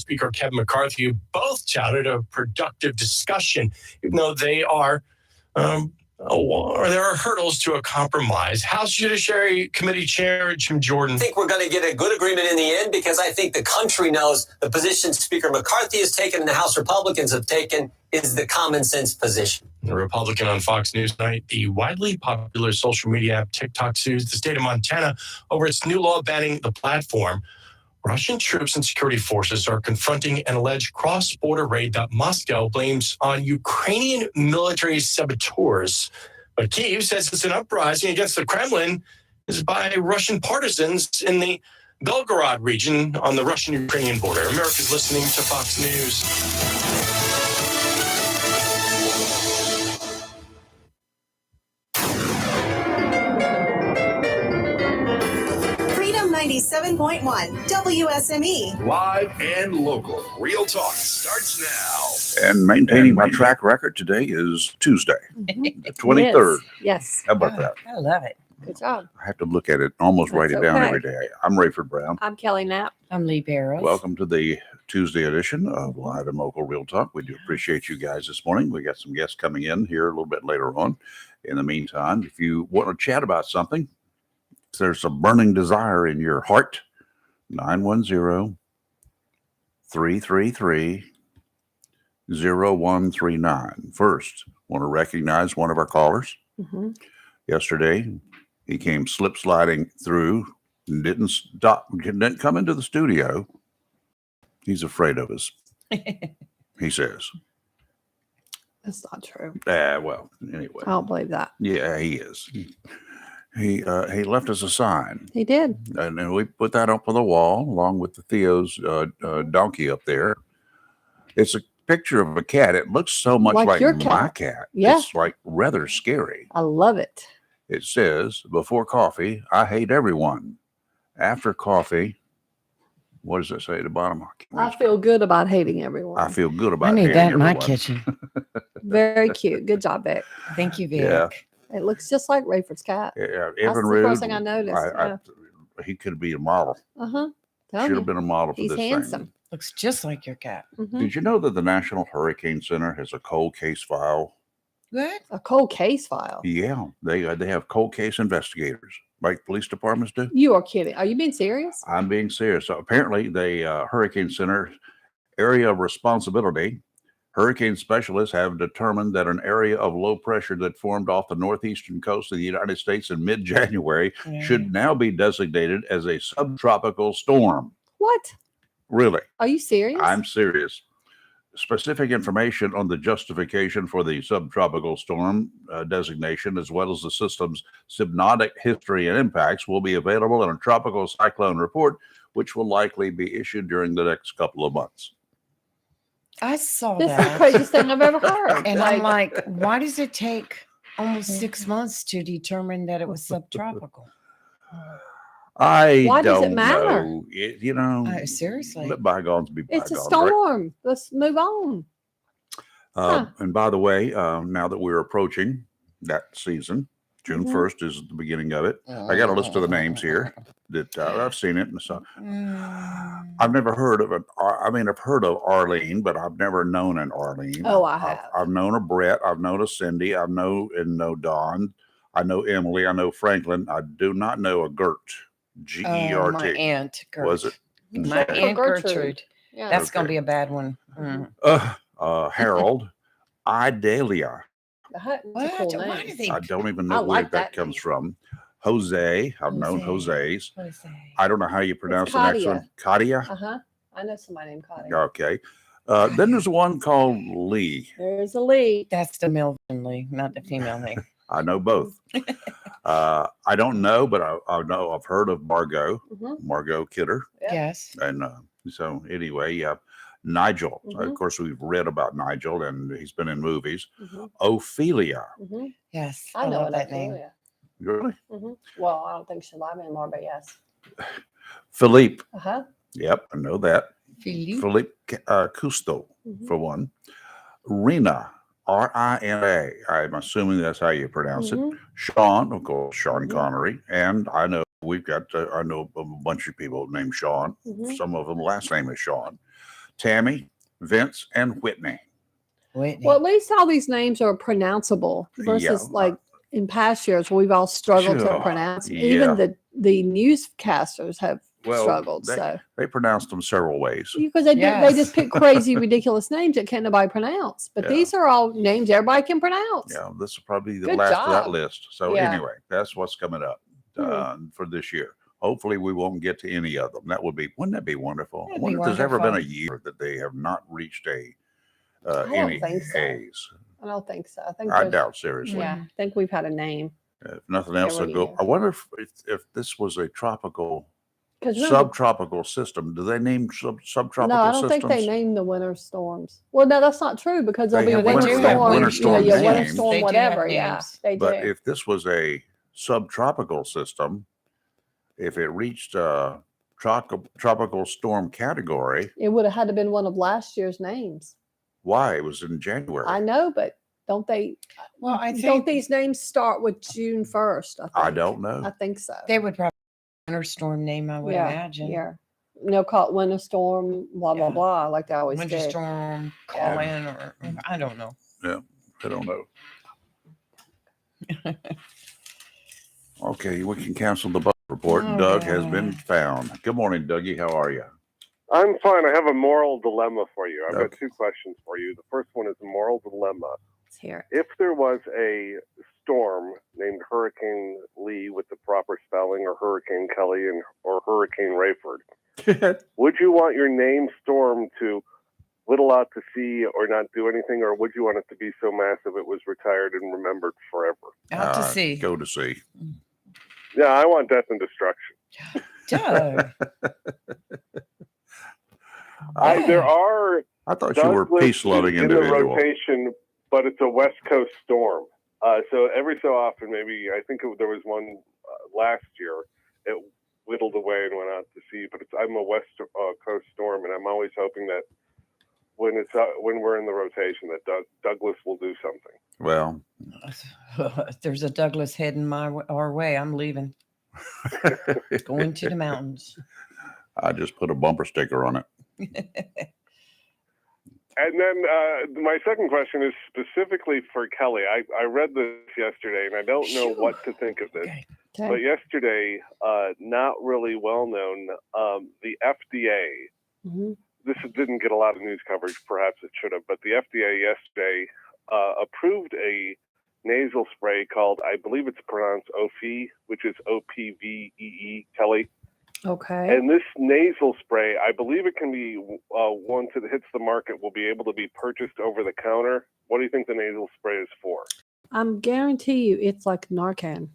Speaker Kevin McCarthy, who both touted a productive discussion, even though there are hurdles to a compromise. House Judiciary Committee Chair Jim Jordan. I think we're going to get a good agreement in the end because I think the country knows the position Speaker McCarthy has taken and the House Republicans have taken is the common sense position. The Republican on Fox News tonight, the widely popular social media app TikTok sues the state of Montana over its new law banning the platform. Russian troops and security forces are confronting an alleged cross-border raid that Moscow blames on Ukrainian military saboteurs. But Kyiv says it's an uprising against the Kremlin is by Russian partisans in the Belgorod region on the Russian-Ukrainian border. America's listening to Fox News. Freedom 97.1 WSME. Live and local. Real talk starts now. And maintaining my track record today is Tuesday, the 23rd. Yes. How about that? I love it. Good job. I have to look at it, almost write it down okay. every day. I'm Rayford Brown. I'm Kelly Knapp. I'm Lee Barrows. Welcome to the Tuesday edition of Live and Local Real Talk. We do appreciate you guys this morning. We got some guests coming in here a little bit later on. In the meantime, if you want to chat about something, if there's a burning desire in your heart, 910-333-0139. First, want to recognize one of our callers. Mm-hmm. Yesterday, he came slip sliding through and didn't stop, didn't come into the studio. He's afraid of us, he says. That's not true. Well, anyway. I don't believe that. Yeah, he is. He left us a sign. He did. And then we put that up on the wall along with the Theo's donkey up there. It's a picture of a cat. It looks so much like your my cat. cat. Yeah. It's like rather scary. I love it. It says, before coffee, I hate everyone. After coffee, what does it say at the bottom? I feel good about hating everyone. I feel good about I need hating that in my everyone. kitchen. Very cute. Good job, Vic. Thank you, Vic. Yeah. It looks just like Rayford's cat. Yeah, That's Evan the Rude, first thing I noticed. he could be a model. Uh-huh. Should have been a model for He's this handsome. thing. Looks just like your cat. Mhm. Did you know that the National Hurricane Center has a cold case file? What? A cold case file. Yeah, they have cold case investigators, like police departments do. You are kidding. Are you being serious? I'm being serious. So apparently, the Hurricane Center area of responsibility, hurricane specialists have determined that an area of low pressure that formed off the northeastern coast of the United States in mid-January should now be designated as a subtropical storm. What? Really? Are you serious? I'm serious. Specific information on the justification for the subtropical storm designation, as well as the system's symbiotic history and impacts, will be available in a tropical cyclone report, which will likely be issued during the next couple of months. I saw This is the that. craziest thing I've ever heard. And I'm like, why does it take almost 6 months to determine that it was subtropical? I Why does it don't matter? know. Seriously. Let bygones be bygones. It's a right? storm. Let's move on. And by the way, now that we're approaching that season, June 1st is the beginning of it. I got a list of the names here that I've seen it. And so I've never heard of it. I've heard of Arlene, but I've never known an Arlene. Oh, I have. I've known a Brett. I've known a Cindy. I know Dawn. I know Emily. I know Franklin. I do not know a Gert. G-E-R-T. Oh, my aunt Gertrude. Was it? My Except for aunt Gertrude. Gertrude. Yeah. That's going to Okay. be a bad one. Mm. Harold. Idalia. That's a What? cool Why name. do they? I don't even I know where like that that comes name. from. Jose. I've known Jose. Jose's. What is that? I don't know how you pronounce the next one. Katia? Uh-huh. I know somebody named Cotty. Okay. Then there's one called Lee. There's a Lee. That's the male Lee, not the female Lee. I know both. I don't know, but I know I've heard of Margot, Mhm. Margot Kidder. Yeah. Yes. And so anyway, yeah. Nigel. Mhm. Of course, we've read about Nigel and he's been in movies. Mhm. Ophelia. Mhm. Yes. I know love that that name. name. Really? Well, I don't think she's alive anymore, but yes. Philippe. Uh-huh. Yep, I know that. Philippe. Philippe Cousteau, Mhm. for one. Rena. Rina. I'm assuming that's how you pronounce it. Mhm. Sean, of course, Sean Mhm. Connery. And I know we've got, I know a bunch of people named Sean. Mhm. Some of them last name is Sean. Tammy, Vince, and Whitney. Whitney. Well, at least all these names are pronounceable versus Yeah. like in past years we've all struggled Sure. to pronounce. Yeah. Even the newscasters have Well, struggled. they- So They pronounced them several ways. because they Yes. just pick crazy, ridiculous names that can't nobody pronounce. But Yeah. these are all names everybody can pronounce. Yeah, this will probably be the Good last of that job. list. So Yeah. anyway, that's what's coming up for this year. Hopefully, we won't get to any of them. Wouldn't that be wonderful? I That'd wonder be if there's ever been a wonderful. year that they have not reached don't any think so. A's. I don't think so. I think I there's- doubt seriously. Yeah, I think we've had a name If nothing else, Every they'll go. year. I wonder if this was a tropical, because subtropical system. Do they name subtropical no, I don't systems? think they named the winter storms. Well, no, that's not true because there'll They be have winter winter- they have storm, winter storm winter names. storm, They do have whatever. Yeah, names. they But do. if this was a subtropical system, if it reached tropical storm category, It would have had to been one of last year's names. why? It was in January. I know, but don't they? Well, I Don't think these names start with June 1st? I think. don't know. I think so. they would probably winter storm name, I would yeah, imagine. Yeah. And they'll call it winter storm, blah blah Yeah. blah, like they always Winter did. storm, call in, or I don't know. I don't know. Okay, we can cancel the budget report. Oh, Doug has been God. found. Good morning, Dougie. How are you? I'm fine. I have a moral dilemma for you. I've Okay. got two questions for you. The first one is a moral dilemma. Let's hear it. If there was a storm named Hurricane Lee with the proper spelling, or Hurricane Kelly, or Hurricane Rayford, would you want your named storm to whittle out to sea or not do anything, or would you want it to be so massive it was retired and remembered forever? Out to sea. Go to sea. Yeah, I want death and destruction. Doug. There are I thought you were Douglas peace loving is in the individual. rotation, but it's a West Coast storm. So every so often, maybe I think there was one last year. It whittled away and went out to sea. But I'm a West Coast storm, and I'm always hoping that when we're in the rotation, that Douglas will do something. Well, If there's a Douglas heading our way, I'm leaving. Going to the mountains. I just put a bumper sticker on it. And then my second question is specifically for Kelly. I read this yesterday, and I don't know Sure. what to think of this. Okay. But yesterday, not really well known, the FDA, Mhm. this didn't get a lot of news coverage, perhaps it should have, but the FDA yesterday approved a nasal spray called, I believe it's pronounced OPVEE, which is OPVEE, Kelly. Okay. And this nasal spray, I believe it can be, once it hits the market, will be able to be purchased over the counter. What do you think the nasal spray is for? I'm guarantee you, it's like Narcan,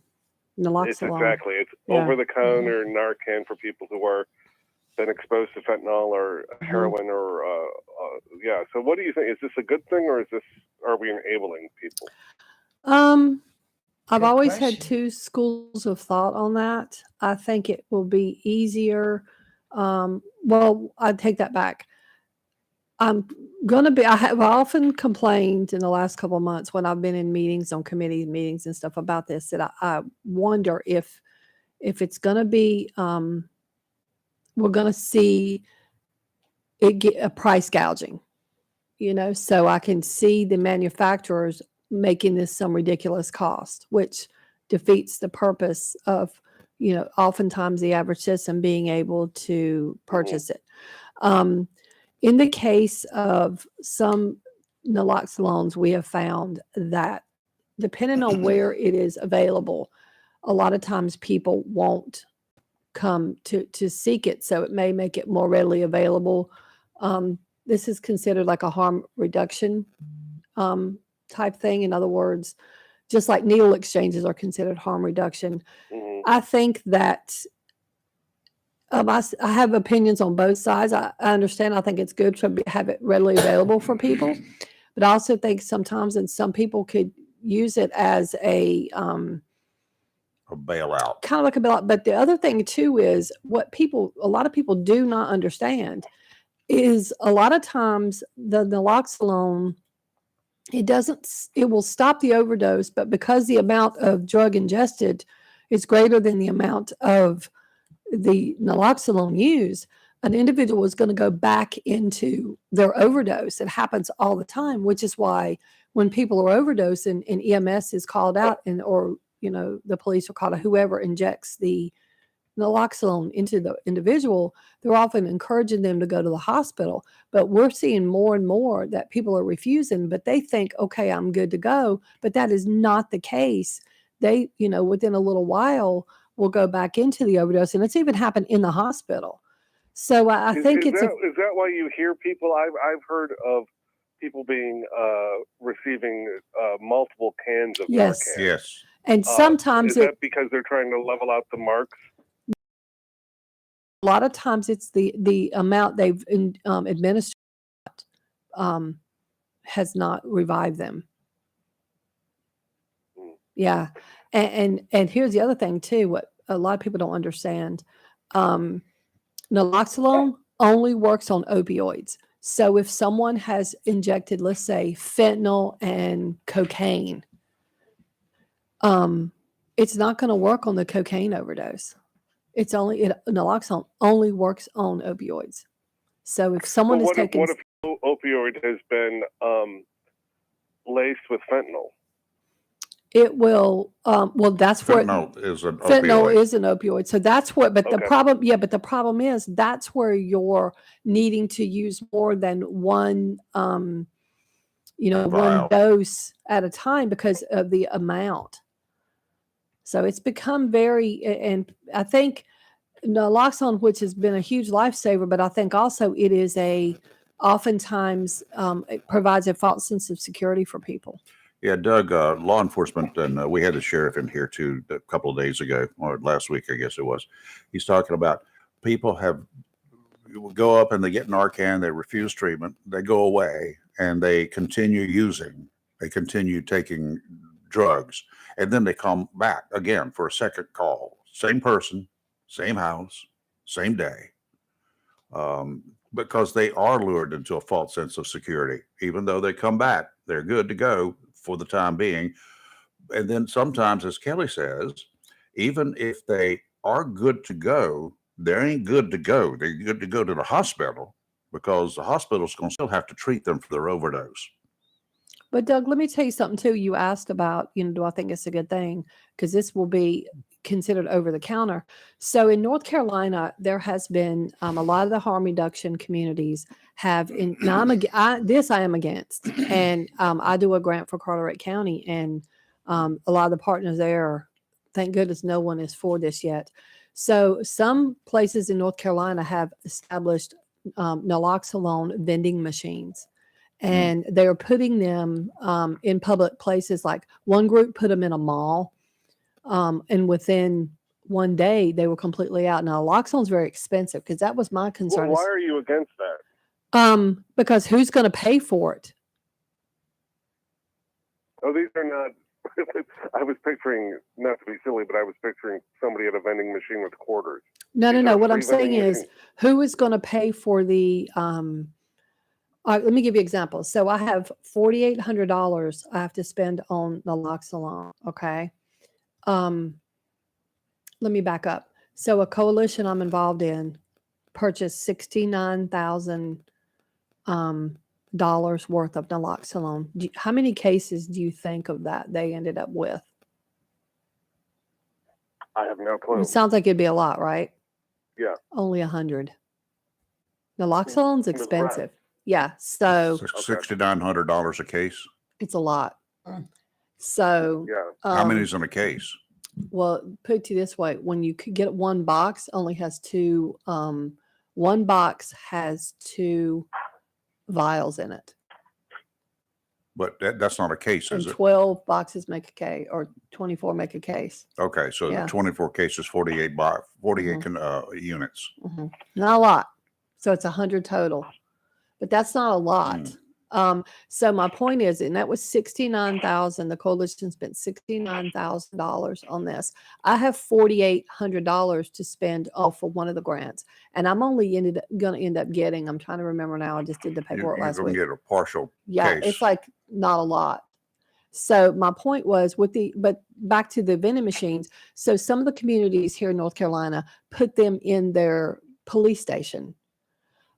It's naloxone. exactly. It's Yeah. Mm-hmm. over the counter Narcan for people who are been exposed to fentanyl or Mm-hmm. heroin or yeah. So what do you think? Is this a good thing, or are we enabling people? I've Good always question. had two schools of thought on that. I think it will be easier. Well, I take that back. I have often complained in the last couple of months when I've been in meetings on committee meetings and stuff about this, that I wonder if it's going to be, we're going to see it get a price gouging, so I can see the manufacturers making this some ridiculous cost, which defeats the purpose of, oftentimes the average citizen being able to purchase it. In the case of some naloxones, we have found that depending on where it is available, a lot of times people won't come to seek it. So it may make it more readily available. This is considered like a harm reduction type thing. In other words, just like needle exchanges are considered harm reduction. Mhm. I think that I have opinions on both sides. I understand. I think it's good to have it readily available for people, but I also think sometimes, and some people could use it as a A bailout. kind of like a bailout. But the other thing too is a lot of people do not understand is a lot of times the naloxone, it will stop the overdose, but because the amount of drug ingested is greater than the amount of the naloxone used, an individual is going to go back into their overdose. It happens all the time, which is why when people are overdosing and EMS is called out or, the police are called out, whoever injects the naloxone into the individual, they're often encouraging them to go to the hospital. But we're seeing more and more that people are refusing, but they think, okay, I'm good to go. But that is not the case. They, within a little while will go back into the overdose. And it's even happened in the hospital. So I think is that why you hear people? I've heard of people being receiving multiple cans of yes. Narcan. Yes. And sometimes is that because they're trying to level out the marks? a lot of times it's the amount they've administered has not revived them. Yeah. And here's the other thing too, what a lot of people don't understand. Naloxone only works on opioids. So if someone has injected, let's say, fentanyl and cocaine, it's not going to work on the cocaine overdose. Naloxone only works on opioids. So if someone is taking, what if opioid has been laced with fentanyl? it will, that's what Fentanyl is an fentanyl opioid. is an opioid. So that's what, but the Okay. problem is that's where you're needing to use more than one, one Vial. dose at a time because of the amount. So it's become and I think naloxone, which has been a huge lifesaver, but I think also it is oftentimes it provides a false sense of security for people. Yeah, Doug, law enforcement, and we had the sheriff in here too a couple of days ago, or last week, I guess it was. He's talking about people go up and they get Narcan, they refuse treatment, they go away, and they continue using, they continue taking drugs, and then they come back again for a second call. Same person, same house, same day. Because they are lured into a false sense of security. Even though they come back, they're good to go for the time being. And then sometimes, as Kelly says, even if they are good to go, they ain't good to go. They're good to go to the hospital because the hospital's going to still have to treat them for their overdose. But Doug, let me tell you something too. You asked about, do I think it's a good thing? Because this will be considered over the counter. So in North Carolina, there has been a lot of the harm reduction communities have now I am against, and I do a grant for Carteret County, and a lot of the partners there, thank goodness no one is for this yet. So some places in North Carolina have established naloxone vending machines. And they're putting them in public places. Like one group put them in a mall, and within one day they were completely out. Now, naloxone's very expensive because that was my concern. Well, why are you against that? Because who's going to pay for it? Oh, these are not. I was picturing, not to be silly, but I was picturing somebody at a vending machine with quarters. No. What I'm Free vending saying is, machines. who is going to pay for the? Let me give you an example. So I have $4,800 I have to spend on naloxone. Okay. Let me back up. So a coalition I'm involved in purchased $69,000 worth of naloxone. How many cases do you think of that they ended up with? I have no clue. It sounds like it'd be a lot, right? Yeah. Only 100. Naloxone's That's expensive. Yeah. So $6,900 a case. it's a lot. So Yeah. How many's in a case? well, put it to you this way: when you could get one box, only has two. One box has 2 vials in it, But that's not a case, and is it? 12 boxes make a case, or 24 make a case. Okay, so Yeah. the 24 cases, 48 units. Not a lot. So it's 100 total, but that's not a lot. So my point is, and that was 69,000. The coalition spent $69,000 on this. I have $4,800 to spend off of one of the grants, and I'm only going to end up getting. I'm trying to remember now. I just did the paperwork You're last going week. to get a partial Yeah, case. it's like not a lot. So my point was but back to the vending machines. So some of the communities here in North Carolina put them in their police station.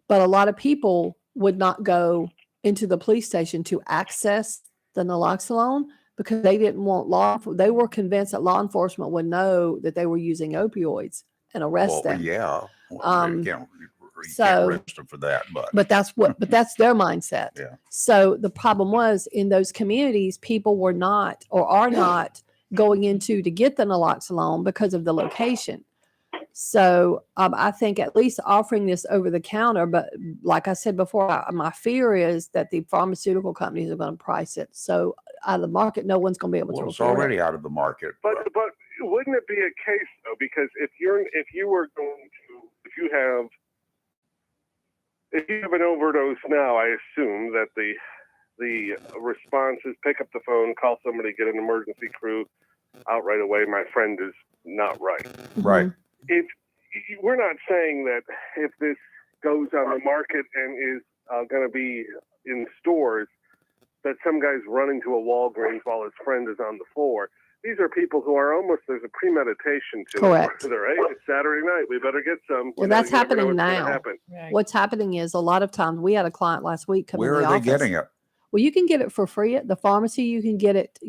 but a lot of people would not go into the police station to access the naloxone because they didn't want they were convinced that law enforcement would know that they were using opioids and arrest them. Yeah. Well, Um, you can't so- arrest them for that, but But that's their mindset. Yeah. So the problem was in those communities, people were not or are not going into to get the naloxone because of the location. So I think at least offering this over the counter, but like I said before, my fear is that the pharmaceutical companies are going to price it so out of the market, no one's going to be able to well, it's afford already it. out of the market. But wouldn't it be a case though? Because if you have an overdose now, I assume that the response is pick up the phone, call somebody, get an emergency crew out right away. My friend is not right. Right. If we're not saying that if this goes on the market and is going to be in stores, that some guy's running to a Walgreens while his friend is on the floor. These are people who are almost, there's a premeditation to Correct. it. They're, hey, it's Saturday night. We better get some. Well, that's you never know happening what's gonna now. happen. Right. What's happening is a lot of times we had a client last week come in Where the are they office. getting it? Well, you can get it for free at the pharmacy. You can get it,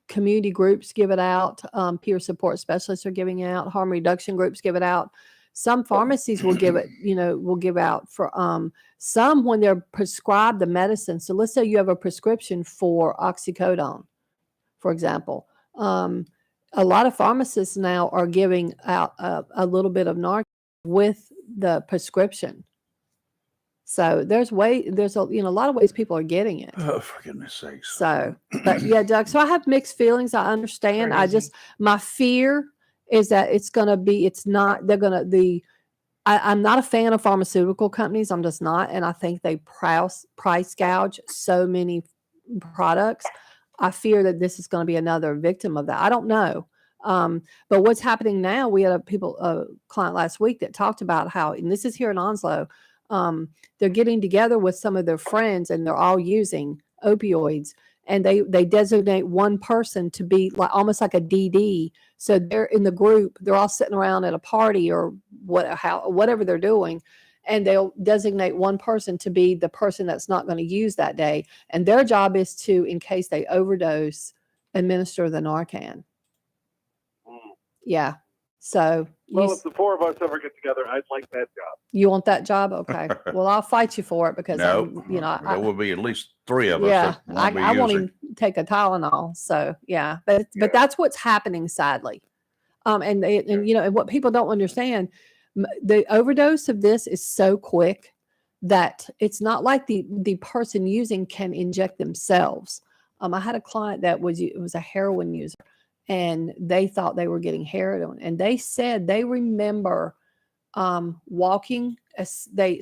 community groups give it out. Peer support specialists are giving it out. Harm reduction groups give it out. Some pharmacies will give it, will give out for some when they're prescribed the medicine. So let's say you have a prescription for oxycodone, for example. A lot of pharmacists now are giving out a little bit of Narcan with the prescription. So there's a lot of ways people are getting it. Oh, for goodness sakes. So, but yeah, Doug. So I have mixed feelings. I understand. Crazy. My fear is that I'm not a fan of pharmaceutical companies. I'm just not. And I think they price gouge so many products. I fear that this is going to be another victim of that. I don't know. But what's happening now, we had a client last week that talked about how, and this is here in Onslow, they're getting together with some of their friends and they're all using opioids, and they designate one person to be almost like a DD. So they're in the group, they're all sitting around at a party or whatever they're doing, and they'll designate one person to be the person that's not going to use that day. And their job is to, in case they overdose, administer the Narcan. Yeah. So Well, if the four of us ever get together, I'd like that job. you want that job? Okay. Well, I'll fight you for it because No, there will be at least three of us that won't be I won't using. even take a Tylenol. So yeah, but that's what's happening, sadly. And what people don't understand, the overdose of this is so quick that it's not like the person using can inject themselves. I had a client that was a heroin user, and they thought they were getting heroin, and they said they remember walking as they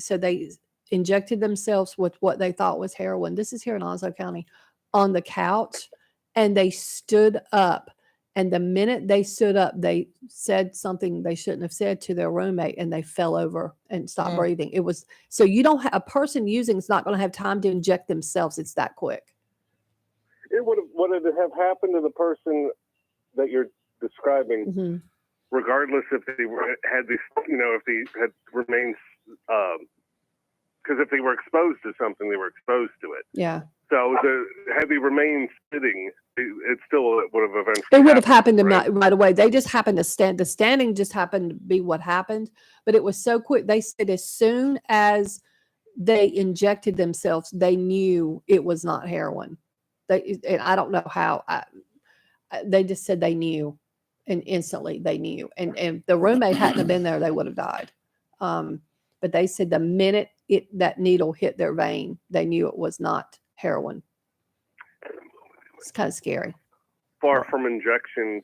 injected themselves with what they thought was heroin. This is here in Onslow County, on the couch, and they stood up. And the minute they stood up, they said something they shouldn't have said to their roommate, and they fell over and stopped breathing. It was so you don't a person using is not going to have time to inject themselves. It's that quick. It would it have happened to the person that you're describing, Mm-hmm. regardless if they had remained, because if they were exposed to something, they were exposed to it. Yeah. So had they remained sitting, it still would have eventually. It would have happened right? right away. They just happened to stand. The standing just happened to be what happened, but it was so quick. They said as soon as they injected themselves, they knew it was not heroin. And I don't know how. They just said they knew, and instantly they knew. And if the roommate hadn't have been there, they would have died. But they said the minute that needle hit their vein, they knew it was not heroin. It's kind of scary. Far from injection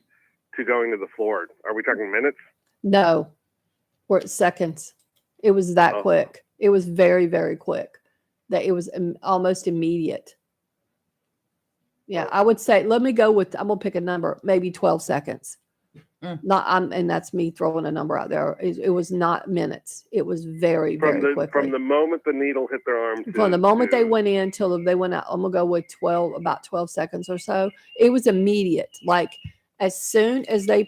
to going to the floor. Are we talking minutes? No, we're at seconds. It was that Oh. quick. It was very, very quick. That it was almost immediate. Yeah, I would say, I'm gonna pick a number, maybe 12 seconds. And that's me throwing a number out there. It was not minutes. It was very, very quickly. From the moment the needle hit their arm. From the moment they went in till they went out, I'm gonna go with about 12 seconds or so. It was immediate. Like as soon as they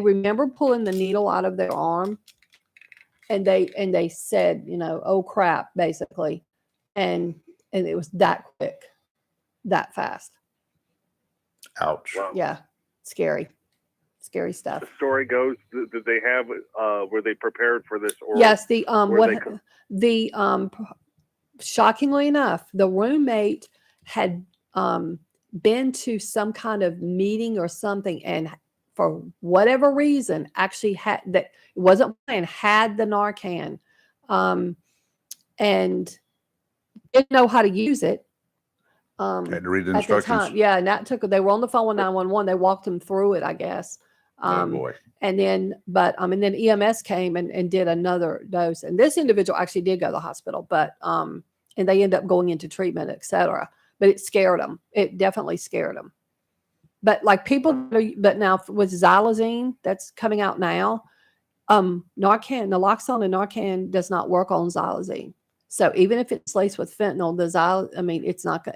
remember pulling the needle out of their arm, and they said, oh crap, basically, and it was that quick, that fast. Ouch. Wow. Yeah, scary stuff. The story goes, did they have, were they prepared for this? Or Yes, were they shockingly enough, the roommate had been to some kind of meeting or something, and for whatever reason, actually had that it wasn't planned, had the Narcan, and didn't know how to use it. Had to read the At the instructions. time, yeah, and that they were on the phone with 911. They walked them through it, I guess. Oh boy. And then, and then EMS came and did another dose. And this individual actually did go to the hospital, but, and they end up going into treatment, et cetera. But it scared them. It definitely scared them. But like but now with xylazine that's coming out now, Narcan, naloxone and Narcan does not work on xylazine. So even if it's laced with fentanyl,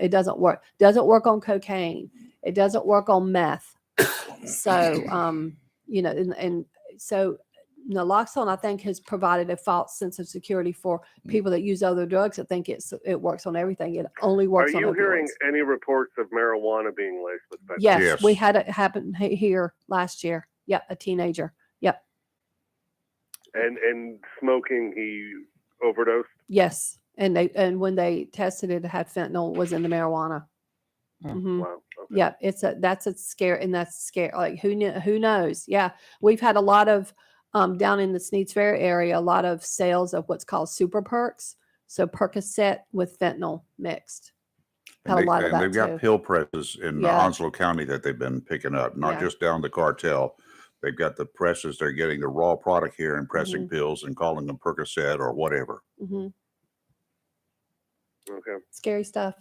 it doesn't work. Doesn't work on cocaine. It doesn't work on meth. So, and so naloxone, I think, has provided a false sense of security for people that use other drugs that think it works on everything. It only works on Are you hearing opioids. any reports of marijuana being laced with fentanyl? Yes, we Yes. had it happen here last year. Yep, a teenager. Yep. And smoking, he overdosed? Yes, and when they tested it had fentanyl was in the marijuana. Mhm. Wow. Okay. Yeah, that's a scare, and that's scary. Like who knows? Yeah, we've had a lot of down in the Sneads Fair area, a lot of sales of what's called super perks. So Percocet with fentanyl mixed. Had a lot of that they've got too. pill presses in Yeah. Onslow County that they've been picking up, not Yeah. just down the cartel. They've got the presses. They're getting the raw product here and pressing Mm-hmm. pills and calling them Percocet or whatever. Hmm. Okay. Scary stuff.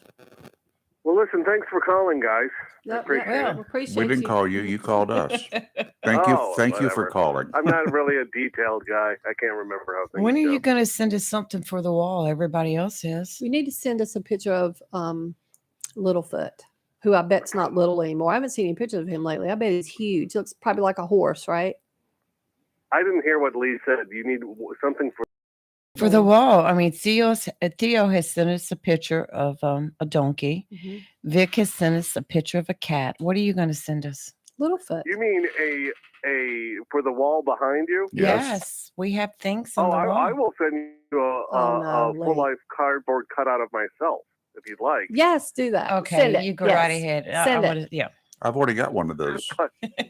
Well, listen, thanks for calling, guys. Yep, appreciate yeah, it. we appreciate We didn't you. call you. You called us. Oh, Thank you for whatever. calling. I'm not really a detailed guy. I can't remember how things When are go. you going to send us something for the wall? Everybody else is. You need to send us a picture of Littlefoot, who I bet's not little anymore. I haven't seen any pictures of him lately. I bet he's huge. He looks probably like a horse, right? I didn't hear what Lee said. You need something For the wall, I mean, Theo has sent us a picture of a donkey. Mhm. Vic has sent us a picture of a cat. What are you going to send us? Littlefoot. You mean a for the wall behind you? Yes. We have things on Oh, the wall. I will send you a no, full Lee. life cardboard cutout of myself if you'd like. Yes, do that. Okay, Send it. you go right Yes. ahead. Send it. Yeah. I've already got one of those.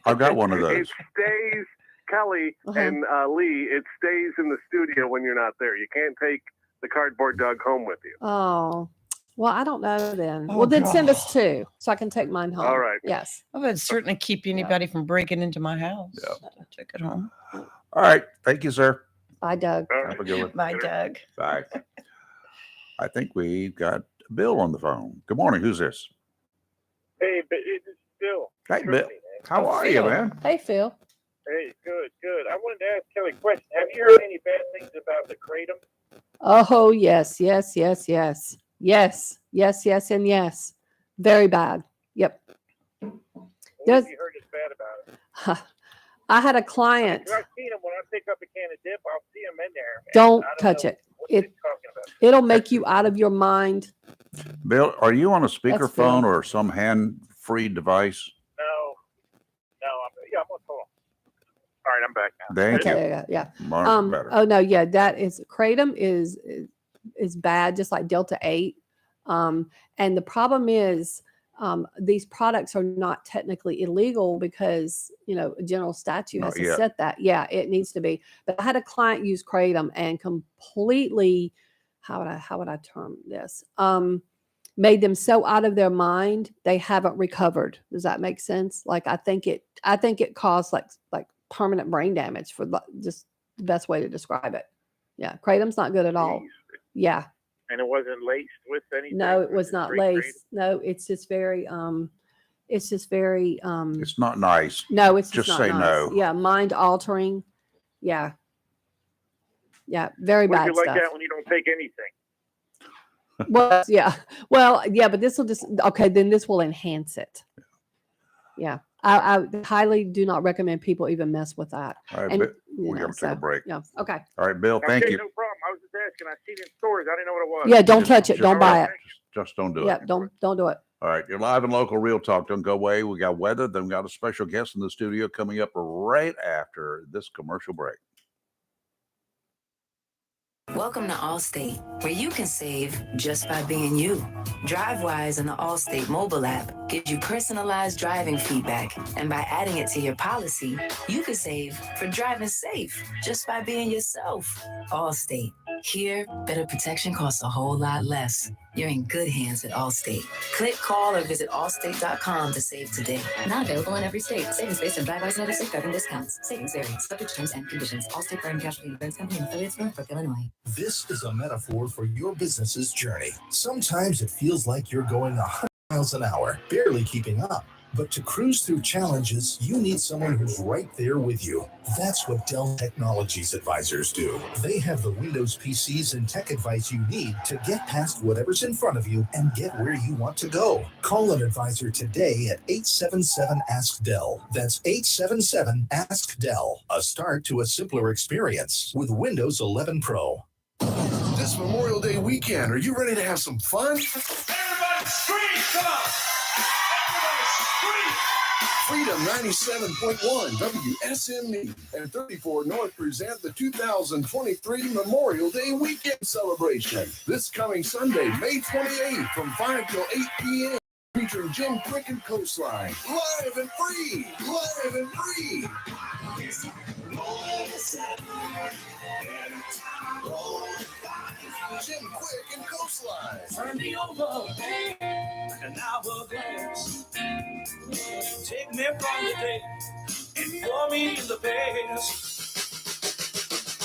I've got one of It those. stays, Kelly Uh-huh. and Lee. It stays in the studio when you're not there. You can't take the cardboard Doug home with you. Oh, well, I don't know then. Oh, Well, then send us God. two so I can take mine home. All right. Yes. I would certainly keep anybody from breaking into my house. Yeah. I took it home. All right. Thank you, sir. Bye, Doug. All Have right. a good one. Bye, Doug. Bye. I think we've got Bill on the phone. Good morning. Who's this? Hey, but it's Bill. Hey, Bill. Truthfully, man. How Oh, are you, Phil. man? Hey, Phil. Hey, good, good. I wanted to ask Kelly a question. Have you heard any bad things about the Kratom? Oh, yes, yes, yes, yes. Yes, yes, yes, and yes. Very bad. Yep. What There's- have you heard is bad about it? I had a client. 'Cause I've seen them when I pick up a can of dip. I'll see them in there. and Don't I touch know it. What It- they're talking about. It'll make you out of your mind. Bill, are you on a Phil. speakerphone or some hand-free device? No, I'm on phone. All right, I'm back now. Thank you. Okay, yeah. Much better. Oh no, yeah, that is Kratom is bad, just like Delta 8. And the problem is these products are not technically illegal because a general statute has Not to yet. set that. Yeah, it needs to be. But I had a client use Kratom and completely, how would I term this? Made them so out of their mind they haven't recovered. Does that make sense? Like I think it caused like permanent brain damage for just the best way to describe it. Yeah, Kratom's not good at all. Jeez. Yeah, And it wasn't laced with anything? no, it was Just not straight laced. No, it's just very It's not nice. no, it's just not say nice. no. Yeah, mind altering. Yeah, very Kratom. Would bad you like stuff. that when you don't take anything? Well, yeah, but this will just okay. Then this will enhance it. Yeah, I highly do not recommend people even mess with that. All right, And you We know, got to take a so, break. yeah. Okay. All right, Bill, thank Okay, you. no problem. I was just asking. I seen it in stores. I didn't know what it was. Yeah, don't touch it. Just- Don't buy it. Just don't do Yeah, it. don't do it. All right, you're live and local Real Talk. Don't go away. We got weather, then we got a special guest in the studio coming up right after this commercial break. Welcome to Allstate, where you can save just by being you. DriveWise and the Allstate mobile app gives you personalized driving feedback, and by adding it to your policy, you can save for driving safe just by being yourself. Allstate. Here, better protection costs a whole lot less. You're in good hands at Allstate. Click, call, or visit allstate.com to save today. Not available in every state. Savings based on DriveWise and other safe driving discounts. Savings vary. Subject to terms and conditions. Allstate Fire and Casualty Insurance Company and affiliates, Norfolk, Illinois. This is a metaphor for your business's journey. Sometimes it feels like you're going 100 miles an hour, barely keeping up. But to cruise through challenges, you need someone who's right there with you. That's what Dell Technologies advisors do. They have the Windows PCs and tech advice you need to get past whatever's in front of you and get where you want to go. Call an advisor today at 877-ASK-DELL. That's 877-ASK-DELL. A start to a simpler experience with Windows 11 Pro. This Memorial Day weekend, are you ready to have some fun? Everybody scream! Come on! Freedom 97.1 WSME and 34 North present the 2023 Memorial Day Weekend Celebration. This coming Sunday, May 28th from 5 till 8 p.m. featuring Jim Quick and Coastline. Live and free! Live and free! Jim Quick and Coastline. Turn me over, an hourglass. Take me from the day and pour me in the past.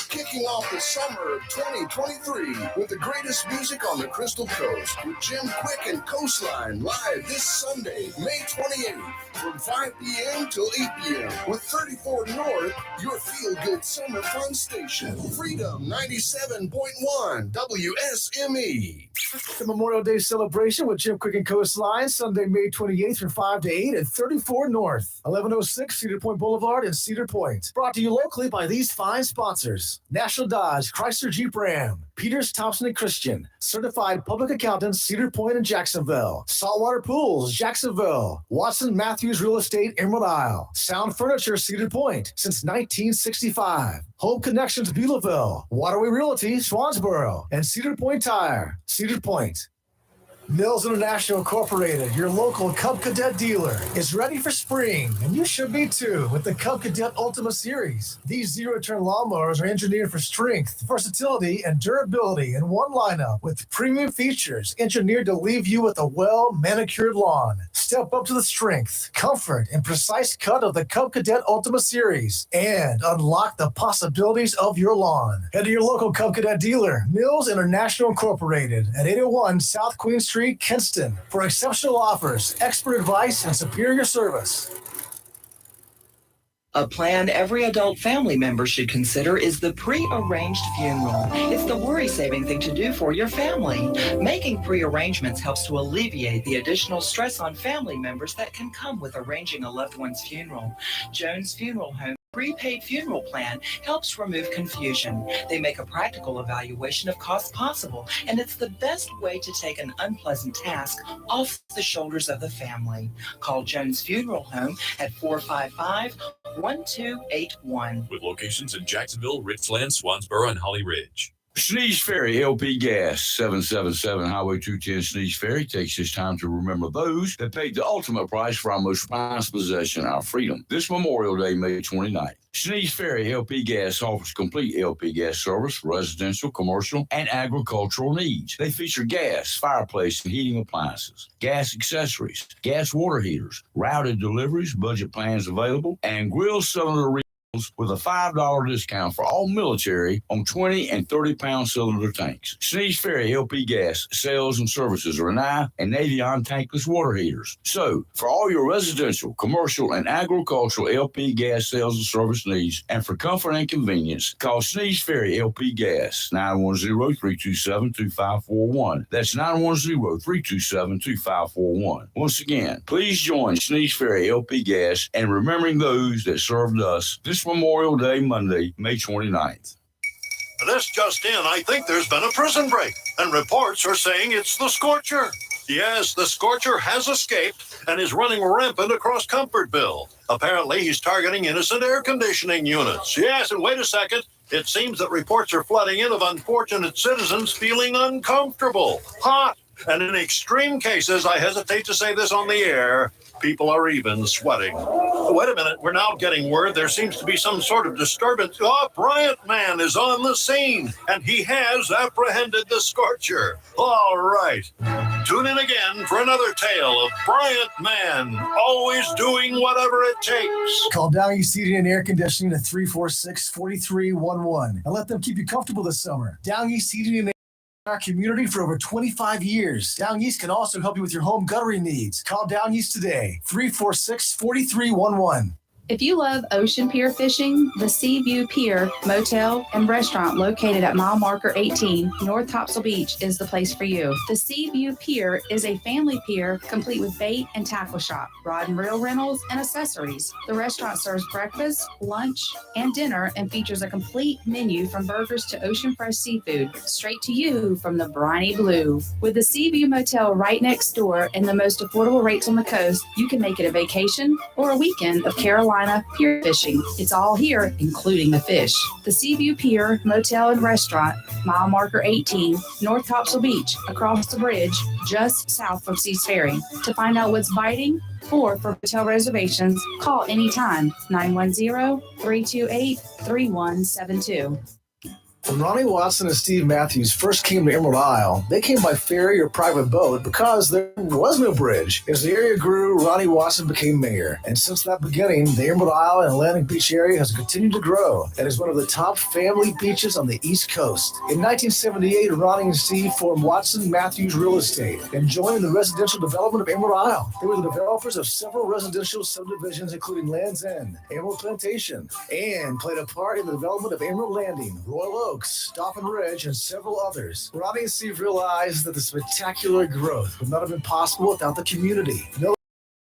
Kicking off the summer of 2023 with the greatest music on the Crystal Coast with Jim Quick and Coastline live this Sunday, May 28th from 5 p.m. till 8 p.m. with 34 North, your feel-good summer fun station. Freedom 97.1 WSME. The Memorial Day celebration with Jim Quick and Coastline, Sunday, May 28th from 5 to 8 at 34 North, 1106 Cedar Point Boulevard in Cedar Point. Brought to you locally by these fine sponsors: National Dodge, Chrysler Jeep Ram, Peters, Thompson and Christian, Certified Public Accountants, Cedar Point and Jacksonville, Saltwater Pools, Jacksonville, Watson Matthews Real Estate, Emerald Isle, Sound Furniture, Cedar Point, since 1965. Home Connections, Beulahville, Waterway Realty, Swansboro, and Cedar Point Tire, Cedar Point. Mills International Incorporated, your local Cub Cadet dealer, is ready for spring, and you should be too with the Cub Cadet Ultima Series. These zero-turn lawnmowers are engineered for strength, versatility, and durability in one lineup with premium features engineered to leave you with a well-manicured lawn. Step up to the strength, comfort, and precise cut of the Cub Cadet Ultima Series and unlock the possibilities of your lawn. Head to your local Cub Cadet dealer, Mills International Incorporated, at 801 South Queen Street, Kinston, for exceptional offers, expert advice, and superior service. A plan every adult family member should consider is the pre-arranged funeral. It's the worry-saving thing to do for your family. Making pre-arrangements helps to alleviate the additional stress on family members that can come with arranging a loved one's funeral. Jones Funeral Home prepaid funeral plan helps remove confusion. They make a practical evaluation of costs possible, and it's the best way to take an unpleasant task off the shoulders of the family. Call Jones Funeral Home at 455-1281. With locations in Jacksonville, Richland, Swansboro, and Holly Ridge. Sneeze Ferry LP Gas, 777 Highway 210 Sneeze Ferry takes this time to remember those that paid the ultimate price for our most prized possession, our freedom. This Memorial Day, May 29th. Sneeze Ferry LP Gas offers complete LP gas service for residential, commercial, and agricultural needs. They feature gas, fireplace, and heating appliances, gas accessories, gas water heaters, routed deliveries, budget plans available, and grill cylinder with a $5 discount for all military on 20 and 30-pound cylinder tanks. Sneeze Ferry LP Gas sales and services Renai and Navion tankless water heaters. So, for all your residential, commercial, and agricultural LP gas sales and service needs, and for comfort and convenience, call Sneeze Ferry LP Gas, 910-327-2541. That's 910-327-2541. Once again, please join Sneeze Ferry LP Gas in remembering those that served us. This this Memorial Day, Monday, May 29th. This just in, I think there's been a prison break, and reports are saying it's the Scorcher. Yes, the Scorcher has escaped and is running rampant across Comfortville. Apparently, he's targeting innocent air conditioning units. Yes, and wait a second. It seems that reports are flooding in of unfortunate citizens feeling uncomfortable, hot, and in extreme cases, I hesitate to say this on the air, people are even sweating. Wait a minute, we're now getting word there seems to be some sort of disturbance. Oh, Bryant Man is on the scene, and he has apprehended the Scorcher. All right. Tune in again for another tale of Bryant Man, always doing whatever it takes. Call Down East Heating and Air Conditioning at 346-4311 and let them keep you comfortable this summer. Down East Heating and Air our community for over 25 years. Down East can also help you with your home guttering needs. Call Down East today, 346-4311. If you love ocean pier fishing, the Seaview Pier Motel and Restaurant located at mile marker 18, North Topsail Beach is the place for you. The Seaview Pier is a family pier complete with bait and tackle shop, rod and reel rentals, and accessories. The restaurant serves breakfast, lunch, and dinner and features a complete menu from burgers to ocean fresh seafood, straight to you from the briny blue. With the Seaview Motel right next door and the most affordable rates on the coast, you can make it a vacation or a weekend of Carolina pier fishing. It's all here, including the fish. The Seaview Pier Motel and Restaurant, mile marker 18, North Topsail Beach, across the bridge, just south of Seas Ferry. To find out what's biting or for hotel reservations, call anytime, 910-328-3172. When Ronnie Watson and Steve Matthews first came to Emerald Isle, they came by ferry or private boat because there was no bridge. As the area grew, Ronnie Watson became mayor. And since that beginning, the Emerald Isle and Atlantic Beach area has continued to grow and is one of the top family beaches on the East Coast. In 1978, Ronnie and Steve formed Watson Matthews Real Estate and joined the residential development of Emerald Isle. They were the developers of several residential subdivisions, including Land's End, Emerald Plantation, and played a part in the development of Emerald Landing, Royal Oaks, Dolphin Ridge, and several others. Ronnie and Steve realized that the spectacular growth would not have been possible without the community. No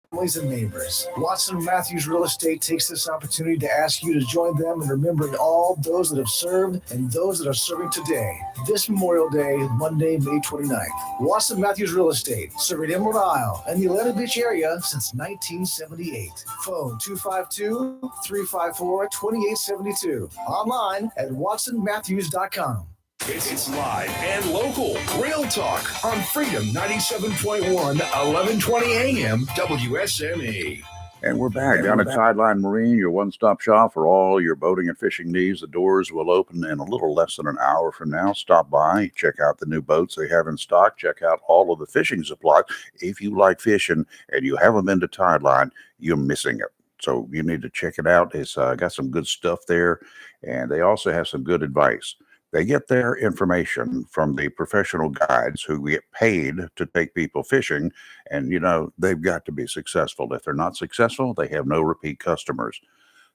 families and neighbors. Watson Matthews Real Estate takes this opportunity to ask you to join them in remembering all those that have served and those that are serving today. This Memorial Day, Monday, May 29th. Watson Matthews Real Estate, serving Emerald Isle and the Atlantic Beach area since 1978. Phone 252-354-2872. Online at watsonmatthews.com. It's live and local. Real talk on Freedom 97.1, 1120 AM, WSME. And we're back down at Tideline Marine, your one-stop shop for all your boating and fishing needs. The doors will open in a little less than an hour from now. Stop by, check out the new boats they have in stock, check out all of the fishing supplies. If you like fishing and you haven't been to Tideline, you're missing it. So you need to check it out. It's got some good stuff there, and they also have some good advice. They get their information from the professional guides who get paid to take people fishing. And, you know, they've got to be successful. If they're not successful, they have no repeat customers.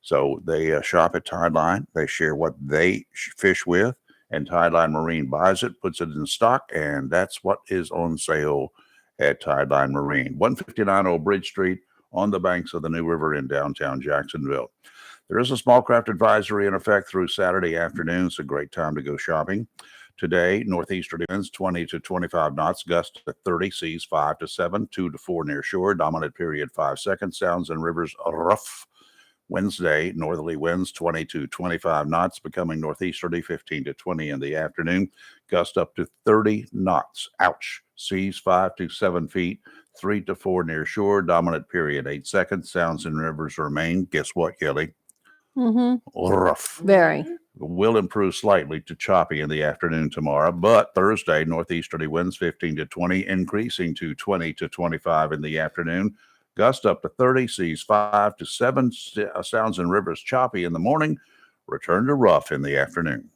So they shop at Tideline. They share what they fish with. And Tideline Marine buys it, puts it in stock. And that's what is on sale at Tideline Marine. 159 Old Bridge Street on the banks of the New River in downtown Jacksonville. There is a small craft advisory in effect through Saturday afternoon. It's a great time to go shopping. Today, northeasterly winds 20 to 25 knots, gusts at 30, seas 5 to 7, 2 to 4 near shore, dominant period 5 seconds, sounds and rivers rough. Wednesday, northerly winds 20 to 25 knots, becoming northeasterly 15 to 20 in the afternoon, gust up to 30 knots. Ouch. Seas 5 to 7 feet, 3 to 4 near shore, dominant period 8 seconds, sounds and rivers remain. Guess what, Kelly? Rough. Very. Will improve slightly to choppy in the afternoon tomorrow, but Thursday, northeasterly winds 15 to 20, increasing to 20 to 25 in the afternoon. Gust up to 30, seas 5 to 7, sounds and rivers choppy in the morning, return to rough in the afternoon.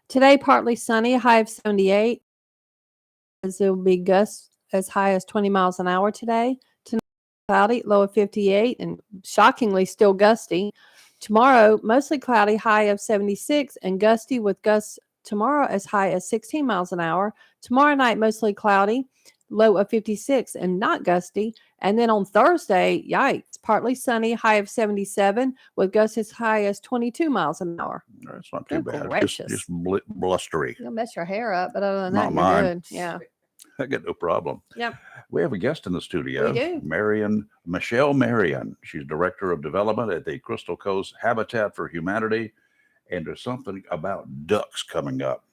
Today, partly sunny, high of 78. There will be gusts as high as 20 miles an hour today. Tonight, cloudy, low of 58, and shockingly still gusty. Tomorrow, mostly cloudy, high of 76, and gusty with gusts tomorrow as high as 16 miles an hour. Tomorrow night, mostly cloudy, low of 56 and not gusty. And then on Thursday, yikes, partly sunny, high of 77, with gusts as high as 22 miles an hour. That's not too Good bad. gracious. Just blustery. You'll mess your hair up, but other than Not that, you're mine. good. Yeah. I get no problem. Yep. We have a guest in the studio. We do. Michelle Marion. She's Director of Development at the Crystal Coast Habitat for Humanity. And there's something about ducks coming up.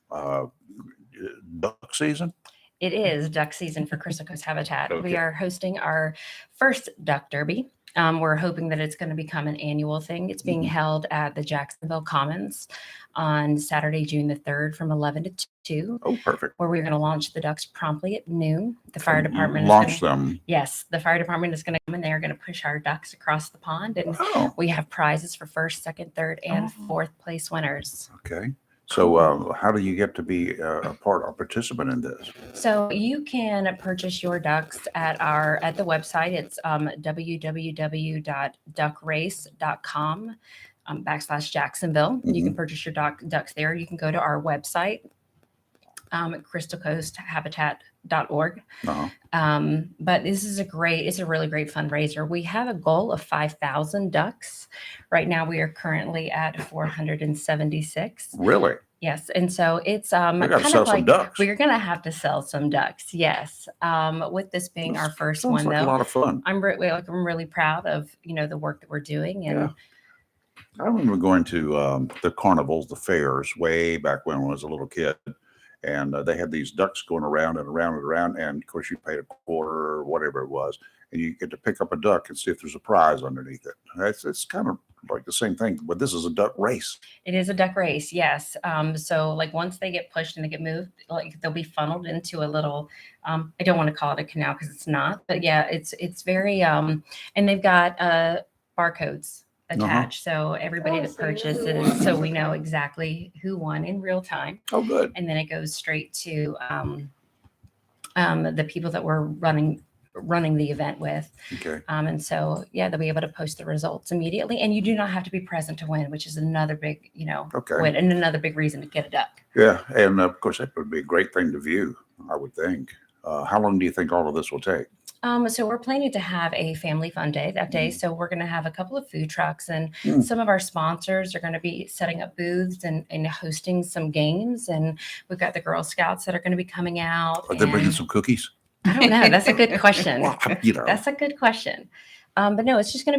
Duck season? It is duck season for Crystal Coast Habitat. Okay. We are hosting our first duck derby. We're hoping that it's going to become an annual thing. It's being held at the Jacksonville Commons on Saturday, June the 3rd from 11 to 2. Oh, perfect. Where we're going to launch the ducks promptly at noon. The fire department Launch is gonna, them. Yes, the fire department is going to come and they're going to push our ducks across the pond. And we have prizes for first, second, third, and fourth place winners. Okay. So how do you get to be a participant in this? So you can purchase your ducks at the website. It's www.duckrace.com /Jacksonville. You can purchase your ducks there. You can go to our website, crystalcoasthabitat.org. But this is it's a really great fundraiser. We have a goal of 5,000 ducks. Right now we are currently at 476. Really? Yes. And so it's gotta kind sell of some like ducks. we're going to have to sell some ducks. Yes. With this being our first sounds one, like a though, lot of fun. I'm really proud of, the work that we're doing. And I remember going to the carnivals, the fairs, way back when I was a little kid. And they had these ducks going around and around and around. And of course, you paid a quarter or whatever it was. And you get to pick up a duck and see if there's a prize underneath it. It's kind of like the same thing, but this is a duck race. it is a duck race. Yes. So like once they get pushed and they get moved, like they'll be funneled into a little, I don't want to call it a canal because it's not, but yeah, it's very, and they've got barcodes attached. So everybody that purchases, so we know exactly who won in real time. Oh, good. And then it goes straight to the people that we're running the event with. Okay. And so, they'll be able to post the results immediately. And you do not have to be present to win, which is another big, Okay. win and another big reason to get a duck. Yeah. And of course, that would be a great thing to view, I would think. How long do you think all of this will take? So we're planning to have a family fun day that day. So we're going to have a couple of food trucks and Mm. some of our sponsors are going to be setting up booths and hosting some games. And we've got the Girl Scouts that are going to be coming out. Are they bringing and- some cookies? I don't know. That's a good question. Well, That's a good question. But no, it's just going to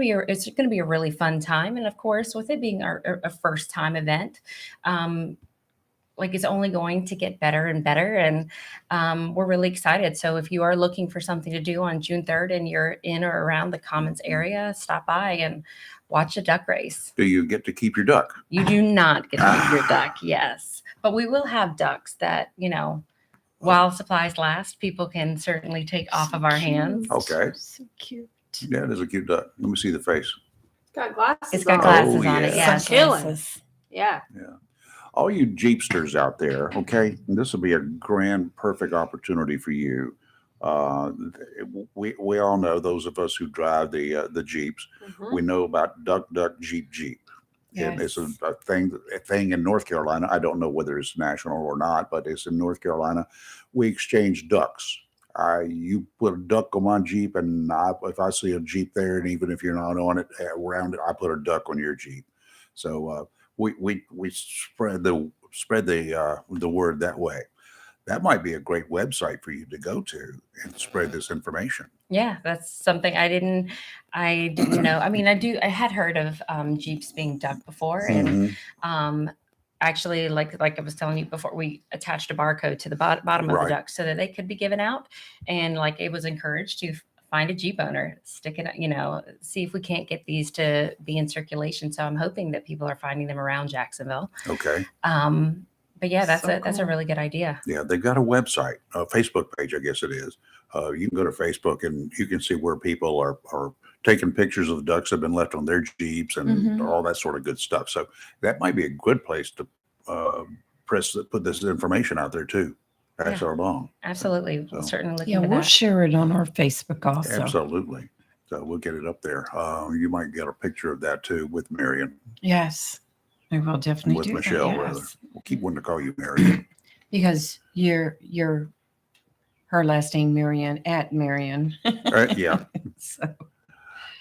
be a really fun time. And of course, with it being our first time event, it's only going to get better and better. And we're really excited. So if you are looking for something to do on June 3rd and you're in or around the Commons area, stop by and watch a duck race. Do you get to keep your duck? You do not get to keep your duck. Yes. But we will have ducks that, while supplies last, people can certainly take off of our hands. Okay. So cute. Yeah, it is a cute duck. Let me see the face. Got glasses. It's got on. glasses on yeah. it. Yes. Killing. Yeah. All you Jeepsters out there, okay, this will be a grand, perfect opportunity for you. We all know, those of us who drive the Jeeps, we know about Duck Jeep. And it's a thing in North Carolina. I don't know whether it's national or not, but it's in North Carolina. We exchange ducks. You put a duck on my Jeep, and if I see a Jeep there, and even if you're not on it, around it, I put a duck on your Jeep. So we spread the word that way. That might be a great website for you to go to and spread this information. Yeah, that's something I didn't know. I mean, I had heard of Jeeps being ducked before. And actually, like I was telling you before, we attached a barcode to the bottom of Right. the duck so that they could be given out. And it was encouraged to find a Jeep owner, stick it, see if we can't get these to be in circulation. So I'm hoping that people are finding them around Jacksonville. Okay. But yeah, that's So that's a cool. really good idea. Yeah, they've got a website, a Facebook page, I guess it is. You can go to Facebook and you can see where people are taking pictures of the ducks that have been left on their Jeeps and all that sort of good stuff. So that might be a good place to put this information out there too. Pass it along. Absolutely. We'll certainly look Yeah, into we'll that. share it on our Facebook also. Absolutely. So we'll get it up there. You might get a picture of that too with Marion, Yes, we will definitely with do Michelle that. rather. Yes. We'll keep wanting to call you Marion. Because you're her last name Marion at Marion. Yeah. So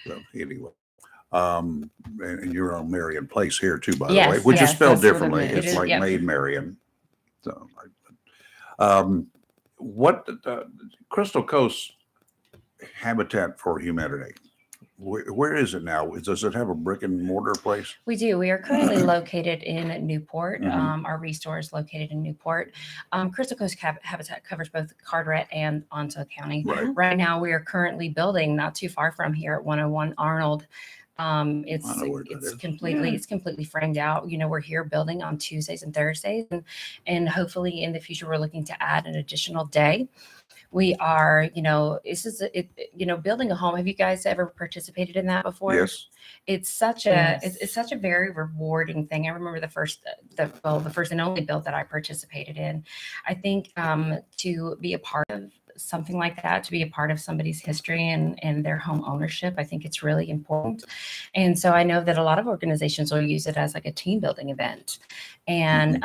So anyway, and you're on Marion Place here too, by the way, Yes, which is yes, spelled that's what it differently. is. It's It is, like yep. Maid Marion. So, what Crystal Coast Habitat for Humanity? Where is it now? Does it have a brick and mortar place? We do. We are currently located in Newport. Mhm. Our restore is located in Newport. Crystal Coast Habitat covers both Carteret and Onslow County. Right. Right now, we are currently building not too far from here at 101 Arnold. I know where that is. It's completely framed out. You know, we're here building on Tuesdays and Thursdays, and hopefully in the future we're looking to add an additional day. We are, you know, building a home. Have you guys ever participated in that before? Yes. It's such a it's such a very rewarding thing. I remember the first and only build that I participated in. I think to be a part of something like that, to be a part of somebody's history and their home ownership, I think it's really important. And so I know that a lot of organizations will use it as like a team building event. And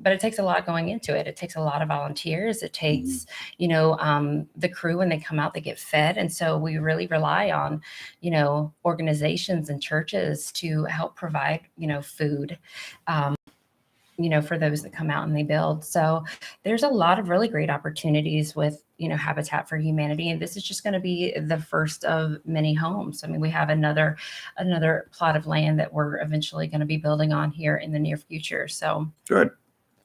but it takes a lot going into it. It takes a lot of volunteers. It takes, you know, the crew when they come out, they get fed. And so we really rely on, you know, organizations and churches to help provide, you know, food, you know, for those that come out and they build. So there's a lot of really great opportunities with, you know, Habitat for Humanity. And this is just going to be the first of many homes. I mean, we have another plot of land that we're eventually going to be building on here in the near future. So Good.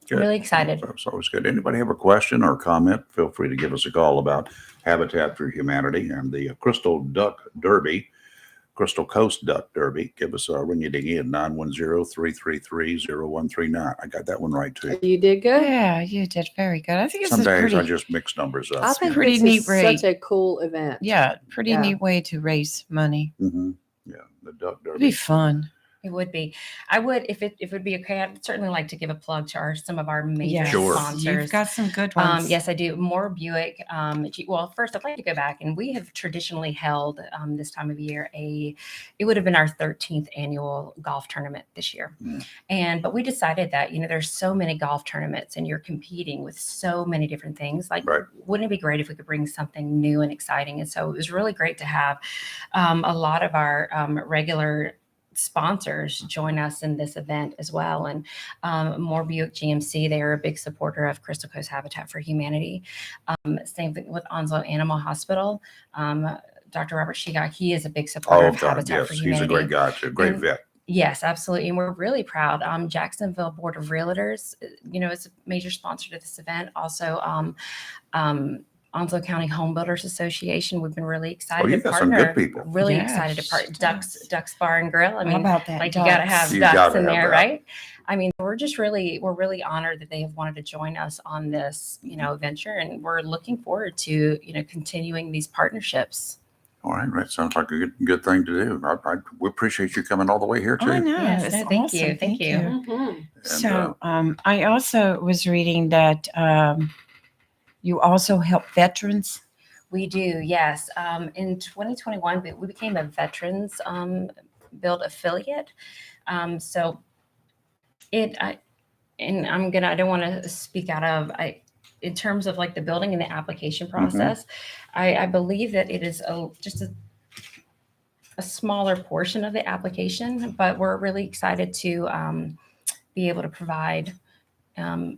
I'm really excited. That's always good. Anybody have a question or comment? Feel free to give us a call about Habitat for Humanity and the Crystal Duck Derby, Crystal Coast Duck Derby. Give us a ring in 910-333-0139. I got that one right too. You did good. Yeah, you did very good. I think it's Some a days pretty, I just mix numbers up. I think pretty this neat is rate. such a cool event. yeah, pretty Yeah. neat way to raise money. Yeah, the Duck It'd be Derby. fun. It would be. I would, if it would be okay, I'd certainly like to give a plug to some of our major Yes, Sure. sponsors. you've got some good ones. Yes, I do. Moore Buick. Well, first I'd like to go back, and we have traditionally held this time of year it would have been our 13th annual golf tournament this year. But we decided that, you know, there's so many golf tournaments and you're competing with so many different things. Like, Right. wouldn't it be great if we could bring something new and exciting? And so it was really great to have a lot of our regular sponsors join us in this event as well. And Moore Buick GMC, they are a big supporter of Crystal Coast Habitat for Humanity. Same thing with Onslow Animal Hospital. Dr. Robert Shigak, he is a big supporter Oh, of God, Habitat yes. for He's Humanity. a great guy too. Great And- vet. Yes, absolutely. And we're really proud. Jacksonville Board of Realtors, you know, is a major sponsor to this event. Also, Onslow County Home Builders Association. We've been really excited you've to got some partner. good people. Really Yes, excited to partner. yes. Ducks Bar and Grill. I How mean, about that? like you got to ducks? have You ducks gotta in have there, that. right? I mean, we're really honored that they have wanted to join us on this, you know, venture, and we're looking forward to, you know, continuing these partnerships. All right, that sounds like a good thing to do. We appreciate you coming all the way here too. I know. Yes, it's no, thank you, awesome. thank you. Mhm. And, So I also was reading that you also help veterans. We do, yes. In 2021, we became a Veterans Build affiliate. So I don't want to speak out of, in terms of like the building and the application process, I believe that it is just a smaller portion of the application, but we're really excited to be able to provide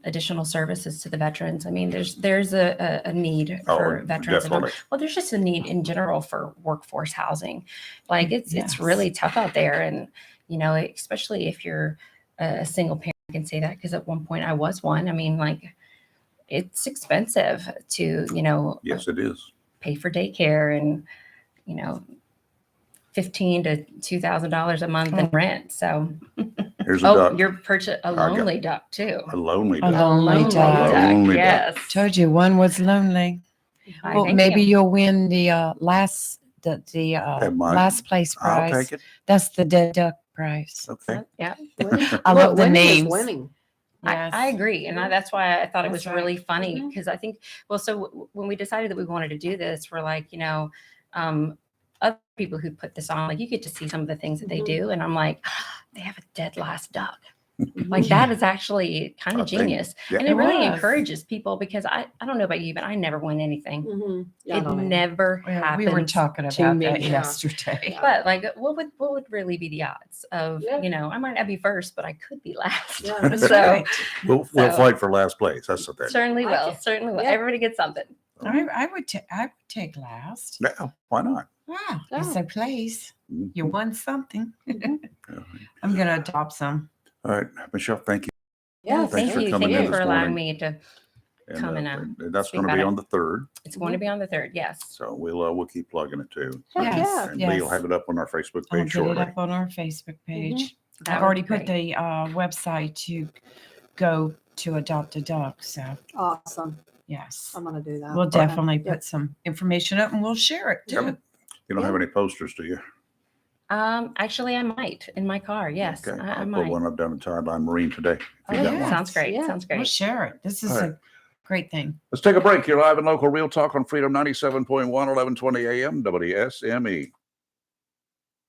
additional services to the veterans. I mean, there's a need for veterans. definitely. Well, there's just a need in general for workforce housing. Like it's Yes. really tough out there, and you know, especially if you're a single parent, I can say that because at one point I was one. I mean, like it's expensive to, you know, Yes, it is. pay for daycare and, you know, $1,500 to $2,000 a month in rent. So, Here's a duck. you're purchasing a got- lonely duck too. A lonely A duck. lonely duck. Lonely duck. Yes. Told you one was lonely. Why, Well, thank maybe you. you'll win the last might. last place I'll prize. take it. That's the dead duck prize. Okay. Yeah. I love the Winning is names. winning. Yes. I agree. And that's why I thought it was That's right. really funny because I think, well, so when we decided that we wanted to do this, we're like, you know, other people who put this on, like you get to see some of the things that they do. And I'm like, they have a dead last duck. Like that is actually kind I of think- genius. yeah. And it really It was. encourages people because I don't know about you, but I never win anything. Yeah, I It don't either. never Well, happens. we were talking to about me. that Yeah. yesterday. But like, what would really be the odds of I might not be first, but I could be last. That's so right. We'll So- fight for last place. That's the thing. certainly will. Certainly will. Yeah. Everybody gets something. I would take last. Yeah, why not? Wow. Yeah. So please, you Mhm. won something. I'm going to adopt some. All right, Michelle, thank you. Yeah, Thank for you. coming Thank in you for this allowing morning. me to And, come and that's speak going to about be it. on the 3rd. It's going to be on the 3rd. Yes. So we'll keep plugging it too. Heck Yes. yeah. And Yes. Lee will have it up on our Facebook I'll page get it shortly. up on our Facebook page. That I've would already be put great. the website to go to adopt a duck. So Awesome. yes, I'm gonna do that. we'll definitely Yep. put some information up and we'll share it too. Yep. You don't have any posters, do you? Actually, I might in my car. Yes, Okay, I I'll put might. one up down at Tideline Marine today. If Oh, you got yeah. one. Sounds great. Yeah. Sounds We'll great. share it. This is All right. a great thing. Let's take a break. You're live and local Real Talk on Freedom 97.1, 1120 AM, WSME.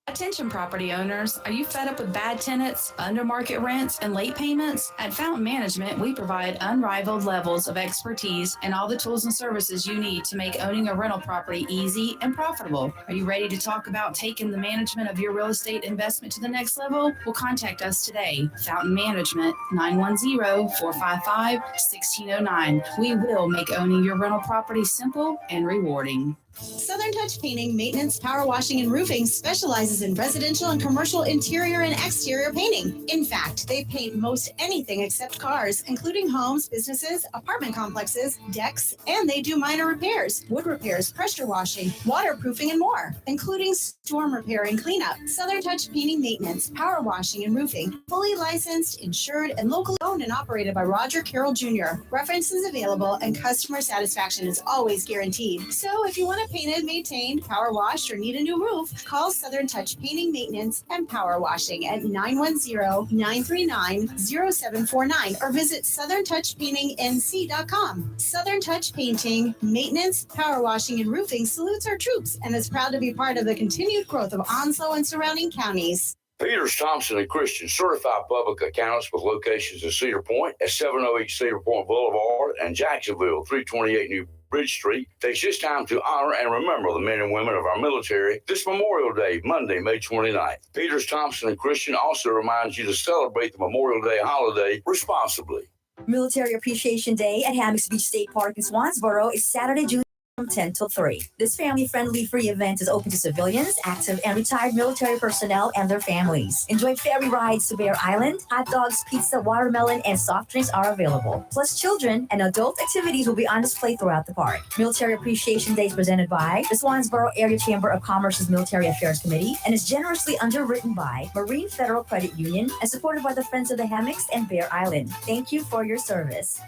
Attention property owners, are you fed up with bad tenants, under market rents, and late payments? At Fountain Management, we provide unrivaled levels of expertise and all the tools and services you need to make owning a rental property easy and profitable. Are you ready to talk about taking the management of your real estate investment to the next level? Well, contact us today. Fountain Management, 910-455-1609. We will make owning your rental property simple and rewarding. Southern Touch Painting, Maintenance, Power Washing, and Roofing specializes in residential and commercial interior and exterior painting. In fact, they paint most anything except cars, including homes, businesses, apartment complexes, decks, and they do minor repairs, wood repairs, pressure washing, waterproofing, and more, including storm repair and cleanup. Southern Touch Painting, Maintenance, Power Washing, and Roofing, fully licensed, insured, and locally owned and operated by Roger Carroll Jr. References available and customer satisfaction is always guaranteed. So if you want to painted, maintained, power washed, or need a new roof, call Southern Touch Painting, Maintenance, and Power Washing at 910-939-0749 or visit southerntouchpaintingnc.com. Southern Touch Painting, Maintenance, Power Washing, and Roofing salutes our troops and is proud to be part of the continued growth of Onslow and surrounding counties. Peters Thompson and Christian, certified public accountants with locations in Cedar Point at 708 Cedar Point Boulevard and Jacksonville, 328 New Bridge Street, takes this time to honor and remember the men and women of our military this Memorial Day, Monday, May 29th. Peters Thompson and Christian also reminds you to celebrate the Memorial Day holiday responsibly. Military Appreciation Day at Hammocks Beach State Park in Swansboro is Saturday, June from 10 till 3. This family-friendly free event is open to civilians, active and retired military personnel, and their families. Enjoy ferry rides to Bear Island. Hot dogs, pizza, watermelon, and soft drinks are available. Plus, children and adult activities will be on display throughout the park. Military Appreciation Day is presented by the Swansboro Area Chamber of Commerce's Military Affairs Committee and is generously underwritten by Marine Federal Credit Union and supported by the Friends of the Hammocks and Bear Island. Thank you for your service.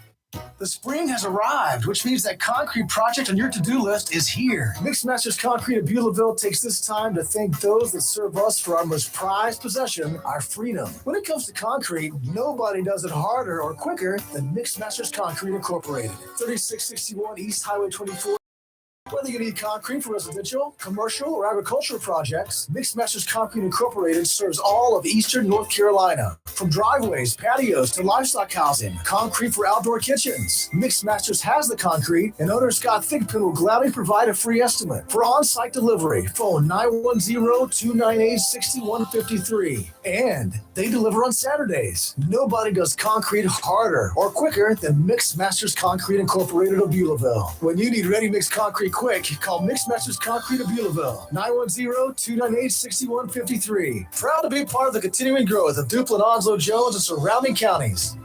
The spring has arrived, which means that concrete project on your to-do list is here. Mixed Masters Concrete of Beulahville takes this time to thank those that serve us for our most prized possession, our freedom. When it comes to concrete, nobody does it harder or quicker than Mixed Masters Concrete Incorporated. 3661 East Highway 24. Whether you need concrete for residential, commercial, or agricultural projects, Mixed Masters Concrete Incorporated serves all of eastern North Carolina. From driveways, patios, to livestock housing, concrete for outdoor kitchens. Mixed Masters has the concrete, and owner Scott Thigpen will gladly provide a free estimate. For on-site delivery, phone 910-298-6153. And they deliver on Saturdays. Nobody does concrete harder or quicker than Mixed Masters Concrete Incorporated of Beulahville. When you need ready-mix concrete quick, call Mixed Masters Concrete of Beulahville, 910-298-6153. Proud to be part of the continuing growth of Duplin, Onslow, Jones, and surrounding counties.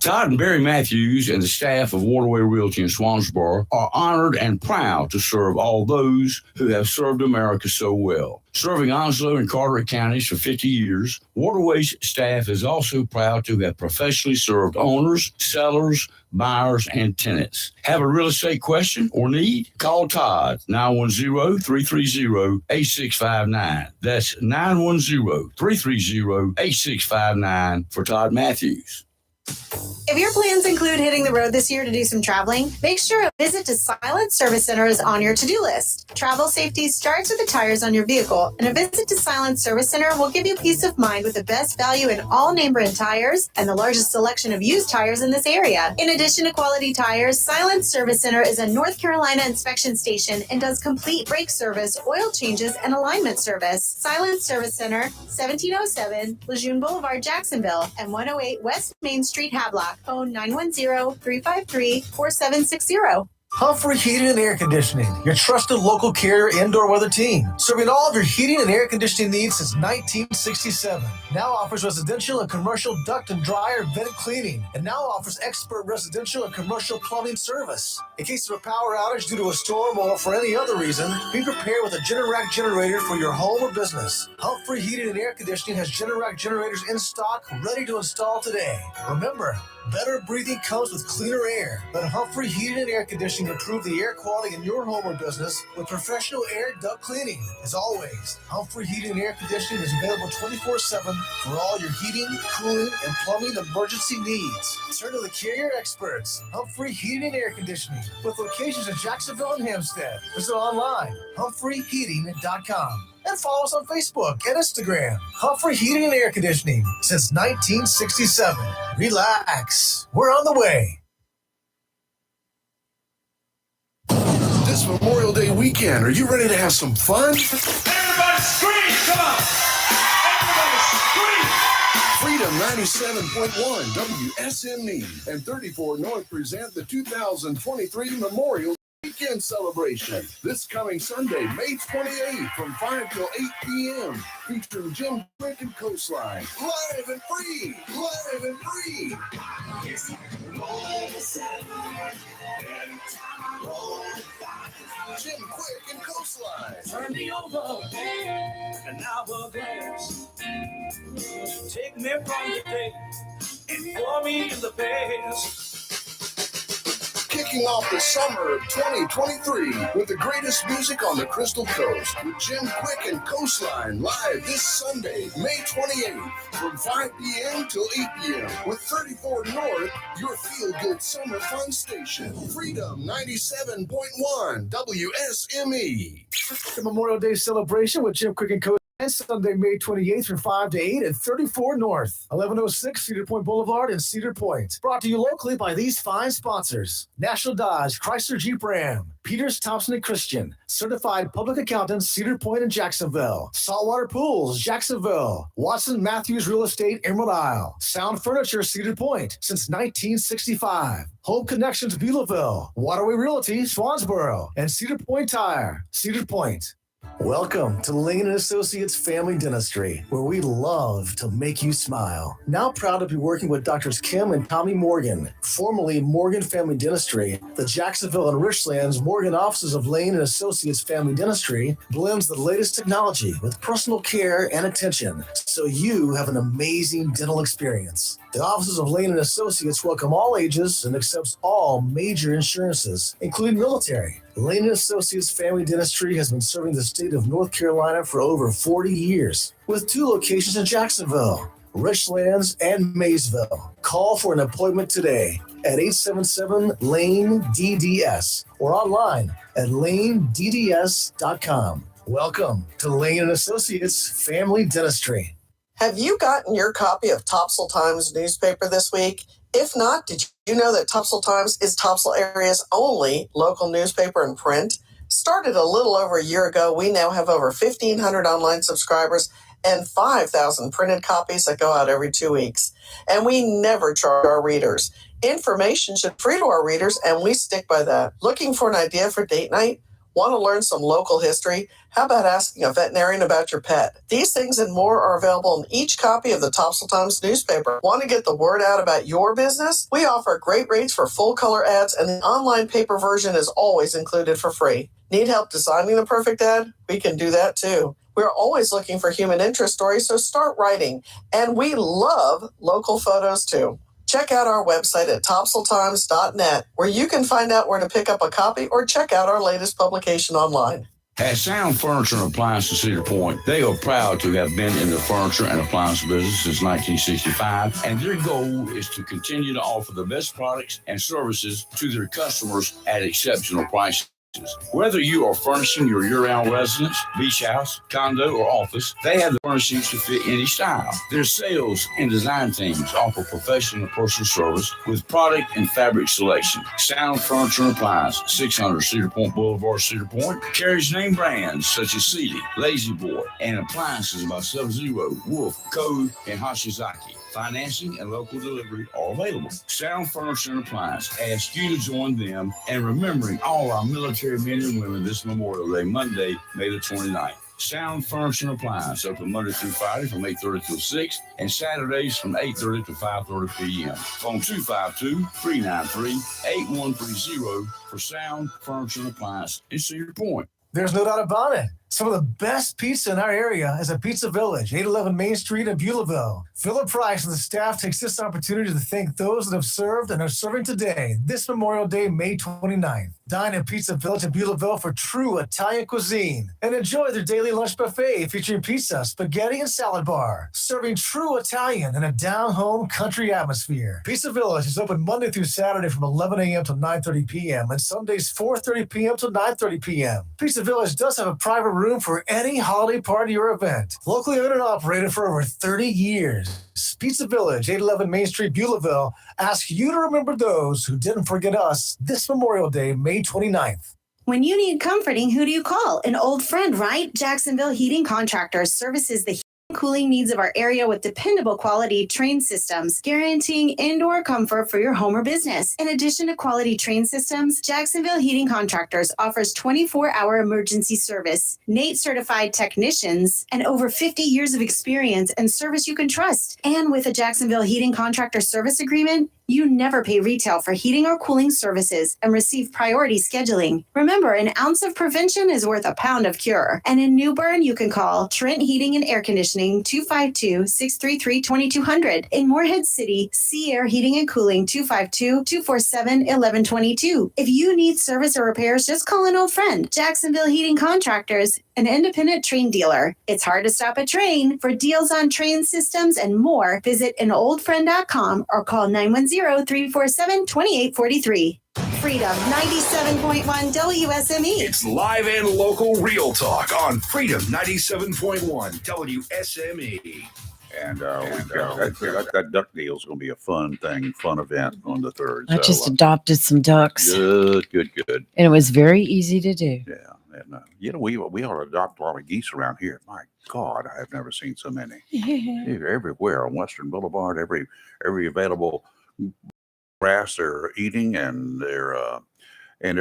Todd and Barry Matthews and the staff of Waterway Realty in Swansboro are honored and proud to serve all those who have served America so well. Serving Onslow and Carteret counties for 50 years, Waterway's staff is also proud to have professionally served owners, sellers, buyers, and tenants. Have a real estate question or need? Call Todd, 910-330-8659. That's 910-330-8659 for Todd Matthews. If your plans include hitting the road this year to do some traveling, make sure a visit to Silent Service Center is on your to-do list. Travel safety starts with the tires on your vehicle, and a visit to Silent Service Center will give you peace of mind with the best value in all name brand tires and the largest selection of used tires in this area. In addition to quality tires, Silent Service Center is a North Carolina inspection station and does complete brake service, oil changes, and alignment service. Silent Service Center, 1707 Lejeune Boulevard, Jacksonville, and 108 West Main Street, Havelock. Phone 910-353-4760. Humphrey Heating and Air Conditioning, your trusted local carrier indoor weather team, serving all of your heating and air conditioning needs since 1967. Now offers residential and commercial duct and dryer vent cleaning, and now offers expert residential and commercial plumbing service. In case of a power outage due to a storm or for any other reason, be prepared with a Generac generator for your home or business. Humphrey Heating and Air Conditioning has Generac generators in stock, ready to install today. Remember, better breathing comes with cleaner air. Let Humphrey Heating and Air Conditioning improve the air quality in your home or business with professional air duct cleaning. As always, Humphrey Heating and Air Conditioning is available 24/7 for all your heating, cooling, and plumbing emergency needs. Turn to the carrier experts, Humphrey Heating and Air Conditioning, with locations in Jacksonville and Hempstead. Visit online, humphreyheating.com. And follow us on Facebook and Instagram. Humphrey Heating and Air Conditioning since 1967. Relax. We're on the way. This Memorial Day weekend, are you ready to have some fun? Everybody scream! Come on! Everybody scream! Freedom 97.1 WSME and 34 North present the 2023 Memorial Weekend Celebration. This coming Sunday, May 28th from 5 till 8 p.m. featuring Jim Quick and Coastline. Live and free! Live and free! Jim Quick and Coastline. Turn me over an hourglass. Take me from the day and pour me in the past. Kicking off the summer of 2023 with the greatest music on the Crystal Coast with Jim Quick and Coastline live this Sunday, May 28th from 5 p.m. till 8 p.m. with 34 North, your feel-good summer fun station. Freedom 97.1 WSME. The Memorial Day celebration with Jim Quick and Coastline. Sunday, May 28th from 5 to 8 at 34 North, 1106 Cedar Point Boulevard in Cedar Point. Brought to you locally by these fine sponsors: National Dodge, Chrysler Jeep Ram, Peters, Thompson & Christian, Certified Public Accountants, Cedar Point and Jacksonville, Saltwater Pools, Jacksonville, Watson Matthews Real Estate, Emerald Isle, Sound Furniture, Cedar Point, since 1965. Home Connections, Beulahville, Waterway Realty, Swansboro, and Cedar Point Tire, Cedar Point. Welcome to Lane & Associates Family Dentistry, where we love to make you smile. Now proud to be working with Doctors Kim and Tommy Morgan, formerly Morgan Family Dentistry. The Jacksonville and Richlands Morgan offices of Lane & Associates Family Dentistry blends the latest technology with personal care and attention, so you have an amazing dental experience. The offices of Lane & Associates welcome all ages and accepts all major insurances, including military. Lane & Associates Family Dentistry has been serving the state of North Carolina for over 40 years, with 2 locations in Jacksonville, Richlands, and Maysville. Call for an appointment today at 877-LANE-DDS or online at lanedds.com. Welcome to Lane & Associates Family Dentistry. Have you gotten your copy of Topsail Times newspaper this week? If not, did you know that Topsail Times is Topsail area's only local newspaper in print? Started a little over a year ago, we now have over 1,500 online subscribers and 5,000 printed copies that go out every 2 weeks. And we never charge our readers. Information should be free to our readers, and we stick by that. Looking for an idea for date night? Want to learn some local history? How about asking a veterinarian about your pet? These things and more are available in each copy of the Topsail Times newspaper. Want to get the word out about your business? We offer great rates for full-color ads, and the online paper version is always included for free. Need help designing the perfect ad? We can do that too. We're always looking for human interest stories, so start writing. And we love local photos too. Check out our website at topsailtimes.net, where you can find out where to pick up a copy or check out our latest publication online. At Sound Furniture and Appliance in Cedar Point, they are proud to have been in the furniture and appliance business since 1965, and their goal is to continue to offer the best products and services to their customers at exceptional prices. Whether you are furnishing your year-round residence, beach house, condo, or office, they have the furnishings to fit any style. Their sales and design teams offer professional personal service with product and fabric selection. Sound Furniture and Appliance, 600 Cedar Point Boulevard, Cedar Point, carries name brands such as Sealy, Lazy Boy, and appliances by Sub-Zero, Wolf, Code, and Hashizaki. Financing and local delivery are available. Sound Furniture and Appliance asks you to join them in remembering all our military men and women this Memorial Day, Monday, May the 29th. Sound Furniture and Appliance, open Monday through Friday from 8:30 till 6 and Saturdays from 8:30 to 5:30 p.m. Phone 252-393-8130 for Sound Furniture and Appliance in Cedar Point. There's no doubt about it. Some of the best pizza in our area is at Pizza Village, 811 Main Street in Beulahville. Philip Price and the staff takes this opportunity to thank those that have served and are serving today, this Memorial Day, May 29th. Dine at Pizza Village in Beulahville for true Italian cuisine and enjoy their daily lunch buffet featuring pizza, spaghetti, and salad bar, serving true Italian in a down-home country atmosphere. Pizza Village is open Monday through Saturday from 11 a.m. to 9:30 p.m. and Sundays 4:30 p.m. to 9:30 p.m. Pizza Village does have a private room for any holiday party or event. Locally owned and operated for over 30 years. Pizza Village, 811 Main Street, Beulahville, asks you to remember those who didn't forget us this Memorial Day, May 29th. When you need comforting, who do you call? An old friend, right? Jacksonville Heating Contractors services the cooling needs of our area with dependable quality train systems, guaranteeing indoor comfort for your home or business. In addition to quality train systems, Jacksonville Heating Contractors offers 24-hour emergency service, NATE certified technicians, and over 50 years of experience and service you can trust. And with a Jacksonville Heating Contractor service agreement, you never pay retail for heating or cooling services and receive priority scheduling. Remember, an ounce of prevention is worth a pound of cure. And in New Bern, you can call Trent Heating and Air Conditioning 252-633-2200. In Morehead City, Sea Air Heating and Cooling 252-247-1122. If you need service or repairs, just call an old friend. Jacksonville Heating Contractors, an independent train dealer. It's hard to stop a train. For deals on train systems and more, visit anoldfriend.com or call 910-347-2843. Freedom 97.1 WSME. It's live and local real talk on Freedom 97.1 WSME. And that duck deal is going to be a fun event on the 3rd. I just adopted some ducks. Good. And it was very easy to do. Yeah. And, we ought to adopt a lot of geese around here. My God, I have never seen so many. They're everywhere on Western Boulevard, every available grass they're eating, and they're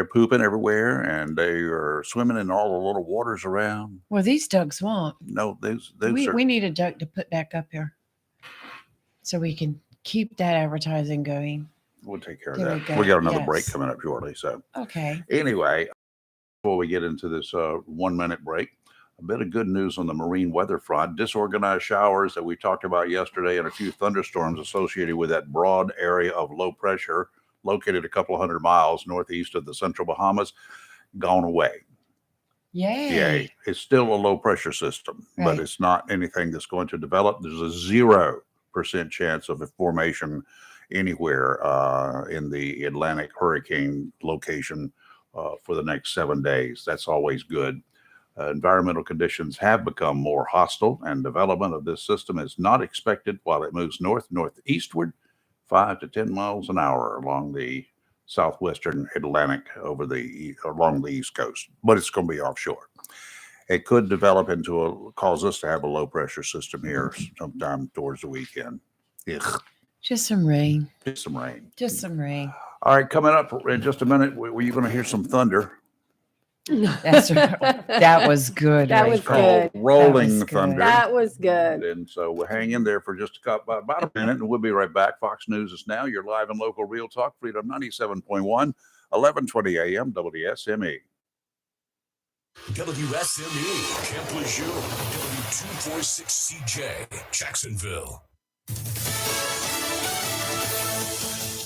pooping everywhere, and they are swimming in all the little waters around. Well, these ducks won't. No, We need a duck to put back up here so we can keep that advertising going. We'll take care of There that. we go. We got another Yes. break coming up shortly. So Okay. anyway, before we get into this 1-minute break, a bit of good news on the marine weather front. Disorganized showers that we talked about yesterday and a few thunderstorms associated with that broad area of low pressure located a couple of 100 miles northeast of the central Bahamas, gone away. Yay. It's still a low pressure system, but Right. it's not anything that's going to develop. There's a 0% chance of a formation anywhere in the Atlantic hurricane location for the next 7 days. That's always good. Environmental conditions have become more hostile, and development of this system is not expected while it moves northeastward 5 to 10 miles an hour along the southwestern Atlantic along the East Coast, but it's going to be offshore. It could develop cause us to have a low pressure system here sometime towards the weekend. Ugh. Just some rain. Just some rain. Just some rain. All right, coming up in just a minute, you're going to hear some thunder. That's right. That was good. That Ray. was Called good. Rolling That was good. Thunder. That was good. And so we'll hang in there for just about a minute, and we'll be right back. Fox News is now your live and local real talk. Freedom 97.1, 1120 a.m. WSME. WSME, Camp Lejeune, W246CJ, Jacksonville.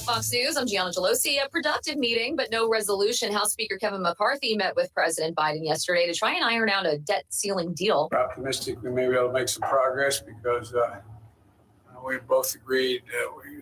Fox News, I'm Gianna Gelosi. A productive meeting, but no resolution. House Speaker Kevin McCarthy met with President Biden yesterday to try and iron out a debt ceiling deal. We're optimistic we may be able to make some progress because we both agreed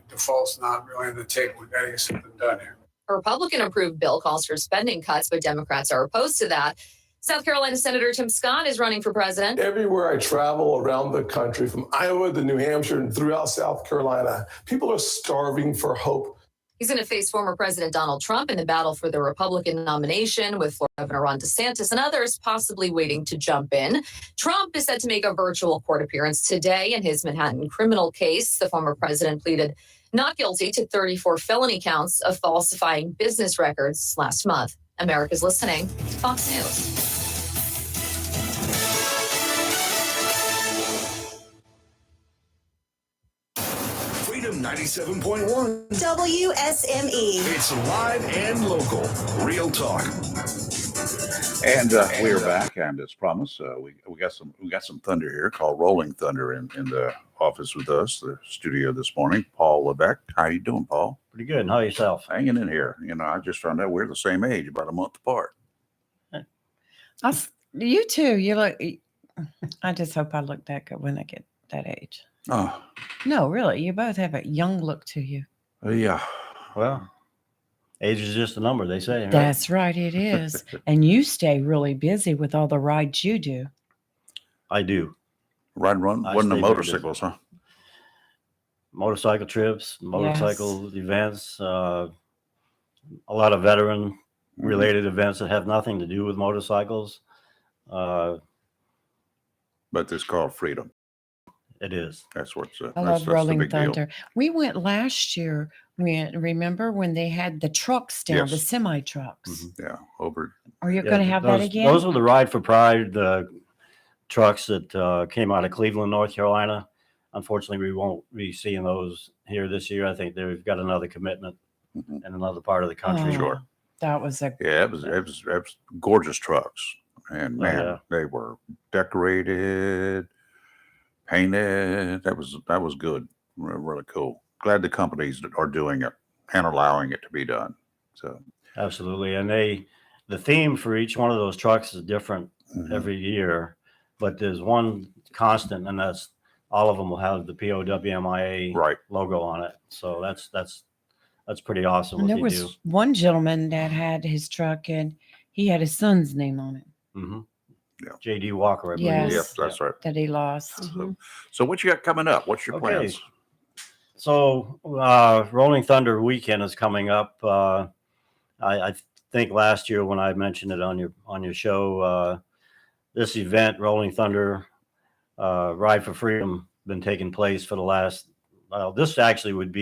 default's not really on the table. We've got to get something done here. A Republican-approved bill calls for spending cuts, but Democrats are opposed to that. South Carolina Senator Tim Scott is running for president. Everywhere I travel around the country, from Iowa to New Hampshire and throughout South Carolina, people are starving for hope. He's going to face former President Donald Trump in the battle for the Republican nomination, with Florida Governor Ron DeSantis and others possibly waiting to jump in. Trump is set to make a virtual court appearance today in his Manhattan criminal case. The former president pleaded not guilty to 34 felony counts of falsifying business records last month. America's listening to Fox News. Freedom 97.1 WSME. It's live and local. Real talk. And we are back, and as promised, we got some thunder here called Rolling Thunder in the office with us, the studio this morning. Paul Levesque, how you doing, Paul? Pretty good. And how yourself? Hanging in here. You know, I just found out we're the same age, about a month apart. You too. You look. I just hope I look that good when I get that age. Oh, No, really. You both have a young look to you. yeah. Well, age is just a number, they say. Right? That's right. It is. And you stay really busy with all the rides you do. I do. Run, I wasn't the stay very busy. motorcycles, huh? Motorcycle trips, motorcycle events, a lot of veteran related events that have nothing to do with motorcycles. But it's called Freedom. It is. That's what's I that's love the Rolling big deal. Thunder. We went last year. Remember when they had the trucks down, the Yes. semi trucks? Mm-hmm. Yeah, over. Are you going to have that again? Those were the Ride for Pride trucks that came out of Cleveland, North Carolina. Unfortunately, we won't be seeing those here this year. I think they've got another commitment in another part of the country. Sure. That was a Yeah, it was gorgeous trucks, and man, yeah. they were decorated, painted. That was good, really cool. Glad the companies that are doing it and allowing it to be done. So Absolutely. And the theme for each one of those trucks is different every year, but there's one constant, and that's all of them will have the POWMIA logo on it. So that's pretty awesome. And What there they was do. one gentleman that had his truck and he had his son's name on it Mm-hmm. Yeah. JD Walker, I believe. Yes. Yep, that's right. that he lost. So what you got coming up? What's your Okay. plans? So Rolling Thunder weekend is coming up. I think last year when I mentioned it on your show, this event, Rolling Thunder Ride for Freedom, been taking place for the last. This actually would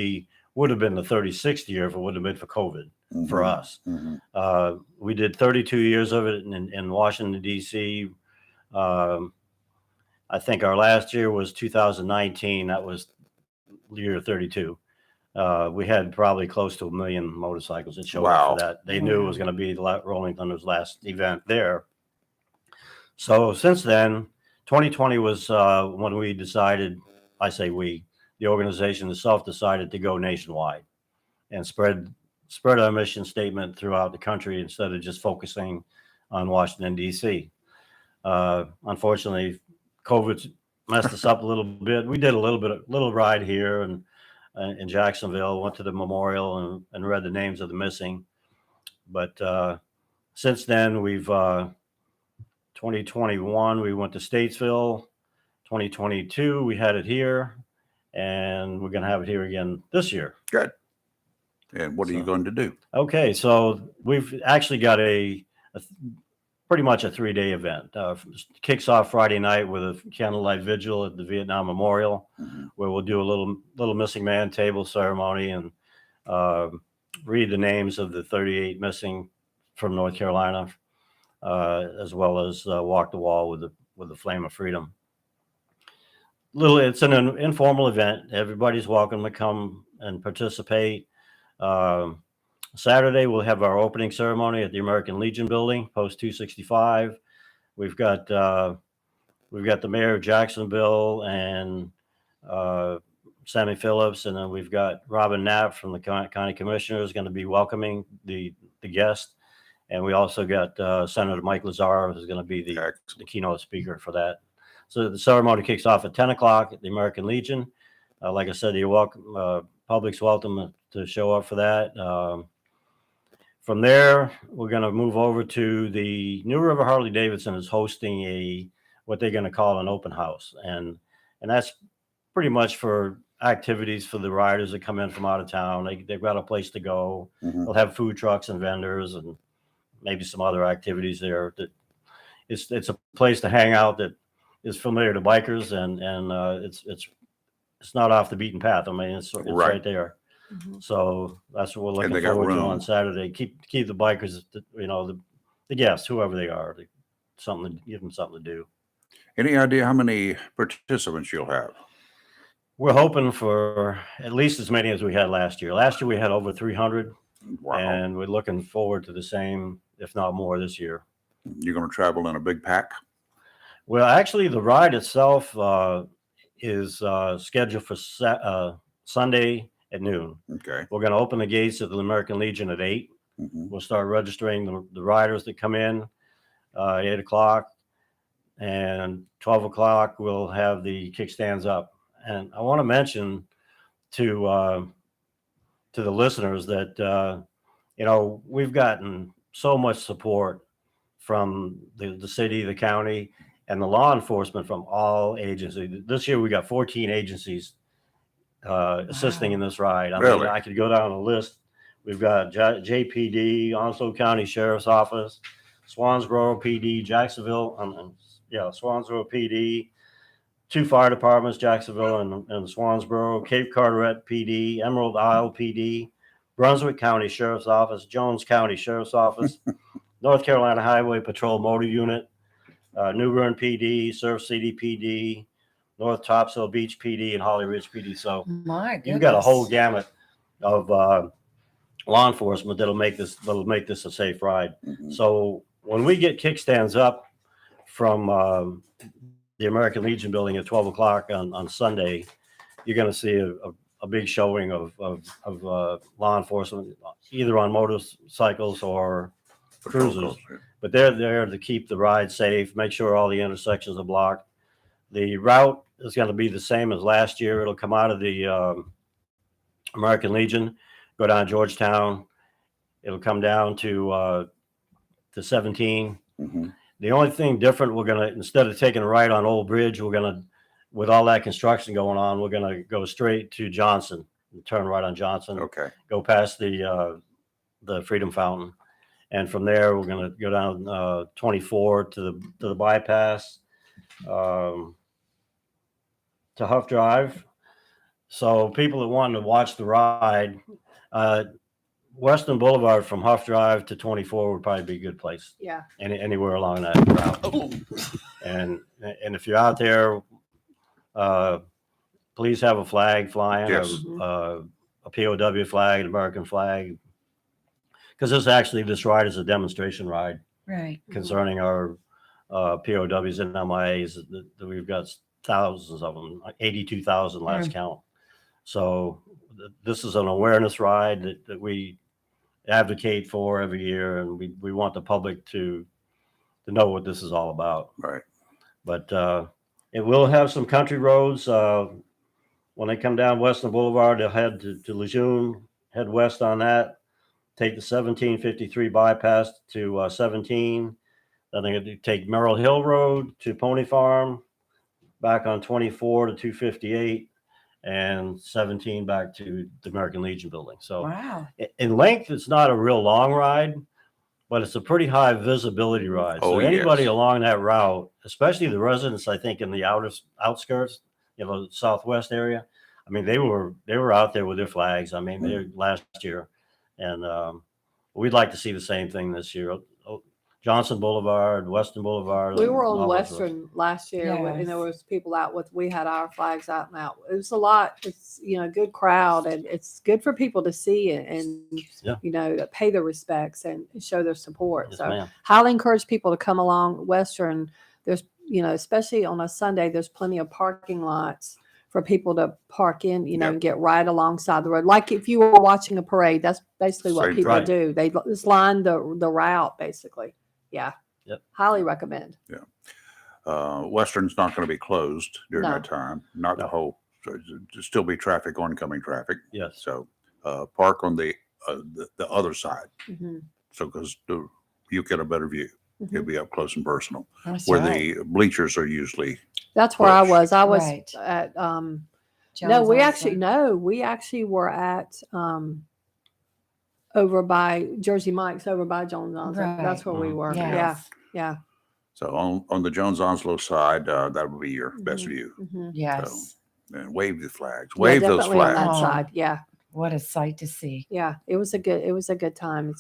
have been the 36th year if it would have been for COVID for us. We did 32 years of it in Washington D.C. I think our last year was 2019. That was year 32. We had probably close to 1 million motorcycles that showed up for that. They knew it was going to be Rolling Thunder's last event there. So since then, 2020 was when we decided, I say we, the organization itself decided to go nationwide and spread our mission statement throughout the country instead of just focusing on Washington, D.C. Unfortunately, COVID messed us up a little bit. We did a little ride here and in Jacksonville, went to the memorial and read the names of the missing. But since then, we've 2021, we went to Statesville. 2022, we had it here, and we're going to have it here again this year. Good. And what are you going to do? Okay, so we've actually got pretty much a 3-day event. Kicks off Friday night with a candlelight vigil at the Vietnam Memorial, where we'll do a little missing man table ceremony and read the names of the 38 missing from North Carolina, as well as walk the wall with the flame of freedom. It's an informal event. Everybody's welcome to come and participate. Saturday, we'll have our opening ceremony at the American Legion building, Post 265. We've got the mayor of Jacksonville and Sammy Phillips, and then we've got Robin Knapp from the county commissioner is going to be welcoming the guest. And we also got Senator Mike Lazaro, who's going to be the keynote speaker for that. So the ceremony kicks off at 10 o'clock at the American Legion. Like I said, you're welcome. Public's welcome to show up for that. From there, we're going to move over to the New River Harley Davidson is hosting what they're going to call an open house, and that's pretty much for activities for the riders that come in from out of town. They've got a place to go. Mhm. They'll have food trucks and vendors and maybe some other activities there. That it's a place to hang out that is familiar to bikers, and it's not off the beaten path. I mean, it's right there. So that's what we're looking they got forward to room. on Saturday. Keep the bikers, the guests, whoever they are, give them something to do. Any idea how many participants you'll have? We're hoping for at least as many as we had last year. Last year we had over 300, and we're looking forward to the same, if not more, this year. You're going to travel in a big pack? Well, actually, the ride itself is scheduled for Sunday at noon. Okay. We're going to open the gates at the American Legion at 8. We'll start registering the riders that come in 8 o'clock, and 12 o'clock we'll have the kickstands up. And I want to mention to the listeners that we've gotten so much support from the city, the county, and the law enforcement from all agencies. This year we got 14 agencies assisting in this ride. I mean, I could go down the list. We've got JPD, Onslow County Sheriff's Office, Swansboro PD, Jacksonville, Swansboro PD, 2 fire departments, Jacksonville and Swansboro, Cape Carteret PD, Emerald Isle PD, Brunswick County Sheriff's Office, Jones County Sheriff's Office, North Carolina Highway Patrol Motor Unit, New Bern PD, Surf City PD, North Topsail Beach PD, and Holly Ridge PD. So you've got a whole gamut of law enforcement that'll make this a safe ride. So when we get kickstands up from the American Legion building at 12 o'clock on Sunday, you're going to see a big showing of law enforcement, either on motorcycles or cruisers. But they're there to keep the ride safe, make sure all the intersections are blocked. The route is going to be the same as last year. It'll come out of the American Legion, go down Georgetown. It'll come down to 17. The only thing different, we're going to, instead of taking a right on Old Bridge, we're going to, with all that construction going on, we're going to go straight to Johnson, turn right on Johnson. Okay. Go past the Freedom Fountain. And from there, we're going to go down 24 to the bypass to Huff Drive. So people that want to watch the ride, Western Boulevard from Huff Drive to 24 would probably be a good place. Yeah. Anywhere along that route. And if you're out there, please have a flag flying, Yes. a POW flag, an American flag, because this ride is a demonstration ride Right. concerning our POWs and MIAs that we've got thousands of them, 82,000 last count. So this is an awareness ride that we advocate for every year, and we want the public to know what this is all about. Right. But it will have some country roads. When they come down Western Boulevard, they'll head to Lejeune, head west on that, take the 1753 bypass to 17. Then they're going to take Merrill Hill Road to Pony Farm, back on 24 to 258, and 17 back to the American Legion building. So Wow. in length, it's not a real long ride, but it's a pretty high visibility ride. Oh, So anybody yes. along that route, especially the residents, I think in the outskirts, southwest area, I mean, they were out there with their flags. I mean, they last year, and we'd like to see the same thing this year. Johnson Boulevard, Western Boulevard. We were all on those Western last year, and there Yes. was people out we had our flags out and out. It was a lot. It's a good crowd, and it's good for people to see it and to pay their respects and show their support. Yes, So ma'am. highly encourage people to come along Western. There's especially on a Sunday, there's plenty of parking lots for people to park in, and get right alongside the road. Like if you were watching a parade, that's basically what Same people thing. do. They just line the route basically. Yeah. Yep. Highly recommend. Western's not going to be closed during No. that time. Not the whole. So there'll still be traffic, oncoming traffic. Yes. So park on the other side. Mhm. So because you get a better view. You'll Mhm. be up close and personal. That's where right. the bleachers are usually. That's where I was. I was Right. at no, Jones we Osborne. actually were at over by Jersey Mike's over by Jones Onslow. That's where we Mhm. were. Yes. Yeah. So on the Jones Onslow side, that would be your best Mhm. view. Mhm. Yes. And wave the flags. Yeah, Wave those definitely on that flags. side. Yeah. What a sight to see. Yeah. It was a good time.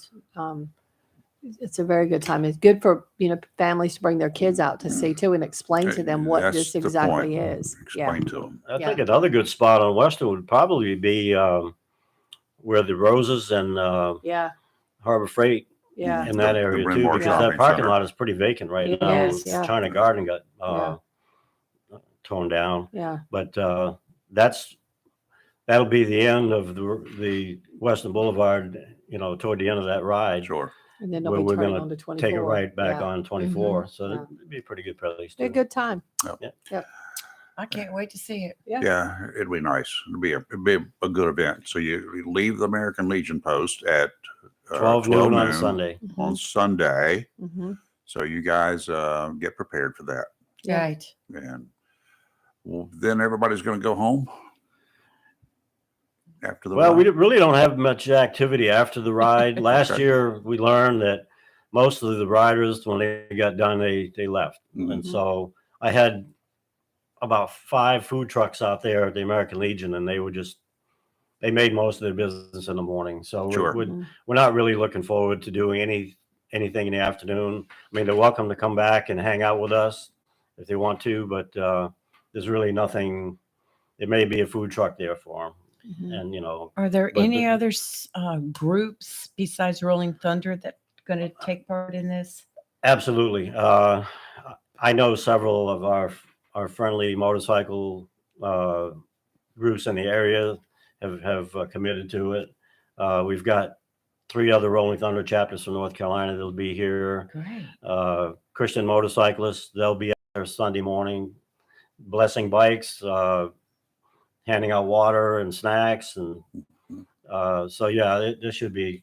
It's a very good time. It's good for, families to bring their kids out to see too and explain to them what That's this the exactly point. is. Yeah. Explain to them. I Yeah. think another good spot on Western would probably be where the Roses and Yeah. Harbor Freight Yeah. in that The area Bryn too, Mawr because Shopping that parking Center. lot is pretty vacant right It now. is, yeah. China Garden got Yeah. torn down, Yeah. but that'll be the end of the Western Boulevard. Toward the end of that ride, Sure. And then where they'll be we're turning going on to to 24. take it right back Yeah. on 24. So Yeah. that'd be a pretty good place Be a too. good time. Yep. Yep. I can't wait to see it. Yeah. Yeah, it'd be nice. It'd be a good event. So you leave the American Legion post at 12 noon on Sunday. On Sunday. Mhm. So you guys get prepared for that. Yeah. Right. And then everybody's going to go home after the Well, ride. we really don't have much activity after the ride. Last Okay. year, we learned that most of the riders, when they got done, they left. Mhm. And so I had about 5 food trucks out there at the American Legion, and they made most of their business in the morning. So Sure. we're not really looking forward to doing anything in the afternoon. I mean, they're welcome to come back and hang out with us if they want to, but there's really nothing. There may be a food truck there for them. Mhm. And, Are there but any the- other groups besides Rolling Thunder that going to take part in this? Absolutely. I know several of our friendly motorcycle groups in the area have committed to it. We've got 3 other Rolling Thunder chapters from North Carolina that'll be here. Great. Christian motorcyclists, they'll be out there Sunday morning, blessing bikes, handing out water and snacks, and so yeah, there should be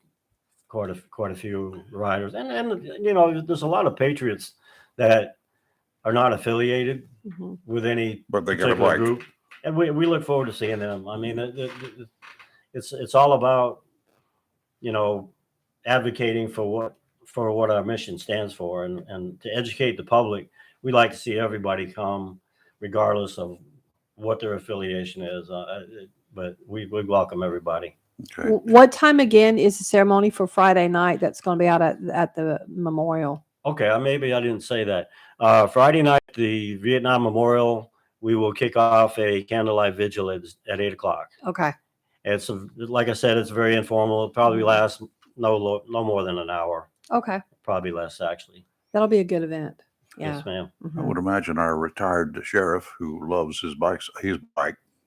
quite a few riders, and there's a lot of patriots that are not affiliated Mhm. with any But they got a particular bike. group, and we look forward to seeing them. I mean, it's all about advocating for what our mission stands for, and to educate the public. We like to see everybody come, regardless of what their affiliation is. But we welcome everybody. Okay. What time again is the ceremony for Friday night that's going to be out at the memorial? Okay, maybe I didn't say that. Friday night, the Vietnam Memorial, we will kick off a candlelight vigil at 8:00. Okay. It's like I said, it's very informal. It'll probably last no more than an hour. Okay. Probably less, actually. That'll be a good event. Yeah. Yes, ma'am. I would imagine our retired sheriff who loves his bike,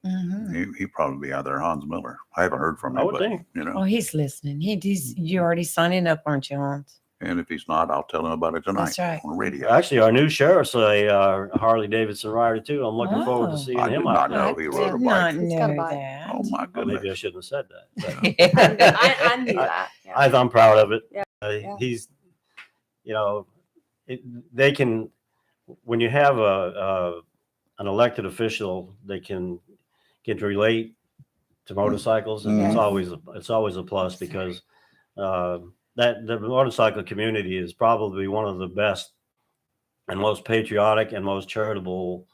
Mhm. he'd probably be out there, Hans Miller. I haven't heard from him, I would but think. Oh, he's listening. You're already signing up, aren't you, Hans? and if he's not, I'll tell him about it tonight That's right. on the radio. Actually, our new sheriff's a Harley Davidson rider too. I'm looking forward to seeing I did him not out there. know he rode a Did not bike. He's got a know bike. that. Oh my Well, goodness. maybe I shouldn't have said that. I knew that. Yeah. I'm proud of it. Yeah, yeah. He's, they can, when you have an elected official, they can relate to motorcycles, and it's always a plus, because that the motorcycle community is probably one of the best and most patriotic and most charitable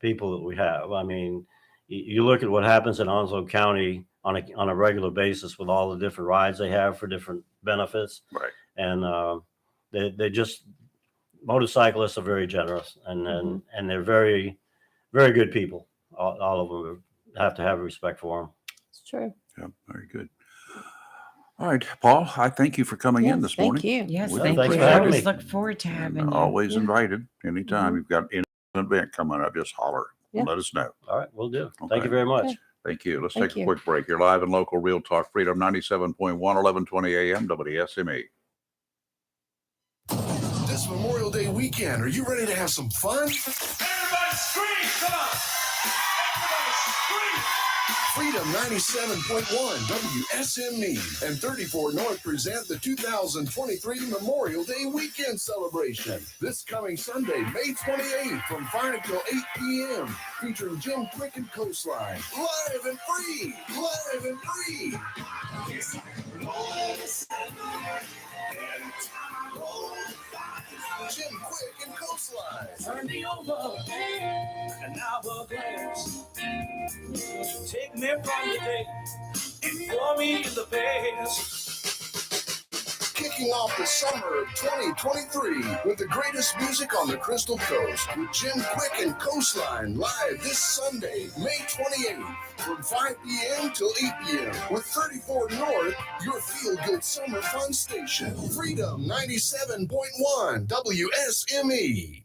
people that we have. I mean, you look at what happens in Onslow County on a regular basis with all the different rides they have for different benefits. Right. And they just, motorcyclists are very generous, and they're very, very good people. All of them have to have respect for them. It's true. Yeah, very good. All right, Paul, I thank you for coming in this morning. Thank you. Yes, Well, thank thanks you. for I having always me. look forward to having And you. always Yeah. invited anytime you've got any event coming up, just holler. Yeah. let us know. All right, we'll do. Thank Okay. you very much. Okay. Thank you. Let's Thank take a you. quick break. You're live and local, Real Talk Freedom 97.1, 1120 AM, WSME. This Memorial Day weekend, are you ready to have some fun? Everybody scream! Come on! Everybody scream! Freedom 97.1 WSME and 34 North present the 2023 Memorial Day weekend celebration. This coming Sunday, May 28th from 5 until 8 p.m. featuring Jim Quick and Coastline. Live and free! Live and free! Jim Quick and Coastline. Turn me over, and I will dance. Take me from the day, and pour me in the past. Kicking off the summer of 2023 with the greatest music on the Crystal Coast with Jim Quick and Coastline live this Sunday, May 28th from 5 p.m. till 8 p.m. with 34 North, your feel-good summer fun station. Freedom 97.1 WSME.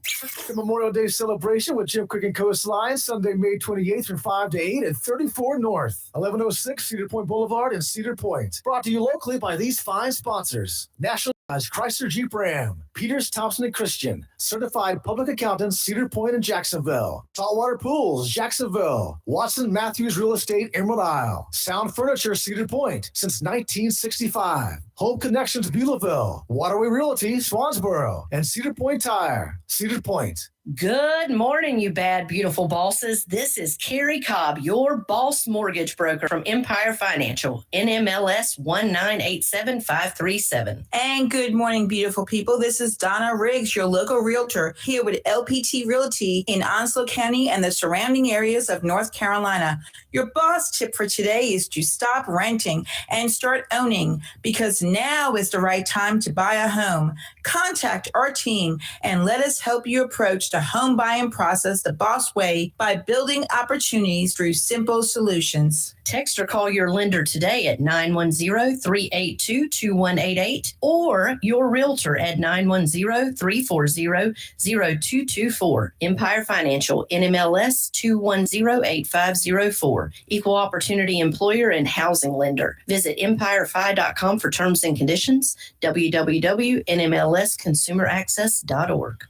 The Memorial Day celebration with Jim Quick and Coastline, Sunday, May 28th from 5 to 8 at 34 North, 1106 Cedar Point Boulevard in Cedar Point. Brought to you locally by these fine sponsors. National Chrysler Jeep Ram, Peters Thompson and Christian, Certified Public Accountants, Cedar Point and Jacksonville, Saltwater Pools, Jacksonville, Watson Matthews Real Estate, Emerald Isle, Sound Furniture, Cedar Point, since 1965, Home Connections, Beulahville, Waterway Realty, Swansboro, and Cedar Point Tire, Cedar Point. Good morning, you bad, beautiful bosses. This is Carrie Cobb, your boss mortgage broker from Empire Financial, NMLS 1987537. And good morning, beautiful people. This is Donna Riggs, your local realtor, here with LPT Realty in Onslow County and the surrounding areas of North Carolina. Your boss tip for today is to stop renting and start owning, because now is the right time to buy a home. Contact our team and let us help you approach the home buying process the boss way by building opportunities through simple solutions. Text or call your lender today at 910-382-2188 or your realtor at 910-340-0224. Empire Financial, NMLS 2108504. Equal Opportunity Employer and Housing Lender. Visit empirefi.com for terms and conditions. www.nmlsconsumeraccess.org.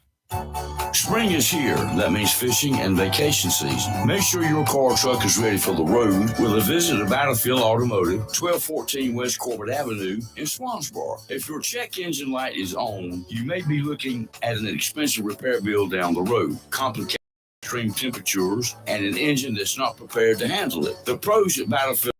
Spring is here. That means fishing and vacation season. Make sure your car or truck is ready for the road with a visit to Battlefield Automotive, 1214 West Corbett Avenue in Swansboro. If your check engine light is on, you may be looking at an expensive repair bill down the road. Complicated extreme temperatures and an engine that's not prepared to handle it. The pros at Battlefield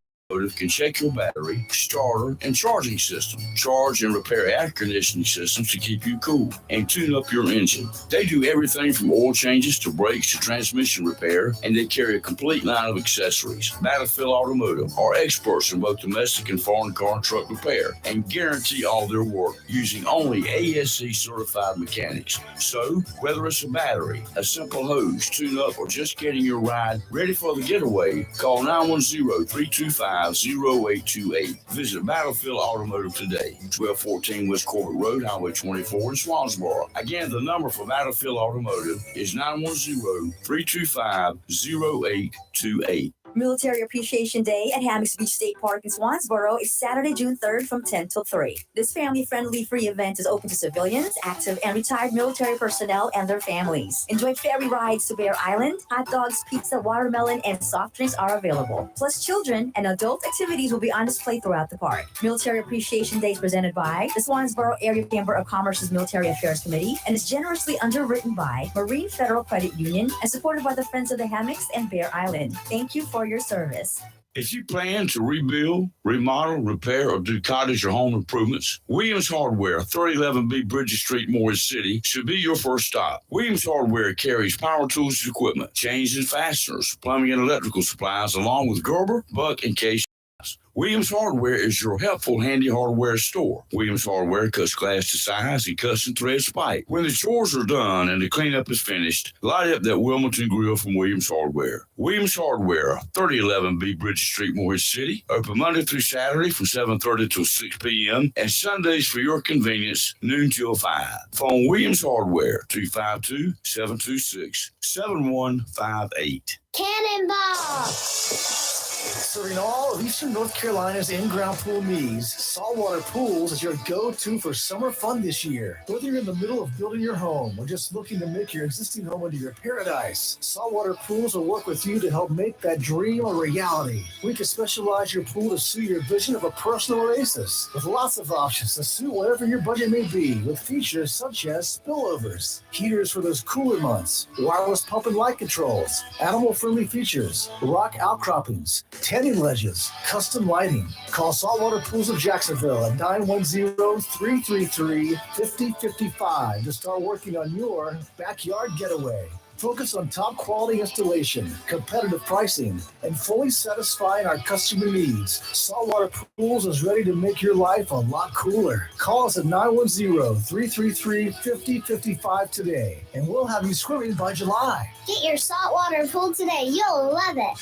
can check your battery, starter, and charging system. Charge and repair air conditioning systems to keep you cool and tune up your engine. They do everything from oil changes to brakes to transmission repair, and they carry a complete line of accessories. Battlefield Automotive are experts in both domestic and foreign car and truck repair and guarantee all their work using only ASC certified mechanics. So, whether it's a battery, a simple hose, tune-up, or just getting your ride ready for the getaway, call 910-325-0828. Visit Battlefield Automotive today, 1214 West Corbett Road, Highway 24 in Swansboro. Again, the number for Battlefield Automotive is 910-325-0828. Military Appreciation Day at Hammocks Beach State Park in Swansboro is Saturday, June 3rd from 10 till 3. This family-friendly free event is open to civilians, active and retired military personnel, and their families. Enjoy ferry rides to Bear Island. Hot dogs, pizza, watermelon, and soft drinks are available. Plus, children and adult activities will be on display throughout the park. Military Appreciation Day is presented by the Swansboro Area Chamber of Commerce's Military Affairs Committee and is generously underwritten by Marine Federal Credit Union and supported by the Friends of the Hammocks and Bear Island. Thank you for your service. If you plan to rebuild, remodel, repair, or do cottage or home improvements, Williams Hardware, 3011B Bridges Street, Morris City, should be your first stop. Williams Hardware carries power tools and equipment, chains and fasteners, plumbing and electrical supplies, along with Gerber, Buck, and Case. Williams Hardware is your helpful, handy hardware store. Williams Hardware cuts glass to size and custom threads pipe. When the chores are done and the cleanup is finished, light up that Wilmington grill from Williams Hardware. Williams Hardware, 3011B Bridge Street, Morehead City. Open Monday through Saturday from 7:30 till 6 p.m. and Sundays for your convenience, noon till 5. Phone Williams Hardware, 252-726-7158. Cannonball! Serving all of Eastern North Carolina's in-ground pool needs, Saltwater Pools is your go-to for summer fun this year. Whether you're in the middle of building your home or just looking to make your existing home into your paradise, Saltwater Pools will work with you to help make that dream a reality. We can specialize your pool to suit your vision of a personal oasis, with lots of options to suit whatever your budget may be, with features such as spillovers, heaters for those cooler months, wireless pump and light controls, animal-friendly features, rock outcroppings, tanning ledges, custom lighting. Call Saltwater Pools of Jacksonville at 910-333-5055 to start working on your backyard getaway. Focus on top quality installation, competitive pricing, and fully satisfying our customer needs. Saltwater Pools is ready to make your life a lot cooler. Call us at 910-333-5055 today, and we'll have you swimming by July. Get your saltwater pool today. You'll love it.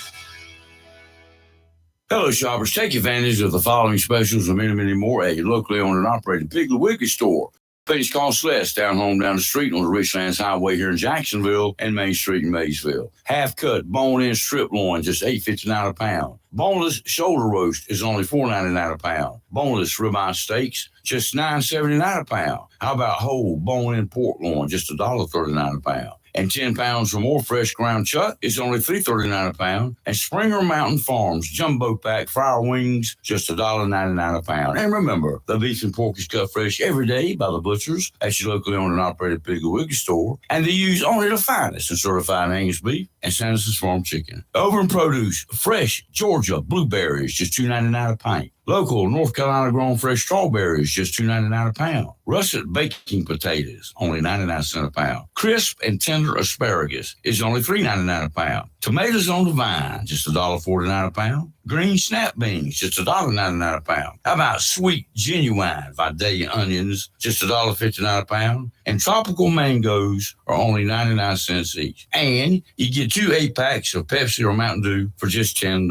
Hello, shoppers. Take advantage of the following specials and many, many more at your locally owned and operated Piggly Wiggly store. Please call Celeste down the street on the Richlands Highway here in Jacksonville and Main Street in Maysville. Half cut, bone-in strip loin, just $8.59 a pound. Boneless shoulder roast is only $4.99 a pound. Boneless ribeye steaks, just $9.79 a pound. How about whole bone-in pork loin, just $1.39 a pound. And 10 pounds or more fresh ground chuck is only $3.39 a pound. And Springer Mountain Farms Jumbo Pack Fryer Wings, just $1.99 a pound. And remember, the beef and pork is cut fresh every day by the butchers at your locally owned and operated Piggly Wiggly store. And they use only the finest and certified Angus beef and Sanderson's Farm chicken. Over in produce, fresh Georgia blueberries, just $2.99 a pint. Local North Carolina grown fresh strawberries, just $2.99 a pound. Russet baking potatoes, only 99 cents a pound. Crisp and tender asparagus is only $3.99 a pound. Tomatoes on the vine, just $1.49 a pound. Green snap beans, just $1.99 a pound. How about sweet, genuine Vidalia onions, just $1.59 a pound? And tropical mangoes are only 99 cents each. And you get 2 8-packs of Pepsi or Mountain Dew for just $10.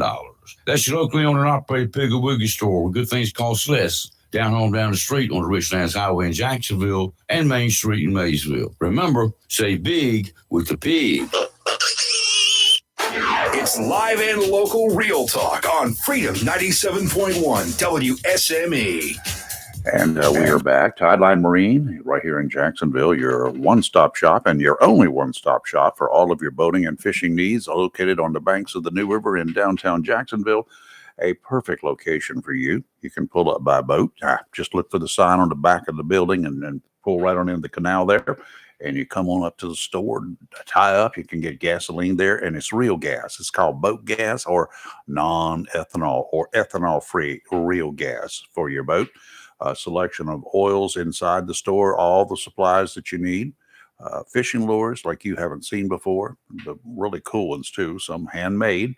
That's your locally owned and operated Piggly Wiggly store with good things called Celeste. Down the street on the Richlands Highway in Jacksonville and Main Street in Maysville. Remember, say big with the pig. It's live and local Real Talk on Freedom 97.1 WSME. And we are back. Tideline Marine, right here in Jacksonville, your one-stop shop and your only one-stop shop for all of your boating and fishing needs, located on the banks of the New River in downtown Jacksonville. A perfect location for you. You can pull up by boat. Just look for the sign on the back of the building and pull right on in the canal there. And you come on up to the store, tie up. You can get gasoline there, and it's real gas. It's called boat gas or non-ethanol or ethanol-free real gas for your boat. A selection of oils inside the store, all the supplies that you need. Fishing lures like you haven't seen before. The really cool ones too, some handmade.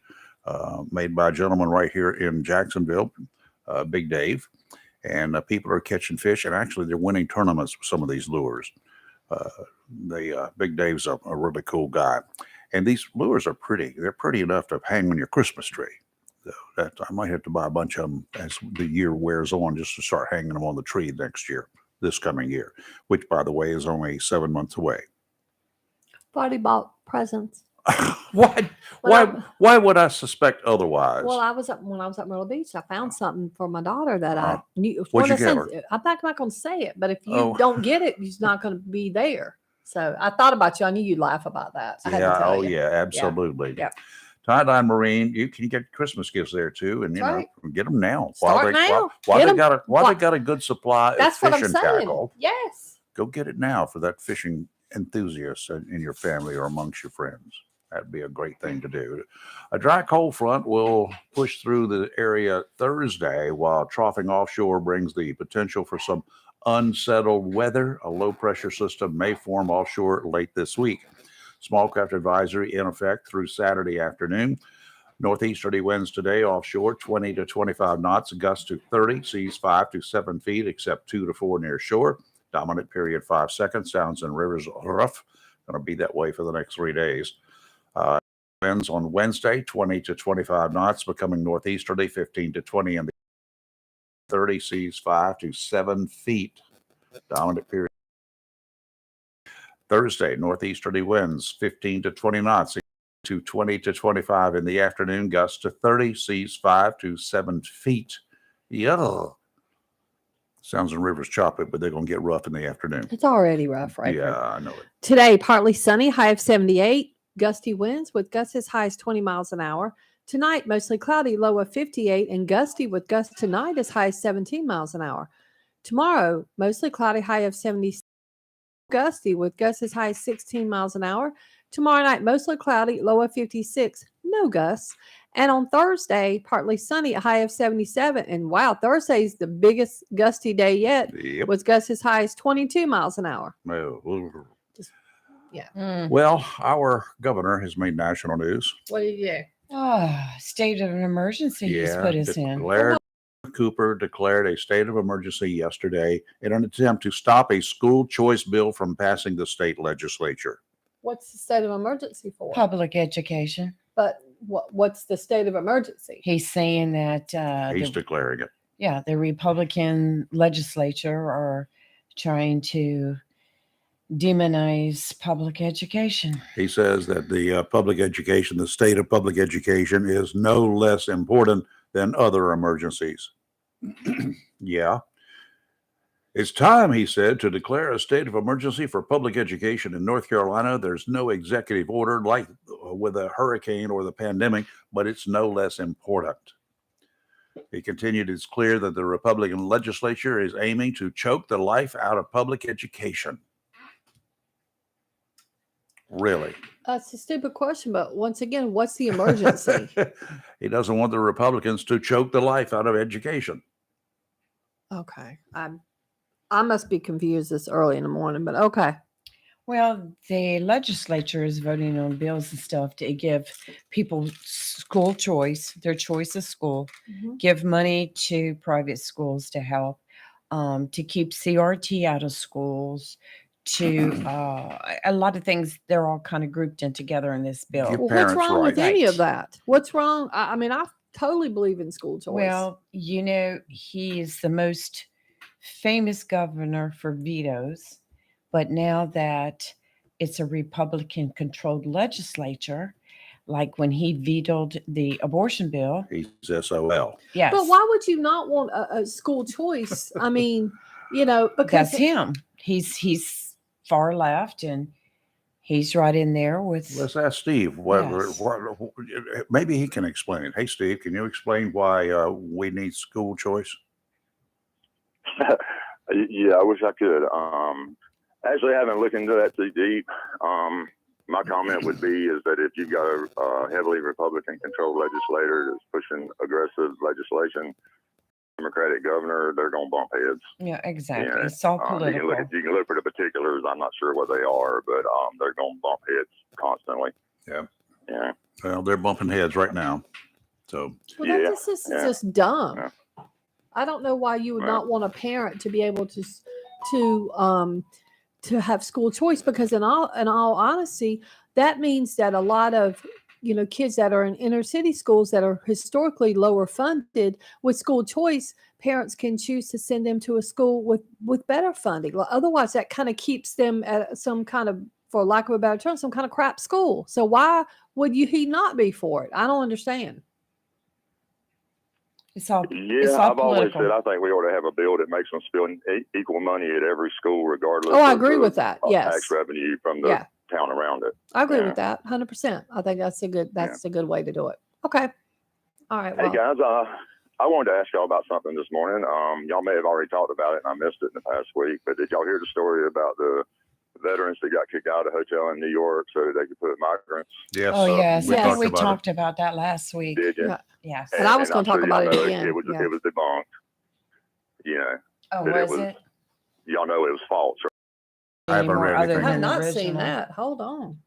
Made by a gentleman right here in Jacksonville, Big Dave. And people are catching fish, and actually they're winning tournaments with some of these lures. Big Dave's a really cool guy. And these lures are pretty. They're pretty enough to hang on your Christmas tree. So I might have to buy a bunch of them as the year wears on just to start hanging them on the tree this coming year, which, by the way, is only 7 months away. Already bought presents. Why would I suspect otherwise? Well, when I was at Myrtle Beach, I found something for my daughter that I knew. What'd you get her? I'm not going to say it, but if you don't get it, it's not going to be there. So I thought about you. I knew you'd laugh about that. I had to tell you. Yeah, absolutely. Yeah. Tie-dye Marine, you can get Christmas gifts there too, and get them now. Start now. While they got a good supply of fishing tackle. Yes. Go get it now for that fishing enthusiast in your family or amongst your friends. That'd be a great thing to do. A dry cold front will push through the area Thursday, while troughing offshore brings the potential for some unsettled weather. A low pressure system may form offshore late this week. Small craft advisory in effect through Saturday afternoon. Northeasterly winds today offshore 20 to 25 knots, gusts to 30, seas 5 to 7 feet, except 2 to 4 near shore. Dominant period 5 seconds. Sounds and rivers rough. Going to be that way for the next 3 days. Winds on Wednesday 20 to 25 knots, becoming northeasterly 15 to 20 in the 30, seas 5 to 7 feet. Dominant period. Thursday, northeasterly winds 15 to 20 knots to 20 to 25 in the afternoon, gusts to 30, seas 5 to 7 feet. Yeah. Sounds and rivers choppy, but they're going to get rough in the afternoon. It's already rough, right? Yeah, I know it. Today, partly sunny, high of 78, gusty winds with gusts as high as 20 miles an hour. Tonight, mostly cloudy, low of 58, and gusty with gusts tonight as high as 17 miles an hour. Tomorrow, mostly cloudy, high of 70, gusty with gusts as high as 16 miles an hour. Tomorrow night, mostly cloudy, low of 56, no gusts. And on Thursday, partly sunny, a high of 77. And wow, Thursday's the biggest gusty day yet. Yep. Was gusts as high as 22 miles an hour. Yeah. Well, our governor has made national news. What did you do? State of an emergency he's put us in. Cooper declared a state of emergency yesterday in an attempt to stop a school choice bill from passing the state legislature. What's the state of emergency for? Public education. But what's the state of emergency? He's saying that He's declaring it. Yeah, the Republican legislature are trying to demonize public education. He says that the public education, the state of public education, is no less important than other emergencies. Yeah. It's time, he said, to declare a state of emergency for public education in North Carolina. There's no executive order like with a hurricane or the pandemic, but it's no less important. He continued, it's clear that the Republican legislature is aiming to choke the life out of public education. Really? That's a stupid question, but once again, what's the emergency? He doesn't want the Republicans to choke the life out of education. Okay. I must be confused this early in the morning, but okay. Well, the legislature is voting on bills and stuff to give people school choice, their choice of school, give money to private schools to help, to keep CRT out of schools, to a lot of things. They're all kind of grouped in together in this bill. Well, what's wrong with any of that? What's wrong? I mean, I totally believe in school choice. Well, you know, he is the most famous governor for vetoes, but now that it's a Republican controlled legislature, like when he vetoed the abortion bill. He's SOL. Yes. But why would you not want a school choice? I mean, you know, because that's him. He's far left and he's right in there with. Let's ask Steve. Maybe he can explain it. Hey, Steve, can you explain why we need school choice? Yeah, I wish I could. Actually, I haven't looked into that too deep. My comment would be is that if you've got a heavily Republican-controlled legislator that's pushing aggressive legislation, Democratic governor, they're going to bump heads. Yeah, exactly. You know, It's all political. you can look for the particulars. I'm not sure what they are, but they're going to bump heads constantly. Yeah. Yeah. Well, they're bumping heads right now. So. Well, this is just dumb. Yeah. I don't know why you would not want a parent to be able to have school choice, because in all honesty, that means that a lot of kids that are in inner city schools that are historically lower funded, with school choice, parents can choose to send them to a school with better funding. Otherwise, that kind of keeps them at some kind of, for lack of a better term, some kind of crap school. So why would he not be for it? I don't understand. It's all I've always said I think we ought to have a bill that makes them spend equal money at every school, regardless. I agree with that. Yes, tax revenue from the town around it. I agree with that 100%. I think that's a good way to do it. Okay. All right. Hey guys, I wanted to ask y'all about something this morning. Y'all may have already talked about it, and I missed it in the past week. But did y'all hear the story about the veterans that got kicked out of a hotel in New York so that they could put migrants? Yes. Oh, yes. We talked about that last week. Did you? Yes. And I was going to talk about it again. It was debunked. You know. Oh, was it? Y'all know it was false. I haven't read anything. I have not seen that. Hold on.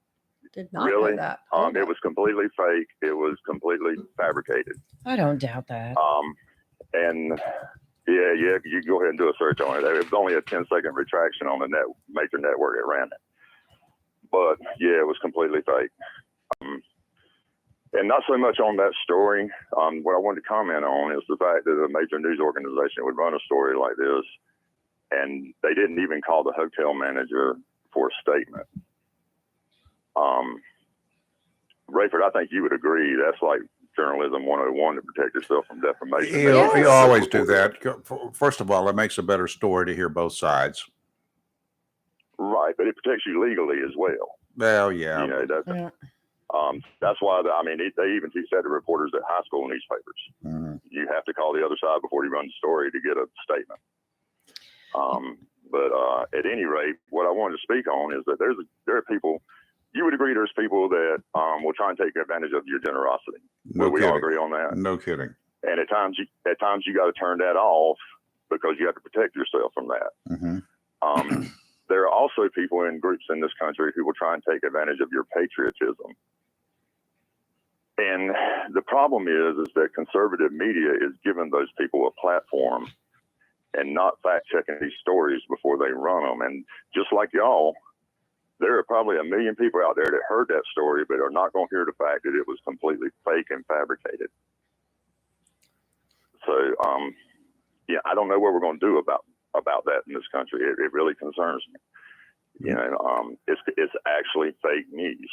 Did not Really? know that. It was completely fake. It was completely fabricated. I don't doubt that. And yeah, you can go ahead and do a search on it. It was only a 10-second retraction on the major network that ran it. But yeah, it was completely fake. And not so much on that story. What I wanted to comment on is the fact that a major news organization would run a story like this, and they didn't even call the hotel manager for a statement. Rayford, I think you would agree that's like journalism 101 to protect yourself from defamation. You always do that. First of all, it makes a better story to hear both sides. Right, but it protects you legally as well. Well, yeah. You know, that's why, they even teach that to reporters at high school newspapers. Mm-hmm. You have to call the other side before you run the story to get a statement. But at any rate, what I wanted to speak on is that there are people, you would agree there's people that will try and take advantage of your generosity. No we all agree on that. No kidding. And at times you got to turn that off because you have to protect yourself from that. Mm-hmm. There are also people in groups in this country who will try and take advantage of your patriotism. And the problem is that conservative media is giving those people a platform and not fact checking these stories before they run them. And just like y'all, there are probably 1 million people out there that heard that story, but are not going to hear the fact that it was completely fake and fabricated. So, yeah, I don't know what we're going to do about that in this country. It really concerns me. You know, it's actually fake news.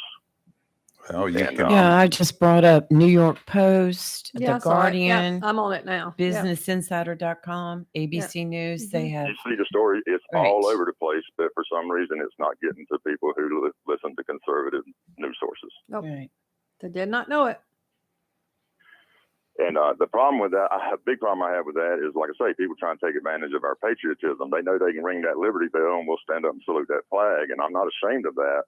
Oh, Yeah, I just brought up New York Post, Yeah, I The saw it. Guardian. Yeah, I'm on it now. Yeah. BusinessInsider.com, ABC News. They have. You see the story, it's all over the place, but for some reason it's not getting to people who listen to conservative news sources. Nope. They did not know it. And the problem with that, a big problem I have with that is, like I say, people try and take advantage of our patriotism. They know they can ring that Liberty Bell and we'll stand up and salute that flag. And I'm not ashamed of that.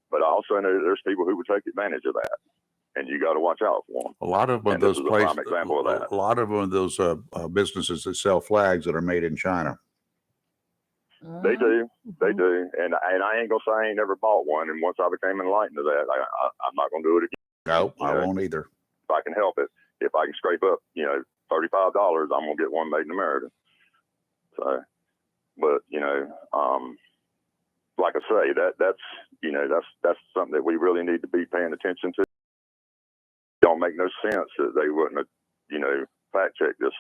But I also know that there's people who would take advantage of that. And you got to watch out for them. A lot of them, And those this is a places, prime example of that. a lot of them, those businesses that sell flags that are made in China. They do. They do. And I ain't going to say I ain't never bought one. And once I became enlightened to that, I'm not going to do it again. No, I won't either. If I can help it. If I can scrape up, $35, I'm going to get one made in America. So, but, like I say, that's something that we really need to be paying attention to. It don't make no sense that they wouldn't have, fact check this.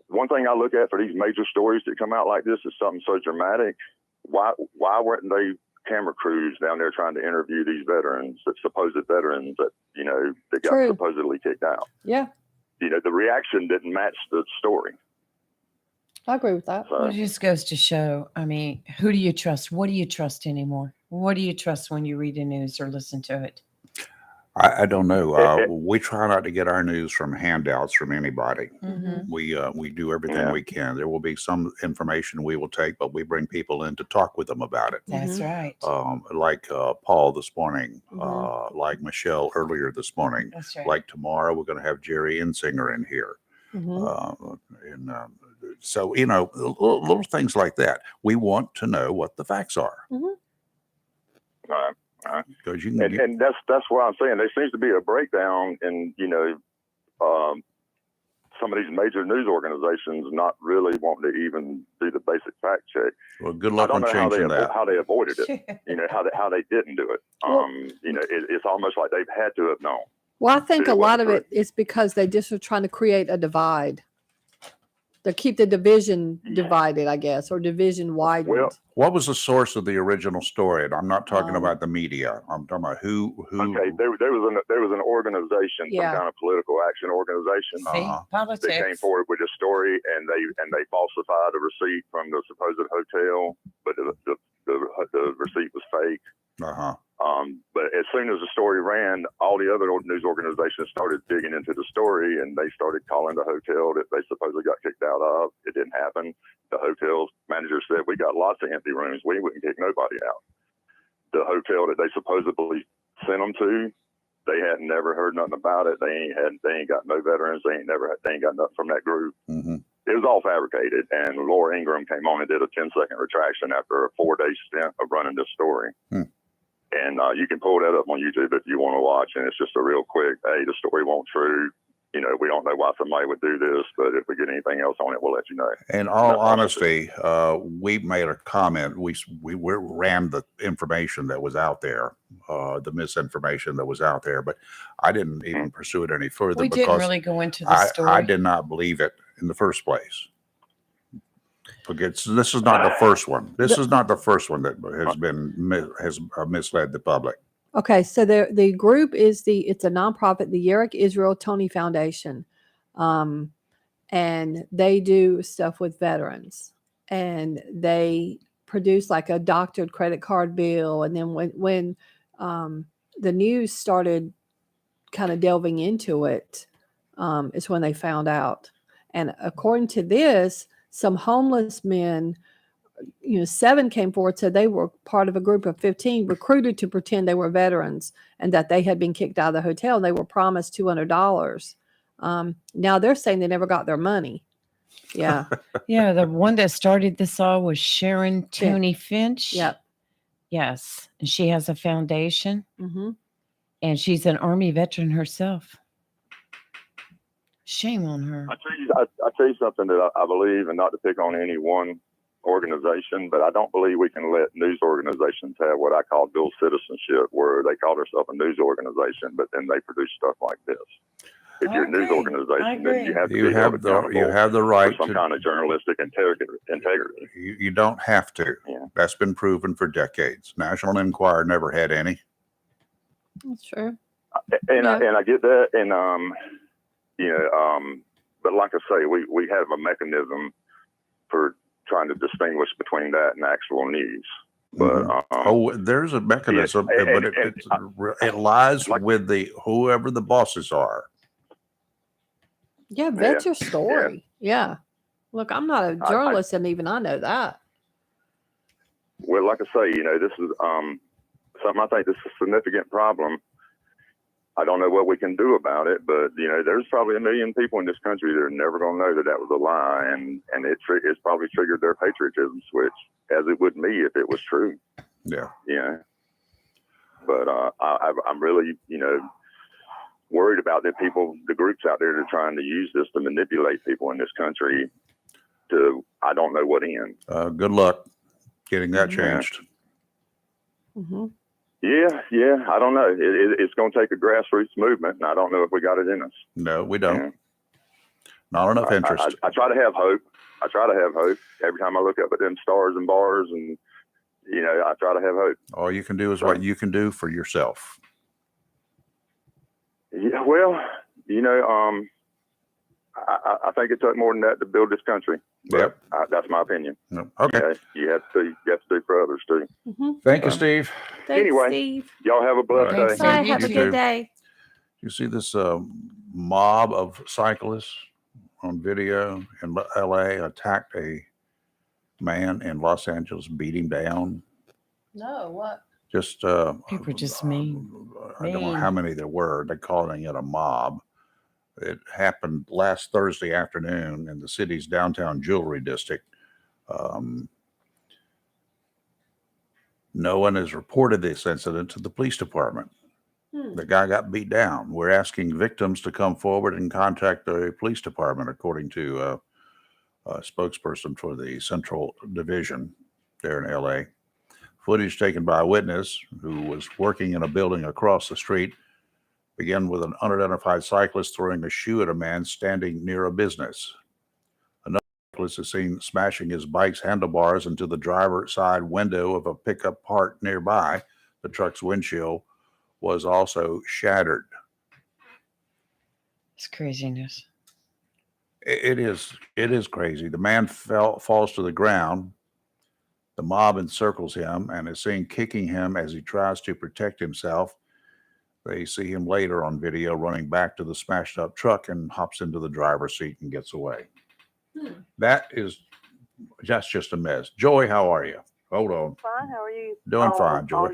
One thing I look at for these major stories that come out like this is something so dramatic. Why weren't they camera crews down there trying to interview these veterans, supposed veterans that, that got supposedly kicked out? Yeah. The reaction didn't match the story. I agree with that. Well, it just goes to show, I mean, who do you trust? What do you trust anymore? What do you trust when you read the news or listen to it? I don't know. We try not to get our news from handouts from anybody. Mhm. We do everything we can. There will be some information we will take, but we bring people in to talk with them about it. That's right. Like Paul this morning, like Michelle earlier this morning. That's right. Like tomorrow, we're going to have Jerry Insinger in here. So, little things like that. We want to know what the facts are. Because you can and that's what I'm saying. There seems to be a breakdown in some of these major news organizations not really wanting to even do the basic fact check. Well, good luck on I don't know changing that. how they avoided it. How they didn't do it. It's almost like they've had to have known. Well, I think that a it lot wasn't of it is because they just are trying to create a divide. To keep the division divided, I guess, or division widened. What was the source of the original story? And I'm not talking about the media. I'm talking about who. Okay, there was an organization, Yeah. some kind of political action organization. Politics. They came forward with a story, and they falsified a receipt from the supposed hotel, but the receipt was fake. But as soon as the story ran, all the other news organizations started digging into the story, and they started calling the hotel that they supposedly got kicked out of. It didn't happen. The hotel's manager said, "We got lots of empty rooms. We wouldn't kick nobody out." The hotel that they supposedly sent them to, they had never heard nothing about it. They ain't got no veterans. They ain't got nothing from that group. It was all fabricated. And Laura Ingraham came on and did a 10-second retraction after a 4-day stint of running this story. And you can pull that up on YouTube if you want to watch. And it's just a real quick, hey, the story won't true. You know, we don't know why somebody would do this, but if we get anything else on it, we'll let you know. In all honesty, we made a comment. We ran the information that was out there, the misinformation that was out there, but I didn't even pursue it any further We because didn't really go into the story. I did not believe it in the first place. Because this is not the first one. This is not the first one that has misled the public. Okay, so the group is it's a nonprofit, the Yerrick Israel Tony Foundation, and they do stuff with veterans, and they produce like a doctored credit card bill. And then when the news started kind of delving into it, is when they found out. And according to this, some homeless men, 7 came forward, said they were part of a group of 15 recruited to pretend they were veterans and that they had been kicked out of the hotel. They were promised $200. Now they're saying they never got their money. Yeah. Yeah, the one that started this all was Sharon Tony Finch. Yep. Yes, and she has a foundation, Mm-hmm. and she's an Army veteran herself. Shame on her. I tell you something that I believe, and not to pick on any one organization, but I don't believe we can let news organizations have what I call dual citizenship, where they call themselves a news organization, but then they produce stuff like this. If you're a news organization, then you have to be held accountable you have the right for some kind of journalistic integrity. You don't have to. Yeah. That's been proven for decades. National Enquirer never had any. That's true. And I get that, and but like I say, we have a mechanism for trying to distinguish between that and actual news. But there's a mechanism, but it lies with whoever the bosses are. Yeah, vet your story. Yeah. Look, I'm not a journalist, and even I know that. Well, like I say, this is something I think this is a significant problem. I don't know what we can do about it, but there's probably 1 million people in this country that are never going to know that was a lie, and it's probably triggered their patriotism switch, as it would me if it was true. Yeah. Yeah. But I'm really worried about the groups out there that are trying to use this to manipulate people in this country to I don't know what end. Good luck getting that changed. Mm-hmm. Yeah. I don't know. It's going to take a grassroots movement, and I don't know if we got it in us. No, we don't. Yeah. Not enough interest. I try to have hope. Every time I look up at them stars and bars, and I try to have hope. All you can do is what you can do for yourself. Yeah, well, I think it took more than that to build this country. Yep. That's my opinion. Yep. Okay. You have to do for others too. Mm-hmm. Thank you, Steve. Thanks, anyway, Steve. Y'all have a blessed day. Bye. Have a good day. You see this mob of cyclists on video in LA attacked a man in Los Angeles, beat him down. No, what? Just people just mean. I don't know how many there were. They're calling it a mob. It happened last Thursday afternoon in the city's downtown jewelry district. No one has reported this incident to the police department. The guy got beat down. We're asking victims to come forward and contact the police department, according to a spokesperson for the Central Division there in LA. Footage taken by a witness who was working in a building across the street began with an unidentified cyclist throwing a shoe at a man standing near a business. Another cyclist is seen smashing his bike's handlebars into the driver's side window of a pickup parked nearby. The truck's windshield was also shattered. It's craziness. It is crazy. The man falls to the ground. The mob encircles him and is seen kicking him as he tries to protect himself. They see him later on video running back to the smashed up truck and hops into the driver's seat and gets away. That's just a mess. Joy, how are you? Hold on. Fine. How are you? Doing fine, Joy.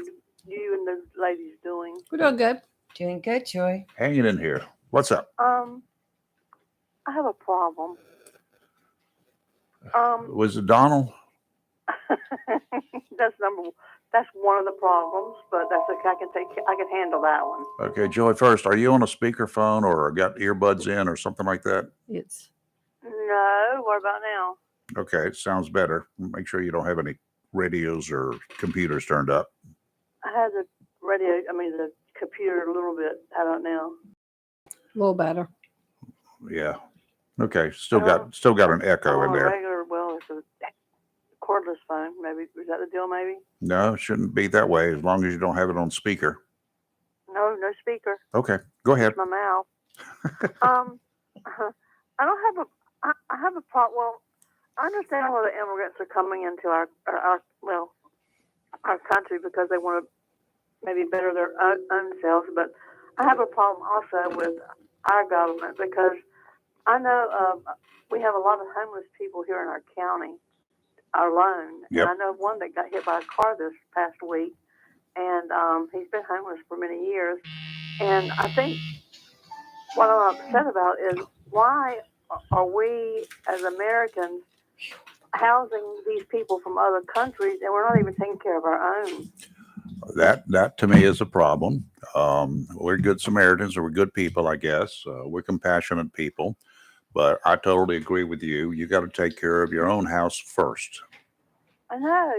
You and the ladies doing? We're doing good. Doing good, Joy. Hanging in here. What's up? I have a problem. Was it Donald? That's number That's one of the problems, but that's okay. I can handle that one. Okay, Joey, first, are you on a speakerphone or got earbuds in or something like that? It's No, what about now? Okay, it sounds better. Make sure you don't have any radios or computers turned up. I had the the computer a little bit. How about now? a little better. Yeah. Okay, still got an echo in Oh, there. regular, well, it's a cordless phone. Maybe is that the deal? Maybe. No, it shouldn't be that way as long as you don't have it on speaker. No speaker. Okay, go ahead. It's my mouth. I don't have I have a problem. Well, I understand why the immigrants are coming into our country because they want to maybe better their own selves. But I have a problem also with our government because I know we have a lot of homeless people here in our county alone. Yep. And I know one that got hit by a car this past week, and he's been homeless for many years. And I think what I'm upset about is why are we as Americans housing these people from other countries and we're not even taking care of our own? That to me is a problem. We're good Samaritans, or we're good people, I guess. We're compassionate people, but I totally agree with you. You got to take care of your own house first. I know.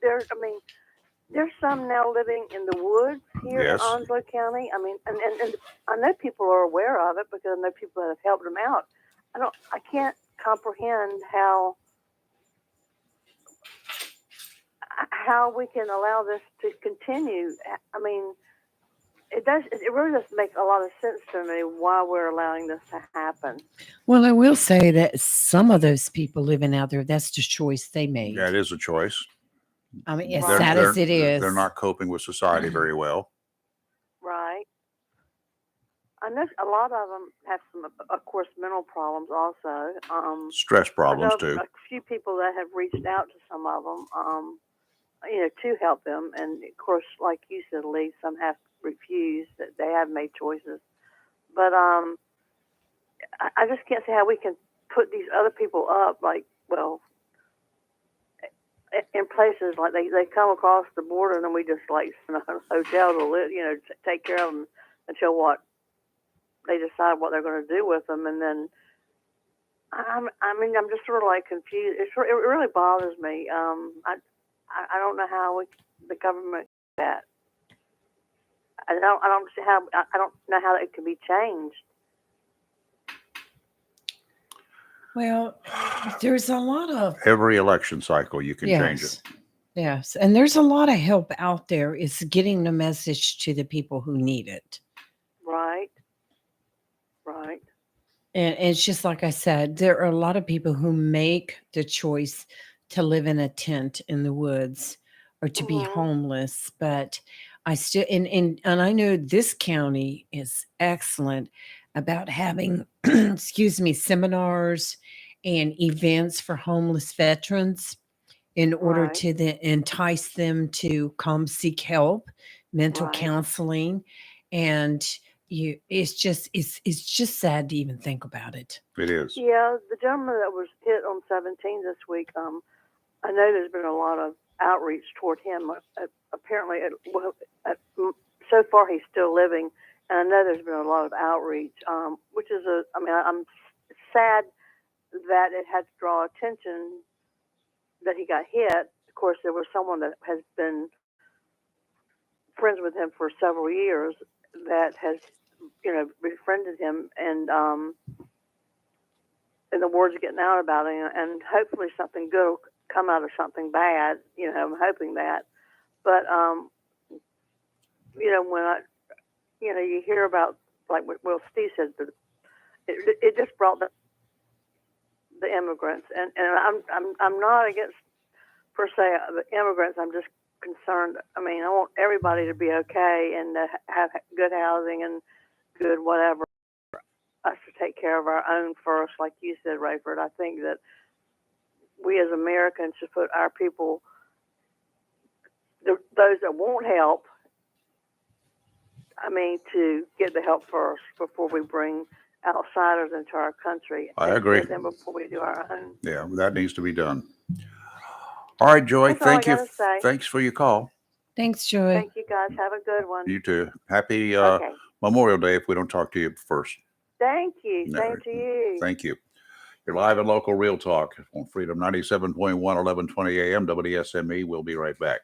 There's some now living in the woods here Yes. in Onslow County. And I know people are aware of it because I know people that have helped them out. I can't comprehend how we can allow this to continue. It really doesn't make a lot of sense to me why we're allowing this to happen. Well, I will say that some of those people living out there, that's the choice they made. Yeah, it is a choice. I mean, as They're- sad as it is. They're not coping with society very well. Right. I know a lot of them have some, of course, mental problems also. Stress problems, I know too. a few people that have reached out to some of them, to help them. And of course, like you said, Lee, some have refused. That they have made choices. But I just can't see how we can put these other people up, in places like they come across the border and then we just send a hotel to live, take care of them until they decide what they're going to do with them. And then I'm just sort of confused. It really bothers me. I don't know how the government did that. I don't see how. I don't know how it can be changed. Well, there's a lot of Every election cycle, you can change it. Yes, and there's a lot of help out there. It's getting the message to the people who need it. Right. And it's just like I said, there are a lot of people who make the choice to live in a tent in the woods or to be homeless. But I still, and I know this county is excellent about having, seminars and events for homeless veterans in order to entice them to come seek help, mental counseling. And it's just sad to even think about it. It is. Yeah, the gentleman that was hit on 17 this week, I know there's been a lot of outreach toward him. Apparently, so far he's still living, and I know there's been a lot of outreach, which is I'm sad that it had to draw attention that he got hit. Of course, there was someone that has been friends with him for several years that has, befriended him, and the words are getting out about him, and hopefully something good will come out of something bad. I'm hoping that. But when you hear about, like what Steve said, it just brought the immigrants, and I'm not against per se the immigrants. I'm just concerned. I want everybody to be okay and to have good housing and good whatever. Us to take care of our own first, like you said, Rayford. I think that we as Americans should put our people, those that won't help, to get the help first before we bring outsiders into our country. I agree. Then before we do our own. Yeah, that needs to be done. All right, Joy. That's all I Thank you. gotta say. Thanks for your call. Thanks, Joy. Thank you, guys. Have a good one. You too. Happy Okay. Memorial Day if we don't talk to you first. Thank you. No, Same to you. Thank you. You're live and local Real Talk on Freedom 97.1, 1120 AM, WSME. We'll be right back.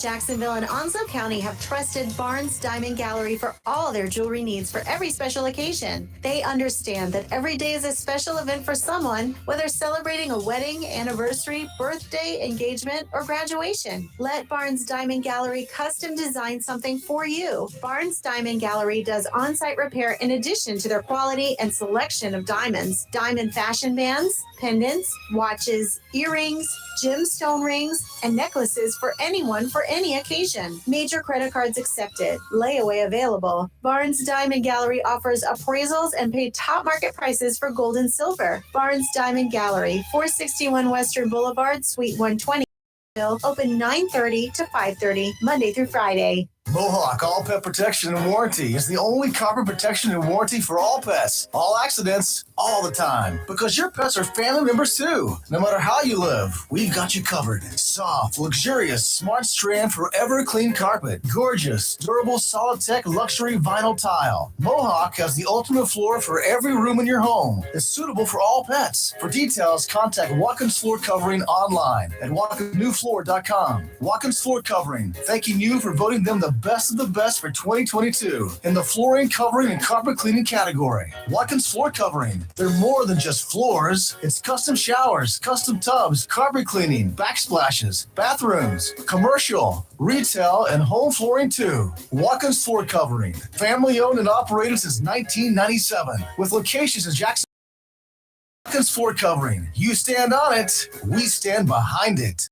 Jacksonville and Onslow County have trusted Barnes Diamond Gallery for all their jewelry needs for every special occasion. They understand that every day is a special event for someone, whether celebrating a wedding, anniversary, birthday, engagement, or graduation. Let Barnes Diamond Gallery custom design something for you. Barnes Diamond Gallery does on-site repair in addition to their quality and selection of diamonds, diamond fashion bands, pendants, watches, earrings, gemstone rings, and necklaces for anyone for any occasion. Major credit cards accepted. Layaway available. Barnes Diamond Gallery offers appraisals and paid top market prices for gold and silver. Barnes Diamond Gallery, 461 Western Boulevard, Suite 120. Open 9:30 to 5:30, Monday through Friday. Mohawk All Pet Protection and Warranty is the only copper protection and warranty for all pets, all accidents, all the time. Because your pets are family members too. No matter how you live, we've got you covered. Soft, luxurious, smart strand, forever clean carpet. Gorgeous, durable, solid tech, luxury vinyl tile. Mohawk has the ultimate floor for every room in your home. It's suitable for all pets. For details, contact Watkins Floor Covering online at watkinsnewfloor.com. Watkins Floor Covering, thanking you for voting them the best of the best for 2022 in the flooring, covering, and carpet cleaning category. Watkins Floor Covering. They're more than just floors. It's custom showers, custom tubs, carpet cleaning, backsplashes, bathrooms, commercial, retail, and home flooring too. Watkins Floor Covering. Family owned and operated since 1997 with locations in Jackson. Watkins Floor Covering. You stand on it, we stand behind it.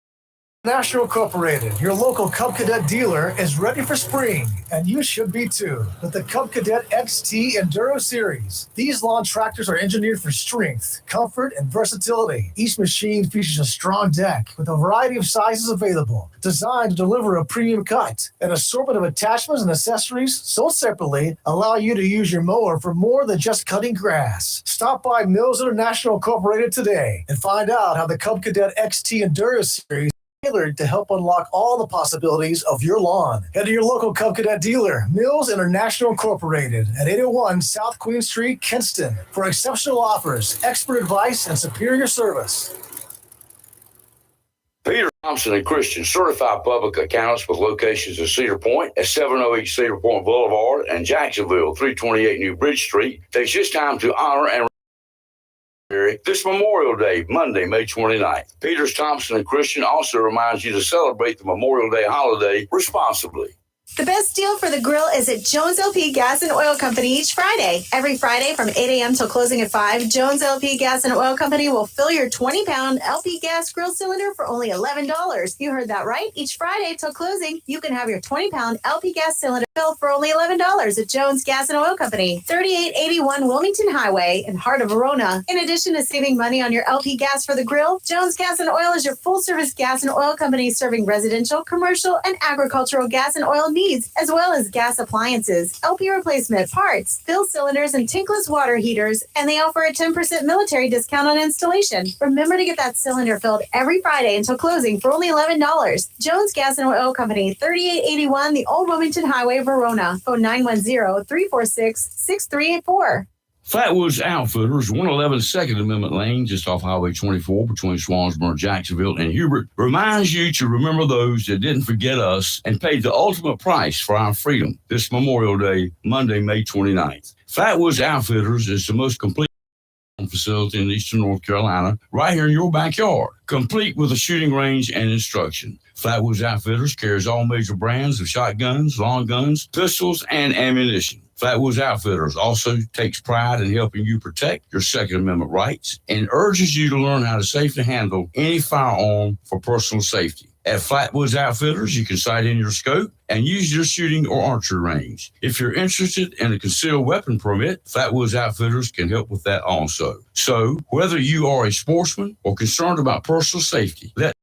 National Incorporated, your local Cub Cadet dealer, is ready for spring, and you should be too, with the Cub Cadet XT Enduro Series. These lawn tractors are engineered for strength, comfort, and versatility. Each machine features a strong deck with a variety of sizes available, designed to deliver a premium cut. An assortment of attachments and accessories sold separately allow you to use your mower for more than just cutting grass. Stop by Mills International Incorporated today and find out how the Cub Cadet XT Enduro Series tailored to help unlock all the possibilities of your lawn. Head to your local Cub Cadet dealer, Mills International Incorporated, at 801 South Queen Street, Kinston, for exceptional offers, expert advice, and superior service. Peter Thompson and Christian, certified public accountants with locations in Cedar Point at 708 Cedar Point Boulevard and Jacksonville, 328 New Bridge Street, takes this time to honor and this Memorial Day, Monday, May 29th. Peters, Thompson, and Christian also reminds you to celebrate the Memorial Day holiday responsibly. The best deal for the grill is at Jones LP Gas and Oil Company each Friday. Every Friday from 8 a.m. till closing at 5, Jones LP Gas and Oil Company will fill your 20-pound LP gas grill cylinder for only $11. You heard that right. Each Friday till closing, you can have your 20-pound LP gas cylinder filled for only $11 at Jones Gas and Oil Company, 3881 Wilmington Highway in heart of Verona. In addition to saving money on your LP gas for the grill, Jones Gas and Oil is your full-service gas and oil company serving residential, commercial, and agricultural gas and oil needs, as well as gas appliances, LP replacement parts, fill cylinders, and tankless water heaters, and they offer a 10% military discount on installation. Remember to get that cylinder filled every Friday until closing for only $11. Jones Gas and Oil Company, 3881 the Old Wilmington Highway, Verona. Phone 910-346-6384. Flatwoods Outfitters, 111 Second Amendment Lane, just off Highway 24 between Swansboro, Jacksonville, and Hubert, reminds you to remember those that didn't forget us and paid the ultimate price for our freedom this Memorial Day, Monday, May 29th. Flatwoods Outfitters is the most complete facility in eastern North Carolina, right here in your backyard, complete with a shooting range and instruction. Flatwoods Outfitters carries all major brands of shotguns, long guns, pistols, and ammunition. Flatwoods Outfitters also takes pride in helping you protect your Second Amendment rights and urges you to learn how to safely handle any firearm for personal safety. At Flatwoods Outfitters, you can sight in your scope and use your shooting or archery range. If you're interested in a concealed weapon permit, Flatwoods Outfitters can help with that also. So, whether you are a sportsman or concerned about personal safety, let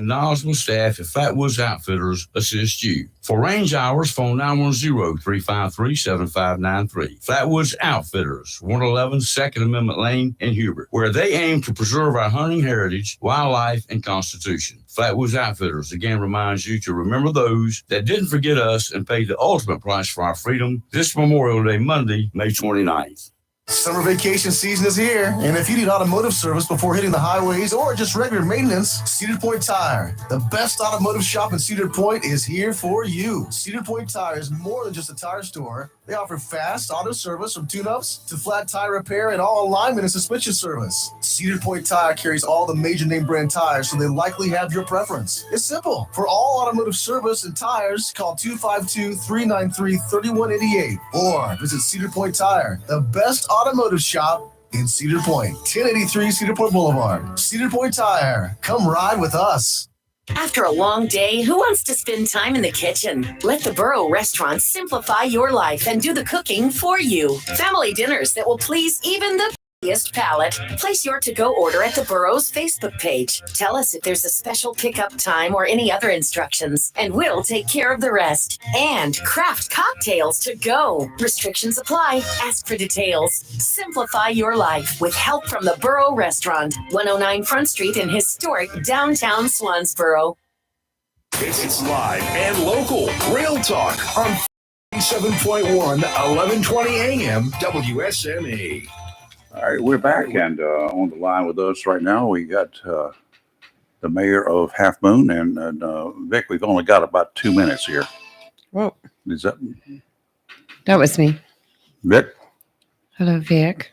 knowledgeable staff at Flatwoods Outfitters assist you. For range hours, phone 910-353-7593. Flatwoods Outfitters, 111 Second Amendment Lane in Hubert, where they aim to preserve our hunting heritage, wildlife, and constitution. Flatwoods Outfitters again reminds you to remember those that didn't forget us and paid the ultimate price for our freedom this Memorial Day, Monday, May 29th. Summer vacation season is here, and if you need automotive service before hitting the highways or just regular maintenance, Cedar Point Tire, the best automotive shop in Cedar Point, is here for you. Cedar Point Tire is more than just a tire store. They offer fast auto service from tune-ups to flat tire repair and all alignment and suspension service. Cedar Point Tire carries all the major name brand tires, so they likely have your preference. It's simple. For all automotive service and tires, call 252-393-3188 or visit Cedar Point Tire, the best automotive shop in Cedar Point, 1083 Cedar Point Boulevard. Cedar Point Tire. Come ride with us. After a long day, who wants to spend time in the kitchen? Let the Burrow Restaurant simplify your life and do the cooking for you. Family dinners that will please even the palate. Place your to-go order at the Burrow's Facebook page. Tell us if there's a special pickup time or any other instructions, and we'll take care of the rest. And craft cocktails to go. Restrictions apply. Ask for details. Simplify your life with help from the Burrow Restaurant, 109 Front Street in historic downtown Swansboro. It's live and local. Real Talk on 7.1, 1120 AM, WSME. All right, we're back, and on the line with us right now, we got the mayor of Half Moon, and Vic. We've only got about 2 minutes here. Whoa. Is that was me. Vic? Hello, Vic.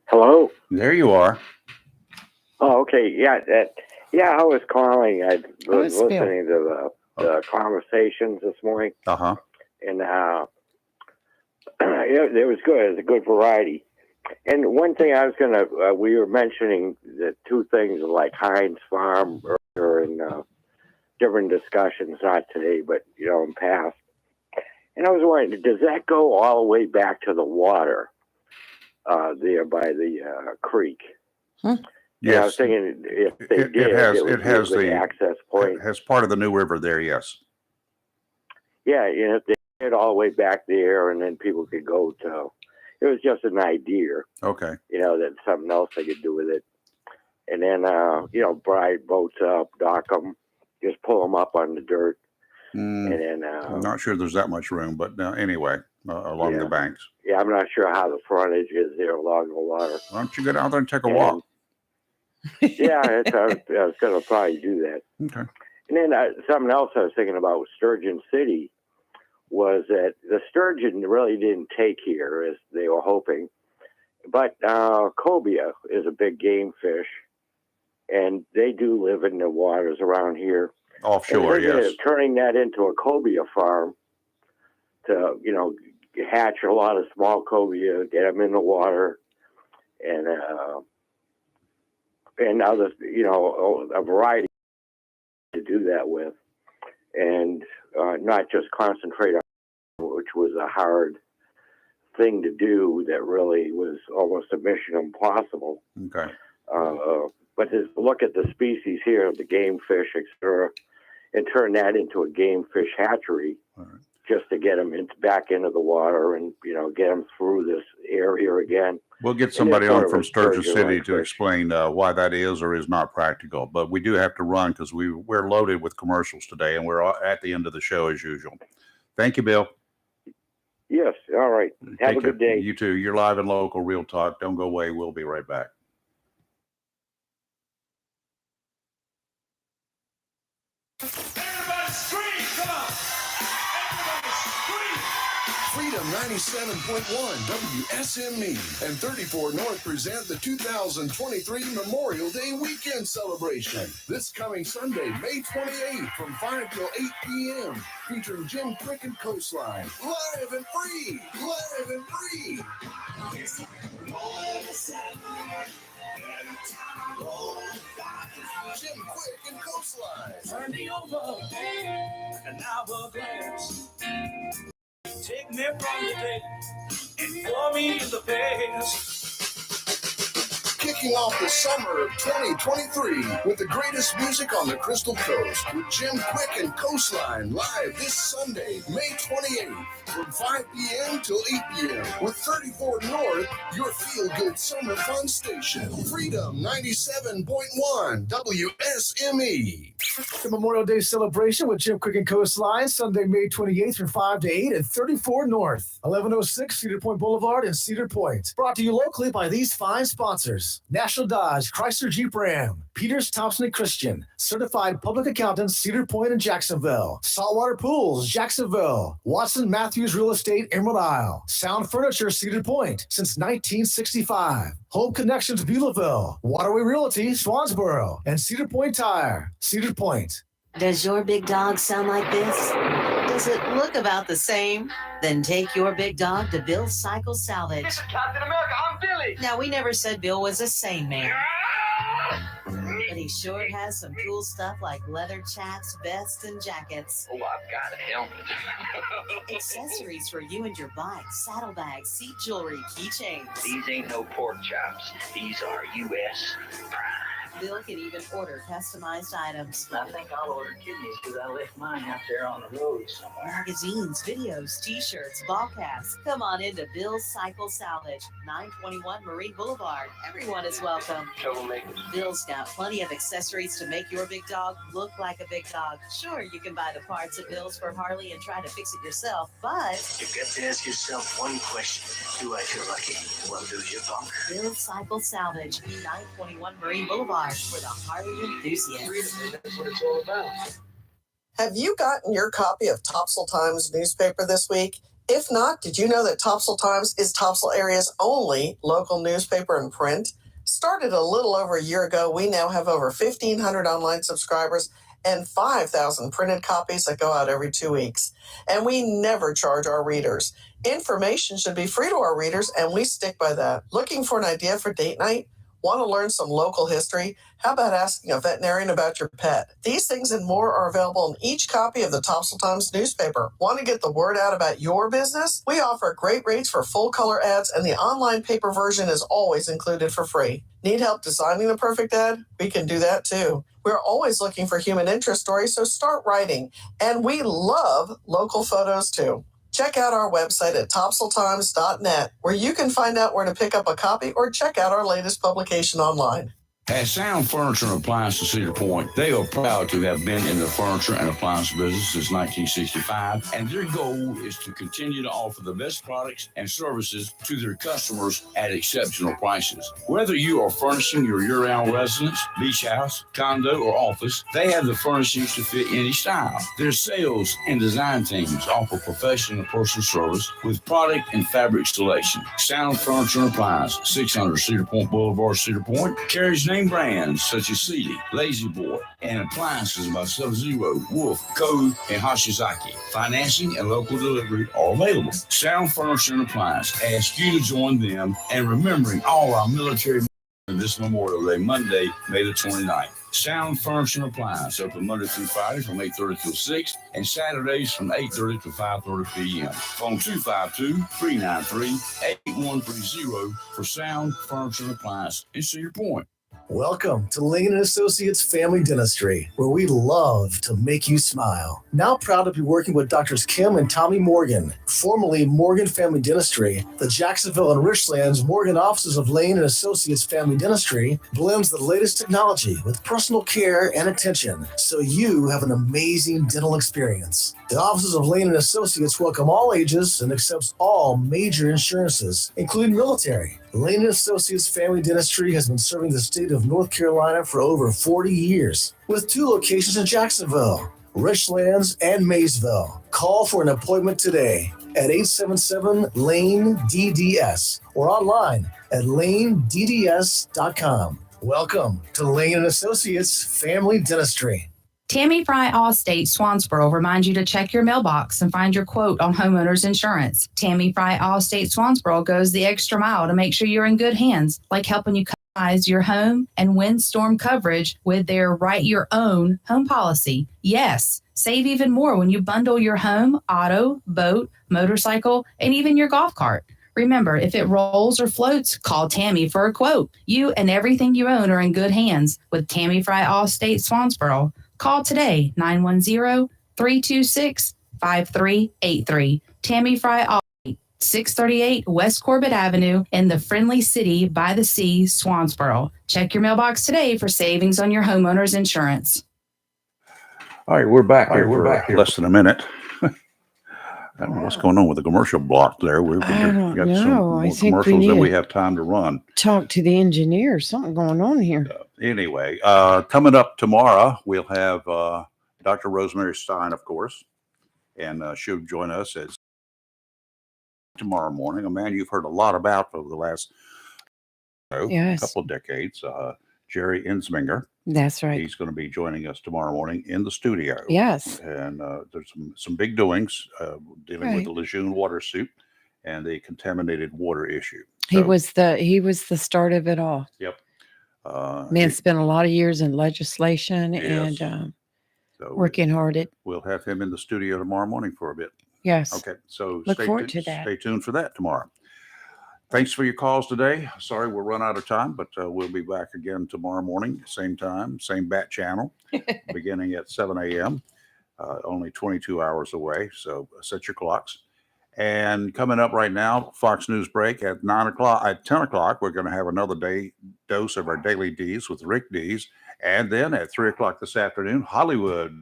Hello. There you are. Oh, okay. Yeah, I was calling. I was Bill. listening to the conversations this morning, Uh-huh. and it was good. It was a good variety. And one thing I was we were mentioning the two things like Heinz Farm earlier in different discussions, not today, but in past. And I was wondering, does that go all the way back to the water there by the creek? Huh? Yeah, I Yes. was thinking if they did, It has the access point. It has part of the new river there. Yes. Yeah, if they did all the way back there, and then people could go to. It was just an idea, Okay. that something else they could do with it. And then, bride boats up, dock them, just pull them up on the dirt. And then, I'm not sure there's that much room, but anyway, along the banks. yeah, I'm not sure how the frontage is there along the water. Why don't you go down there and take a walk? Yeah, I was going to probably do that. Okay. And then something else I was thinking about with Sturgeon City was that the sturgeon really didn't take here as they were hoping. But cobia is a big game fish, and they do live in the waters around here. Offshore, and yes. Turning that into a cobia farm to, hatch a lot of small cobia, get them in the water, and other, a variety to do that with. And not just concentrate on, which was a hard thing to do that really was almost a mission impossible. Okay. But to look at the species here, the game fish, etc., and turn that into a game fish hatchery just to get them back into the water and, get them through this area again. We'll get And somebody then on sort from of a Sturgeon sturgeon City like to fish. explain why that is or is not practical. But we do have to run because we're loaded with commercials today, and we're at the end of the show as usual. Thank you, Bill. Yes. All right. Have a good day. You too. You're live and local, Real Talk. Don't go away. We'll be right back. Freedom 97.1 WSME and 34 North present the 2023 Memorial Day Weekend Celebration. This coming Sunday, May 28th from 5 till 8 p.m. featuring Jim Quick and Coastline. Live and free! Live and free! Jim Quick and Coastline. Turn me over, an hourglass. Take me from the day and pour me in the past. Kicking off the summer of 2023 with the greatest music on the Crystal Coast with Jim Quick and Coastline live this Sunday, May 28th from 5 p.m. till 8 p.m. with 34 North, your feel-good summer fun station. Freedom 97.1 WSME. The Memorial Day celebration with Jim Quick and Coastline, Sunday, May 28th from 5 to 8 at 34 North, 1106 Cedar Point Boulevard in Cedar Point. Brought to you locally by these fine sponsors: National Dodge, Chrysler Jeep Ram, Peters Thompson and Christian, Certified Public Accountants, Cedar Point and Jacksonville, Saltwater Pools, Jacksonville, Watson Matthews Real Estate, Emerald Isle, Sound Furniture, Cedar Point, since 1965. Home Connections, Beulahville, Waterway Realty, Swansboro, and Cedar Point Tire, Cedar Point. Does your big dog sound like this? Does it look about the same? Then take your big dog to Bill's Cycle Salvage. Captain America, I'm Billy. Now, we never said Bill was a sane man. But he sure has some cool stuff like leather chaps, vests, and jackets. Oh, I've got a helmet. Accessories for you and your bike, saddlebags, seat jewelry, keychains. These ain't no pork chops. These are U.S. prime. Bill can even order customized items. I think I'll order kidneys because I left mine out there on the road somewhere. Magazines, videos, t-shirts, ball caps. Come on into Bill's Cycle Salvage, 921 Marine Boulevard. Everyone is welcome. Troublemakers. Bill's got plenty of accessories to make your big dog look like a big dog. Sure, you can buy the parts at Bill's for Harley and try to fix it yourself, but You've got to ask yourself one question. Do I feel lucky? Well, do you, punk? Bill's Cycle Salvage, 921 Marine Boulevard, for the Harley enthusiasts. That's what it's all about. Have you gotten your copy of Topsail Times newspaper this week? If not, did you know that Topsail Times is Topsail area's only local newspaper in print? Started a little over a year ago, we now have over 1,500 online subscribers and 5,000 printed copies that go out every 2 weeks. And we never charge our readers. Information should be free to our readers, and we stick by that. Looking for an idea for date night? Want to learn some local history? How about asking a veterinarian about your pet? These things and more are available in each copy of the Topsail Times newspaper. Want to get the word out about your business? We offer great rates for full color ads, and the online paper version is always included for free. Need help designing the perfect ad? We can do that too. We're always looking for human interest stories, so start writing. And we love local photos too. Check out our website at topsailtimes.net, where you can find out where to pick up a copy or check out our latest publication online. At Sound Furniture and Appliance in Cedar Point, they are proud to have been in the furniture and appliance business since 1965, and their goal is to continue to offer the best products and services to their customers at exceptional prices. Whether you are furnishing your year-round residence, beach house, condo, or office, they have the furnishings to fit any style. Their sales and design teams offer professional and personal service with product and fabric selection. Sound Furniture and Appliance, 600 Cedar Point Boulevard, Cedar Point, carries name brands such as Sealy, Lazy Boy, and appliances by Sub-Zero, Wolf, Code, and Hashizaki. Financing and local delivery are available. Sound Furniture and Appliance asks you to join them and remembering all our military this Memorial Day, Monday, May the 29th. Sound Furniture and Appliance, open Monday through Friday from 8:30 till 6 and Saturdays from 8:30 to 5:30 p.m. Phone 252-393-8130 for Sound Furniture and Appliance in Cedar Point. Welcome to Lane & Associates Family Dentistry, where we love to make you smile. Now proud to be working with Doctors Kim and Tommy Morgan, formerly Morgan Family Dentistry. The Jacksonville and Richlands Morgan offices of Lane & Associates Family Dentistry blends the latest technology with personal care and attention, so you have an amazing dental experience. The offices of Lane & Associates welcome all ages and accepts all major insurances, including military. Lane & Associates Family Dentistry has been serving the state of North Carolina for over 40 years, with 2 locations in Jacksonville, Richlands, and Maysville. Call for an appointment today at 877-LANE-DDS or online at lanedds.com. Welcome to Lane & Associates Family Dentistry. Tammy Fry Allstate Swansboro reminds you to check your mailbox and find your quote on homeowners insurance. Tammy Fry Allstate Swansboro goes the extra mile to make sure you're in good hands, like helping you customize your home and windstorm coverage with their Write Your Own home policy. Yes, save even more when you bundle your home, auto, boat, motorcycle, and even your golf cart. Remember, if it rolls or floats, call Tammy for a quote. You and everything you own are in good hands with Tammy Fry Allstate Swansboro. Call today, 910-326-5383. Tammy Fry Allstate, 638 West Corbett Avenue in the friendly city by the sea, Swansboro. Check your mailbox today for savings on your homeowner's insurance. All right, we're back here. We're back here. Less than a minute. I don't know what's going on with the commercial block there. We've I don't got know. some more I think we commercials than need we to have time to run. talk to the engineer. Something going on here. Anyway, coming up tomorrow, we'll have Dr. Rosemary Stein, of course, and she'll join us at tomorrow morning. A man you've heard a lot about over the last couple of decades, Jerry Insminger. That's right. He's going to be joining us tomorrow morning in the studio. Yes. And there's some big doings dealing with the Lejeune water suit and the contaminated water issue. He was the start of it all. Yep. Man spent a lot of years in legislation Yes. and So working hard at. we'll have him in the studio tomorrow morning for a bit. Yes. Okay. So Look forward to that. Stay tuned for that tomorrow. Thanks for your calls today. Sorry we'll run out of time, but we'll be back again tomorrow morning, same time, same bat channel, beginning at 7 a.m. Only 22 hours away. So set your clocks. And coming up right now, Fox News break at 9 o'clock. At 10 o'clock, we're going to have another dose of our Daily D's with Rick Dees. And then at 3 o'clock this afternoon, Hollywood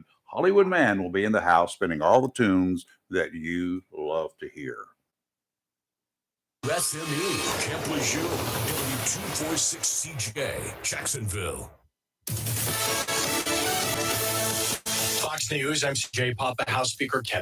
Man will be in the house spinning all the tunes that you love to hear. SME, Camp Lejeune, W246 CJ, Jacksonville. Fox News, I'm CJ Papa, House Speaker Kevin